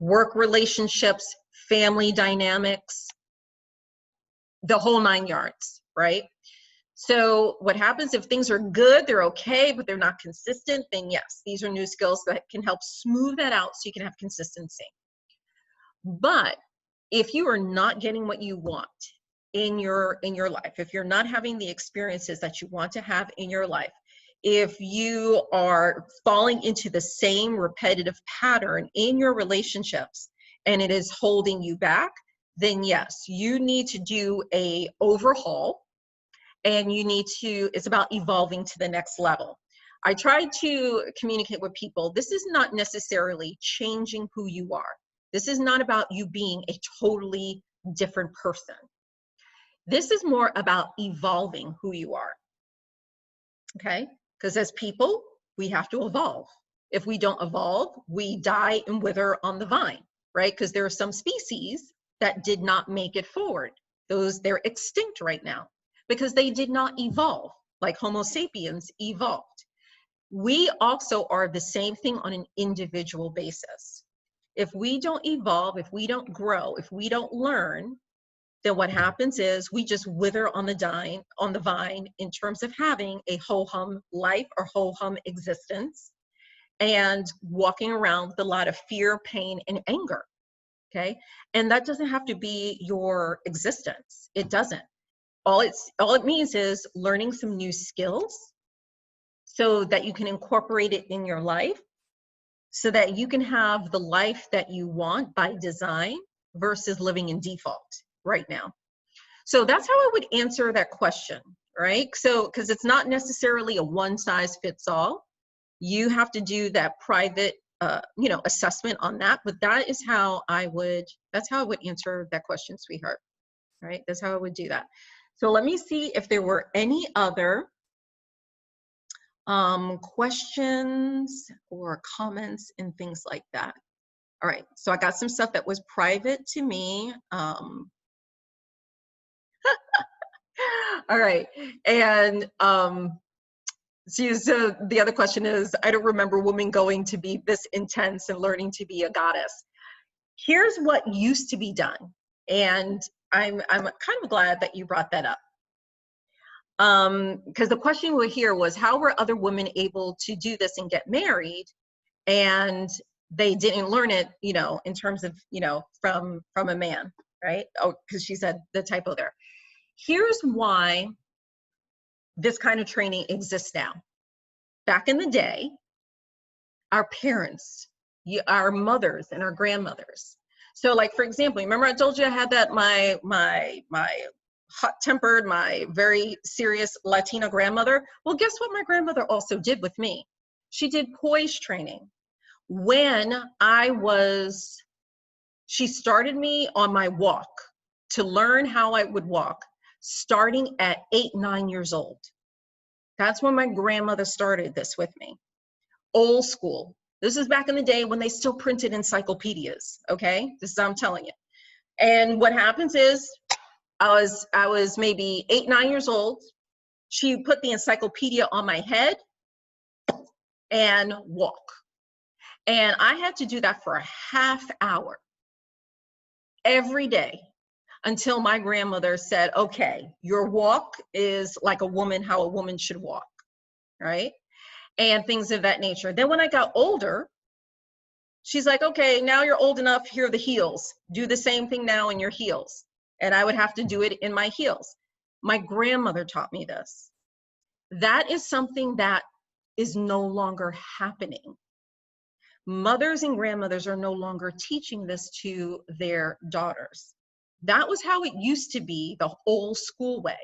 Work relationships, family dynamics, the whole 9 yards, right? So what happens if things are good, they're okay, but they're not consistent, then yes, these are new skills that can help smooth that out so you can have consistency. But if you are not getting what you want in your life, if you're not having the experiences that you want to have in your life, if you are falling into the same repetitive pattern in your relationships and it is holding you back, then yes, you need to do a overhaul, and it's about evolving to the next level. I try to communicate with people, this is not necessarily changing who you are. This is not about you being a totally different person. This is more about evolving who you are, okay? Because as people, we have to evolve. If we don't evolve, we die and wither on the vine, right? Because there are some species that did not make it forward. They're extinct right now because they did not evolve, like Homo sapiens evolved. We also are the same thing on an individual basis. If we don't evolve, if we don't grow, if we don't learn, then what happens is we just wither on the vine in terms of having a ho-hum life or ho-hum existence and walking around with a lot of fear, pain, and anger. okay? And that doesn't have to be your existence. It doesn't. All it means is learning some new skills so that you can incorporate it in your life, so that you can have the life that you want by design versus living in default right now. So that's how I would answer that question, right? So, because it's not necessarily a one size fits all. You have to do that private, assessment on that. But that is how that's how I would answer that question, sweetheart, right? That's how I would do that. So let me see if there were any other questions or comments and things like that. All right, so I got some stuff that was private to me. All right, and so the other question is, I don't remember women going to be this intense and learning to be a goddess. Here's what used to be done, and I'm kind of glad that you brought that up. Because the question we here was, how were other women able to do this and get married, and they didn't learn it, in terms of, from a man, right? Oh, because she said the typo there. Here's why this kind of training exists now. Back in the day, our parents, our mothers and our grandmothers. So like, for example, remember I told you I had that, my hot-tempered, my very serious Latina grandmother? Well, guess what my grandmother also did with me? She did poise training. When she started me on my walk to learn how I would walk, starting at 8, 9 years old. That's when my grandmother started this with me. Old school. This is back in the day when they still printed encyclopedias, okay? This is what I'm telling you. And what happens is, I was maybe 8, 9 years old. She put the encyclopedia on my head and walk. And I had to do that for a half hour every day until my grandmother said, okay, your walk is like a woman, how a woman should walk, right? And things of that nature. Then when I got older, she's like, okay, now you're old enough, here are the heels. Do the same thing now in your heels. And I would have to do it in my heels. My grandmother taught me this. That is something that is no longer happening. Mothers and grandmothers are no longer teaching this to their daughters. That was how it used to be, the old school way.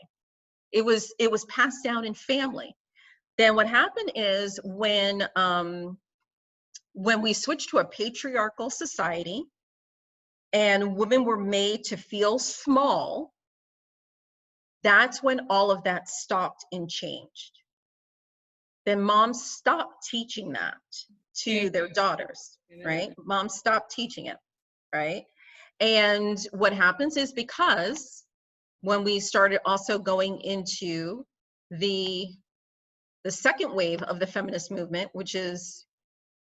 It was passed down in family. Then what happened is when we switched to a patriarchal society and women were made to feel small, that's when all of that stopped and changed. Then moms stopped teaching that to their daughters, right? Moms stopped teaching it, right? And what happens is, because when we started also going into the second wave of the feminist movement, which is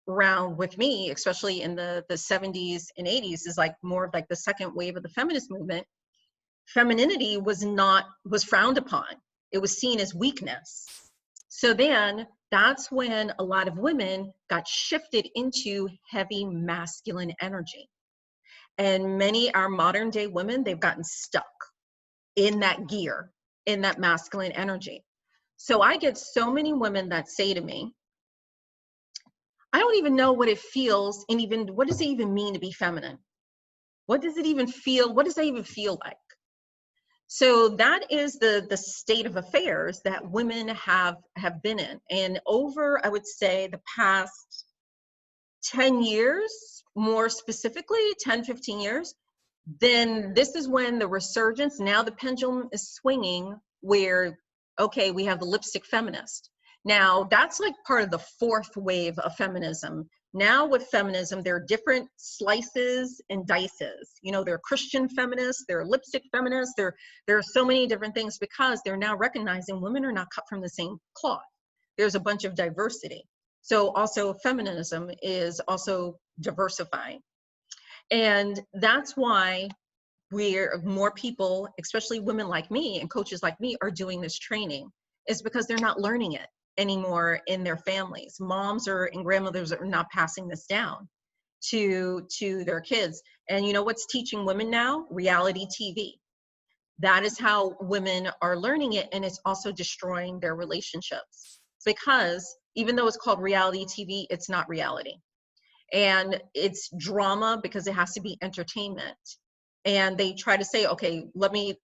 around with me, especially in the 70s and 80s, is like more of like the second wave of the feminist movement. Femininity was frowned upon. It was seen as weakness. So then that's when a lot of women got shifted into heavy masculine energy. And many our modern day women, they've gotten stuck in that gear, in that masculine energy. So I get so many women that say to me, I don't even know what it feels, and even what does it even mean to be feminine? What does it even feel? What does that even feel like? So that is the state of affairs that women have been in. And over, I would say, the past 10 years, more specifically 10, 15 years, then this is when the resurgence, now the pendulum is swinging where, okay, we have the lipstick feminist. Now that's like part of the fourth wave of feminism. Now with feminism, there are different slices and dices. There are Christian feminists, there are lipstick feminists, there are so many different things, because they're now recognizing women are not cut from the same cloth. There's a bunch of diversity. So also feminism is also diversifying. And that's why more people, especially women like me and coaches like me, are doing this training, is because they're not learning it anymore in their families. Moms and grandmothers are not passing this down to their kids. And you know what's teaching women now? Reality TV. That is how women are learning it, and it's also destroying their relationships, because even though it's called reality TV, it's not reality. And it's drama because it has to be entertainment. And they try to say, okay,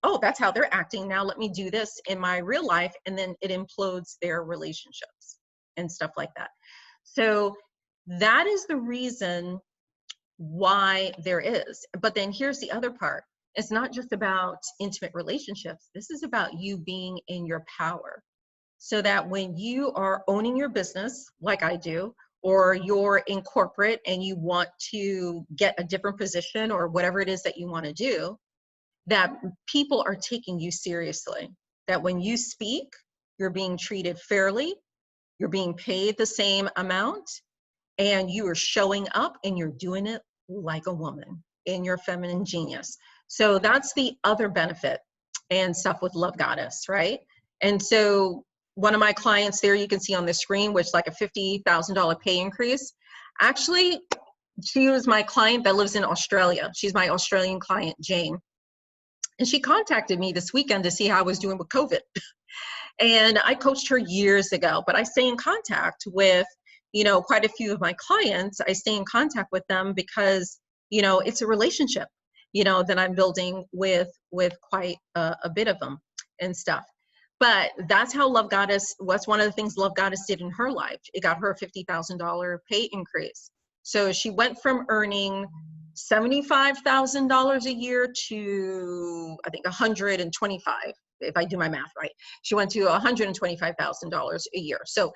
oh, that's how they're acting now, let me do this in my real life, and then it implodes their relationships and stuff like that. So that is the reason why there is. But then here's the other part. It's not just about intimate relationships. This is about you being in your power. So that when you are owning your business, like I do, or you're in corporate and you want to get a different position or whatever it is that you want to do, that people are taking you seriously. That when you speak, you're being treated fairly, you're being paid the same amount, and you are showing up and you're doing it like a woman in your feminine genius. So that's the other benefit and stuff with Love Goddess, right? And so one of my clients there, you can see on the screen, which is like a $50,000 pay increase. Actually, she was my client that lives in Australia. She's my Australian client, Jane. And she contacted me this weekend to see how I was doing with COVID. And I coached her years ago, but I stay in contact with, quite a few of my clients. I stay in contact with them because, it's a relationship, that I'm building with quite a bit of them and stuff. But that's how Love Goddess, what's one of the things Love Goddess did in her life. It got her a $50,000 pay increase. So she went from earning $75,000 a year to, I think, 125, if I do my math right. She went to $125,000 a year. So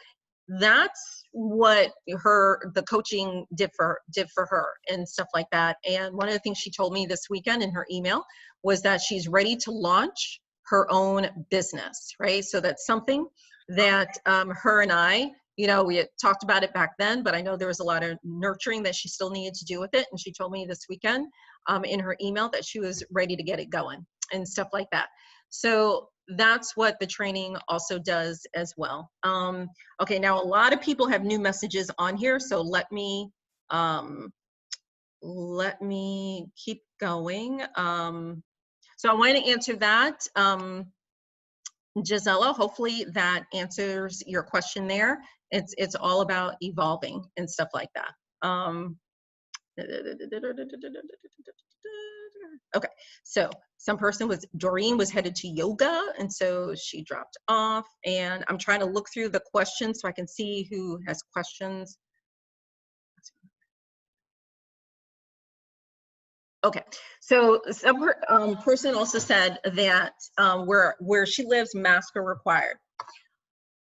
that's what the coaching did for her and stuff like that. And one of the things she told me this weekend in her email was that she's ready to launch her own business, right? So that's something that her and I, we had talked about it back then, but I know there was a lot of nurturing that she still needed to do with it. And she told me this weekend in her email that she was ready to get it going and stuff like that. So that's what the training also does as well. Okay, now a lot of people have new messages on here, so let me keep going. So I want to answer that. Gisela, hopefully that answers your question there. It's all about evolving and stuff like that. Okay, so Doreen was headed to yoga, and so she dropped off, and I'm trying to look through the questions so I can see who has questions. Okay, so some person also said that where she lives, masks are required.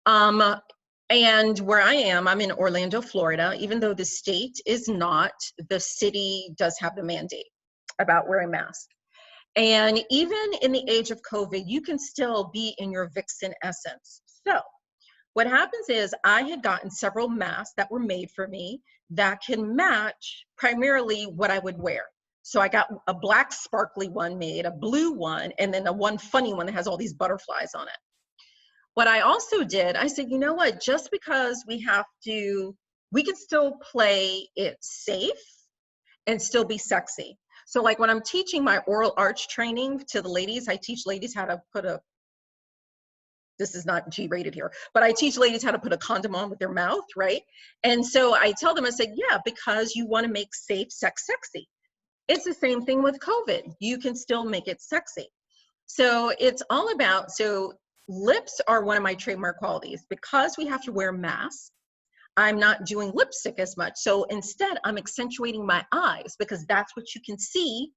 And where I am, I'm in Orlando, Florida. Even though the state is not, the city does have the mandate about wearing masks. And even in the age of COVID, you can still be in your Vixen essence. So what happens is I had gotten several masks that were made for me that can match primarily what I would wear. So I got a black sparkly one made, a blue one, and then a one funny one that has all these butterflies on it. What I also did, I said, you know what, just because we can still play it safe and still be sexy. So like when I'm teaching my oral arch training to the ladies, I teach ladies how to put this is not G-rated here, but I teach ladies how to put a condom on with their mouth, right? And so I tell them, I said, yeah, because you want to make safe sex sexy. It's the same thing with COVID. You can still make it sexy. So it's all about, lips are one of my trademark qualities. Because we have to wear masks, I'm not doing lipstick as much. So instead, I'm accentuating my eyes because that's what you can see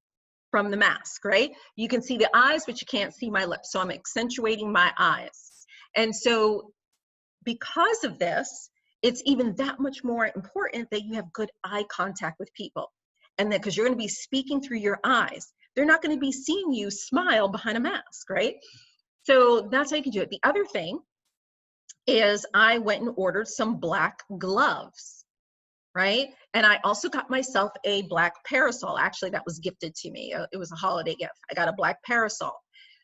from the mask, right? You can see the eyes, but you can't see my lips. So I'm accentuating my eyes. And so because of this, it's even that much more important that you have good eye contact with people. And then because you're going to be speaking through your eyes, they're not going to be seeing you smile behind a mask, right? So that's how you can do it. The other thing is I went and ordered some black gloves, right? And I also got myself a black parasol. Actually, that was gifted to me. It was a holiday gift. I got a black parasol.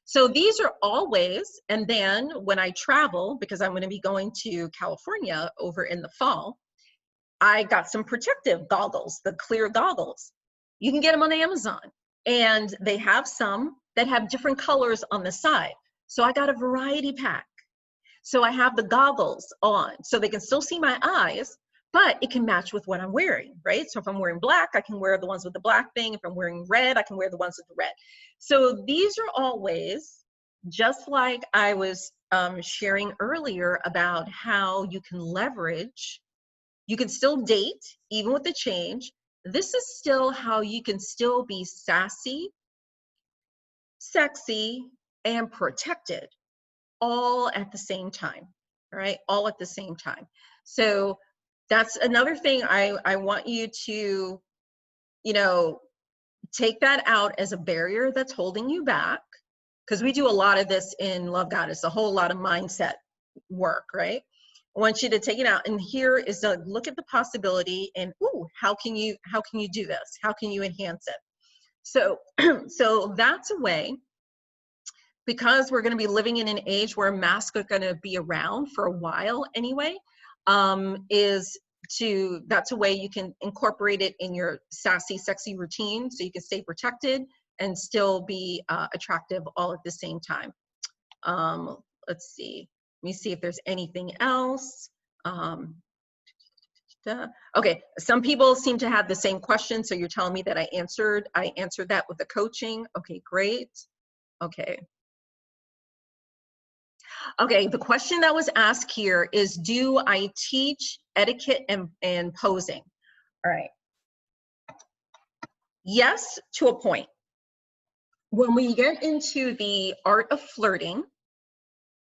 So these are all ways. And then when I travel, because I'm going to be going to California over in the fall, I got some protective goggles, the clear goggles. You can get them on Amazon, and they have some that have different colors on the side. So I got a variety pack. So I have the goggles on so they can still see my eyes, but it can match with what I'm wearing, right? So if I'm wearing black, I can wear the ones with the black thing. If I'm wearing red, I can wear the ones with the red. So these are all ways, just like I was sharing earlier about how you can leverage, you can still date even with the change. This is still how you can still be sassy, sexy, and protected all at the same time, right? All at the same time. So that's another thing I want you to, you know, take that out as a barrier that's holding you back, because we do a lot of this in Love Goddess, a whole lot of mindset work, right? I want you to take it out, and here is to look at the possibility and, ooh, how can you do this? How can you enhance it? So, so that's a way, because we're going to be living in an age where masks are going to be around for a while anyway, that's a way you can incorporate it in your sassy, sexy routine so you can stay protected and still be attractive all at the same time. Let's see. Let me see if there's anything else. Okay, some people seem to have the same question, so you're telling me that I answered that with the coaching. Okay, great. Okay. Okay, the question that was asked here is, do I teach etiquette and posing? All right. Yes, to a point. When we get into the art of flirting,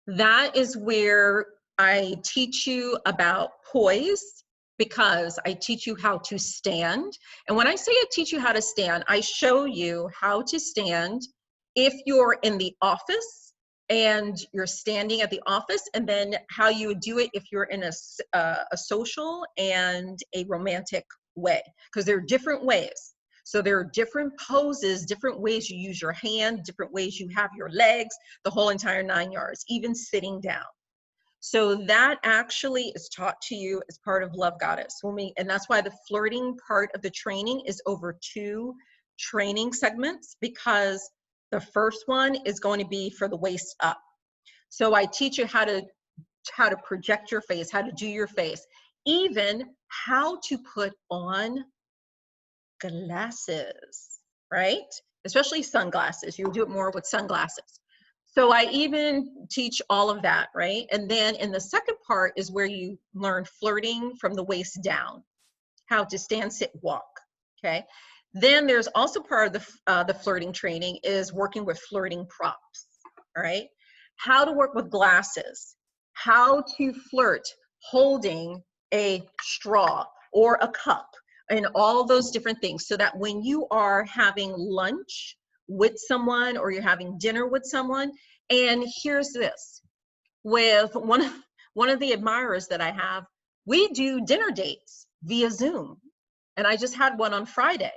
that is where I teach you about poise, because I teach you how to stand. And when I say I teach you how to stand, I show you how to stand if you're in the office and you're standing at the office, and then how you would do it if you're in a social and a romantic way, because there are different ways. So there are different poses, different ways you use your hand, different ways you have your legs, the whole entire 9 yards, even sitting down. So that actually is taught to you as part of Love Goddess. And that's why the flirting part of the training is over 2 training segments, because the first one is going to be for the waist up. So I teach you how to project your face, how to do your face, even how to put on glasses, right? Especially sunglasses. You do it more with sunglasses. So I even teach all of that, right? And then in the second part is where you learn flirting from the waist down, how to stand, sit, walk, okay? Then there's also part of the flirting training is working with flirting props, all right? How to work with glasses, how to flirt holding a straw or a cup, and all those different things, so that when you are having lunch with someone or you're having dinner with someone, and here's this, with one of the admirers that I have, we do dinner dates via Zoom. And I just had one on Friday.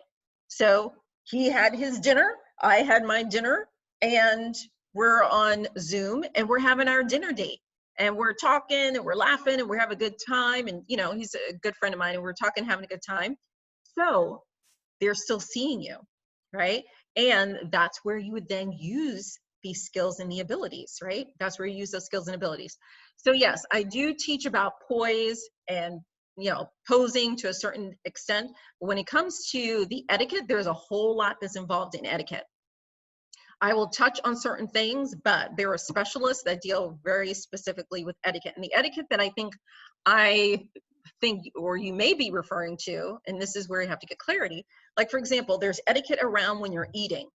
So he had his dinner, I had my dinner, and we're on Zoom and we're having our dinner date. And we're talking and we're laughing and we're having a good time. And, you know, he's a good friend of mine, and we're talking, having a good time. So they're still seeing you, right? And that's where you would then use these skills and the abilities, right? That's where you use those skills and abilities. So yes, I do teach about poise and, you know, posing to a certain extent. But when it comes to the etiquette, there's a whole lot that's involved in etiquette. I will touch on certain things, but there are specialists that deal very specifically with etiquette. And the etiquette that I think, or you may be referring to, and this is where you have to get clarity. Like, for example, there's etiquette around when you're eating.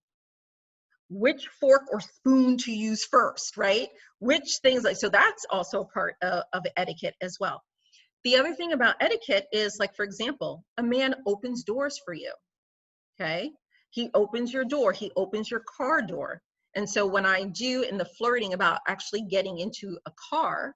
Which fork or spoon to use first, right? Which things, like, so that's also part of etiquette as well. The other thing about etiquette is, like, for example, a man opens doors for you, okay? He opens your door, he opens your car door. And so when I do in the flirting about actually getting into a car,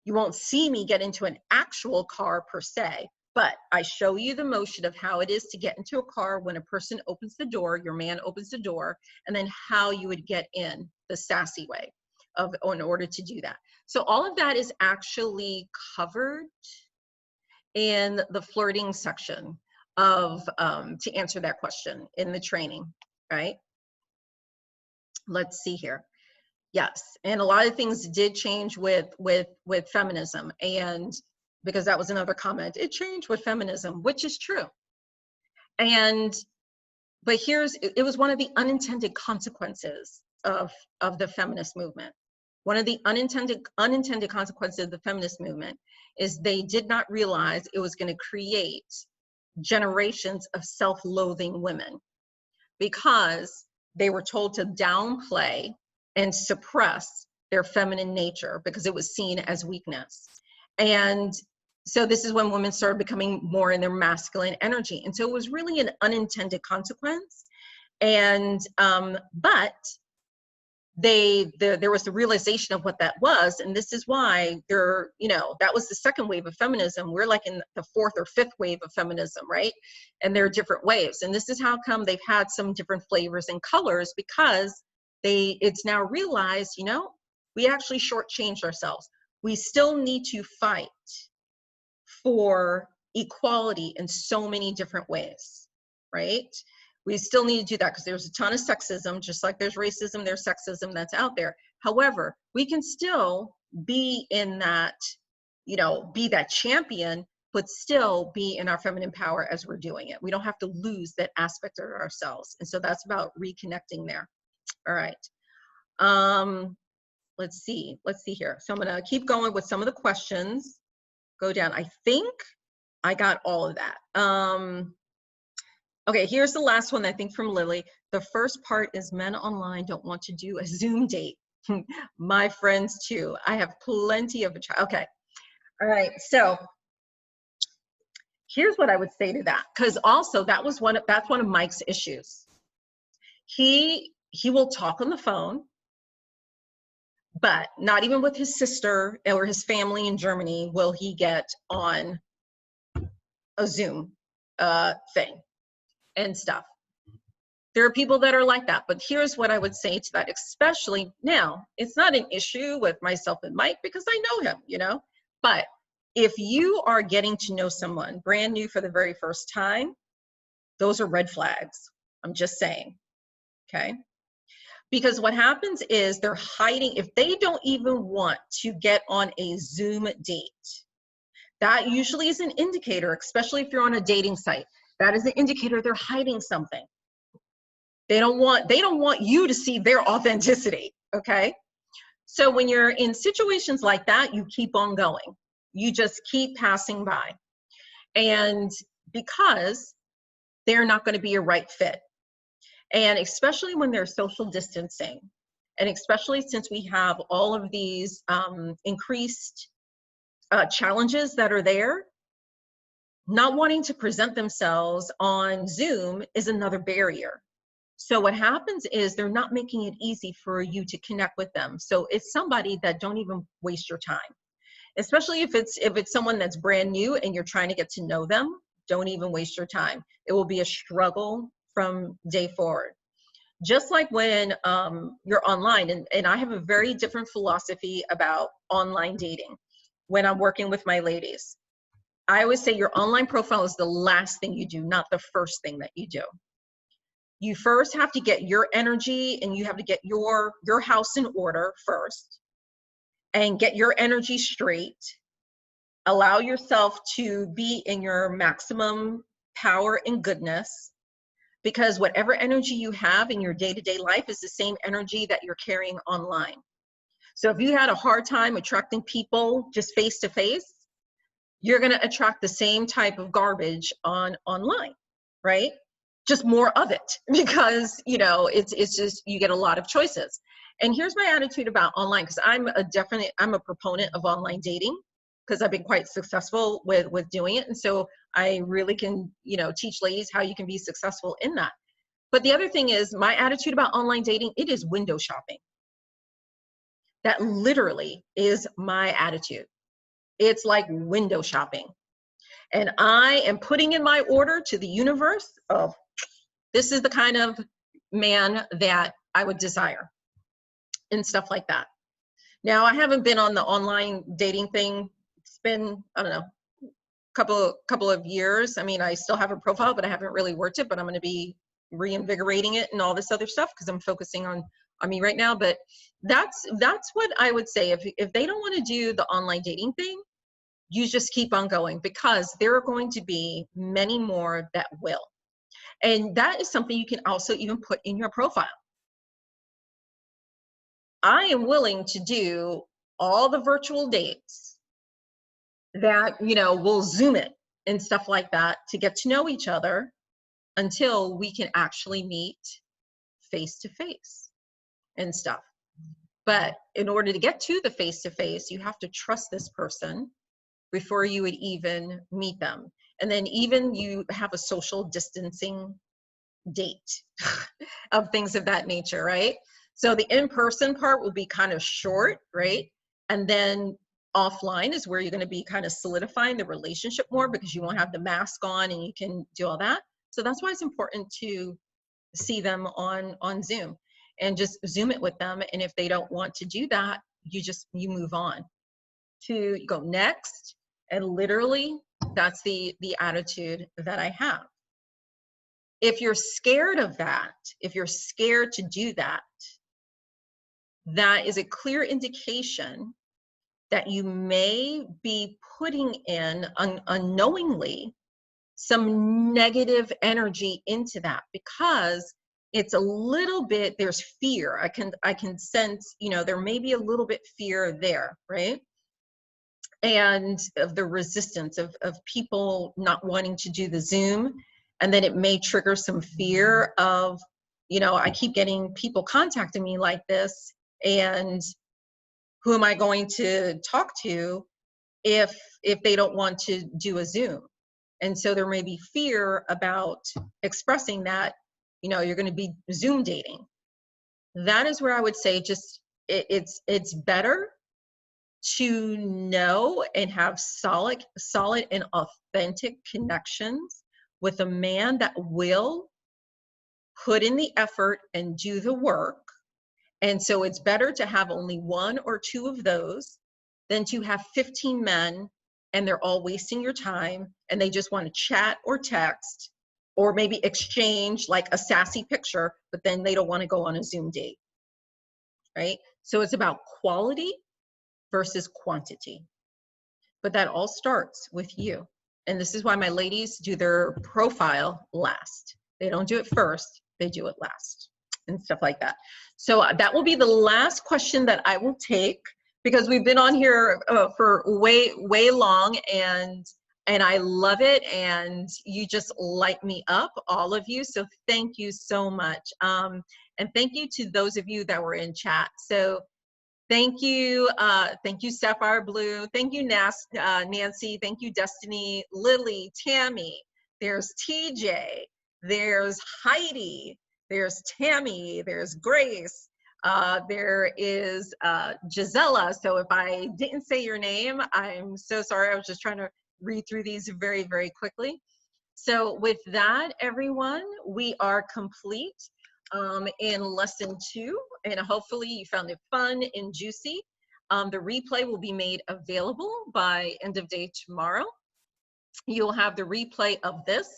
you won't see me get into an actual car per se, but I show you the motion of how it is to get into a car when a person opens the door, your man opens the door, and then how you would get in the sassy way in order to do that. So all of that is actually covered in the flirting section of to answer that question in the training, right? Let's see here. Yes, and a lot of things did change with feminism, and because that was another comment, it changed with feminism, which is true. And but it was one of the unintended consequences of the feminist movement. One of the unintended consequences of the feminist movement is they did not realize it was going to create generations of self-loathing women, because they were told to downplay and suppress their feminine nature because it was seen as weakness. And so this is when women started becoming more in their masculine energy. And so it was really an unintended consequence. And but there was the realization of what that was, and this is why that was the second wave of feminism. We're like in the fourth or fifth wave of feminism, right? And there are different waves, and this is how come they've had some different flavors and colors, because it's now realized, we actually shortchanged ourselves. We still need to fight for equality in so many different ways, right? We still need to do that because there's a ton of sexism, just like there's racism, there's sexism that's out there. However, we can still be in that, be that champion, but still be in our feminine power as we're doing it. We don't have to lose that aspect of ourselves. And so that's about reconnecting there. All right. Let's see here. So I'm gonna keep going with some of the questions. Go down. I think I got all of that. Okay, here's the last one, I think, from Lily. The first part is men online don't want to do a Zoom date. My friends too. I have plenty of okay. All right, so here's what I would say to that, because also that's one of Mike's issues. He will talk on the phone, but not even with his sister or his family in Germany will he get on a Zoom thing and stuff. There are people that are like that, but here's what I would say to that, especially now. It's not an issue with myself and Mike because I know him, but if you are getting to know someone brand new for the very first time, those are red flags. I'm just saying, okay? Because what happens is they're hiding. If they don't even want to get on a Zoom date, that usually is an indicator, especially if you're on a dating site. That is an indicator they're hiding something. They don't want you to see their authenticity, okay? So when you're in situations like that, you keep on going. You just keep passing by. And because they're not going to be a right fit. And especially when they're social distancing, and especially since we have all of these increased challenges that are there, not wanting to present themselves on Zoom is another barrier. So what happens is they're not making it easy for you to connect with them. So it's somebody that don't even waste your time, especially if it's someone that's brand new and you're trying to get to know them. Don't even waste your time. It will be a struggle from day forward. Just like when you're online, and I have a very different philosophy about online dating when I'm working with my ladies. I always say your online profile is the last thing you do, not the first thing that you do. You first have to get your energy and you have to get your house in order first and get your energy straight. Allow yourself to be in your maximum power and goodness, because whatever energy you have in your day-to-day life is the same energy that you're carrying online. So if you had a hard time attracting people just face-to-face, you're going to attract the same type of garbage online, right? Just more of it, because it's just, you get a lot of choices. And here's my attitude about online, because I'm a proponent of online dating, because I've been quite successful with doing it. And so I really can, teach ladies how you can be successful in that. But the other thing is, my attitude about online dating, it is window shopping. That literally is my attitude. It's like window shopping. And I am putting in my order to the universe of, this is the kind of man that I would desire, and stuff like that. Now, I haven't been on the online dating thing. It's been, I don't know, couple of years. I mean, I still have a profile, but I haven't really worked it, but I'm going to be reinvigorating it and all this other stuff because I'm focusing on me right now. But that's what I would say. If they don't want to do the online dating thing, you just keep on going, because there are going to be many more that will. And that is something you can also even put in your profile. I am willing to do all the virtual dates that, you know, we'll Zoom it and stuff like that to get to know each other until we can actually meet face to face and stuff. But in order to get to the face to face, you have to trust this person before you would even meet them. And then even you have a social distancing date of things of that nature, right? So the in-person part will be kind of short, right? And then offline is where you're going to be kind of solidifying the relationship more, because you won't have the mask on and you can do all that. So that's why it's important to see them on Zoom and just Zoom it with them. And if they don't want to do that, you move on to go next. And literally that's the attitude that I have. If you're scared of that, if you're scared to do that, that is a clear indication that you may be putting in unknowingly some negative energy into that, because it's a little bit, there's fear. I can sense, you know, there may be a little bit fear there, right? And of the resistance of people not wanting to do the Zoom. And then it may trigger some fear of, you know, I keep getting people contacting me like this, and who am I going to talk to if they don't want to do a Zoom? And so there may be fear about expressing that, you know, you're going to be Zoom dating. That is where I would say just it's better to know and have solid and authentic connections with a man that will put in the effort and do the work. And so it's better to have only 1 or 2 of those than to have 15 men and they're all wasting your time and they just want to chat or text or maybe exchange like a sassy picture, but then they don't want to go on a Zoom date, right? So it's about quality versus quantity. But that all starts with you. And this is why my ladies do their profile last. They don't do it first, they do it last and stuff like that. So that will be the last question that I will take, because we've been on here for way long, and I love it, and you just light me up, all of you. So thank you so much. And thank you to those of you that were in chat. So thank you Sapphire Blue. Thank you, Nancy. Thank you, Destiny, Lily, Tammy. There's TJ. There's Heidi. There's Tammy. There's Grace. There is Gisela. So if I didn't say your name, I'm so sorry. I was just trying to read through these very, very quickly. So with that, everyone, we are complete in lesson 2, and hopefully you found it fun and juicy. The replay will be made available by end of day tomorrow. You'll have the replay of this,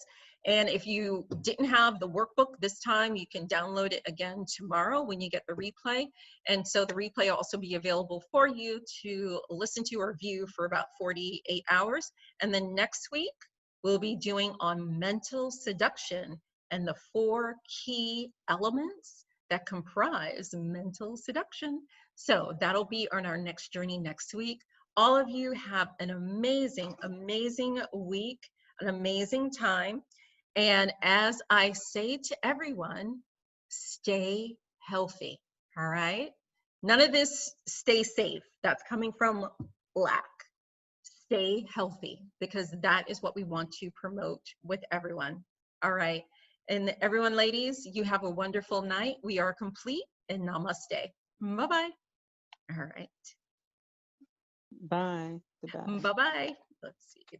and if you didn't have the workbook this time, you can download it again tomorrow when you get the replay. And so the replay will also be available for you to listen to or view for about 48 hours. And then next week, we'll be doing on mental seduction and the 4 key elements that comprise mental seduction. So that'll be on our next journey next week. All of you have an amazing, amazing week, an amazing time. And as I say to everyone, stay healthy, all right? None of this stay safe. That's coming from lack. Stay healthy, because that is what we want to promote with everyone, all right? And everyone, ladies, you have a wonderful night. We are complete, and namaste. Bye-bye. All right. Bye. Goodbye. Bye-bye. Let's see.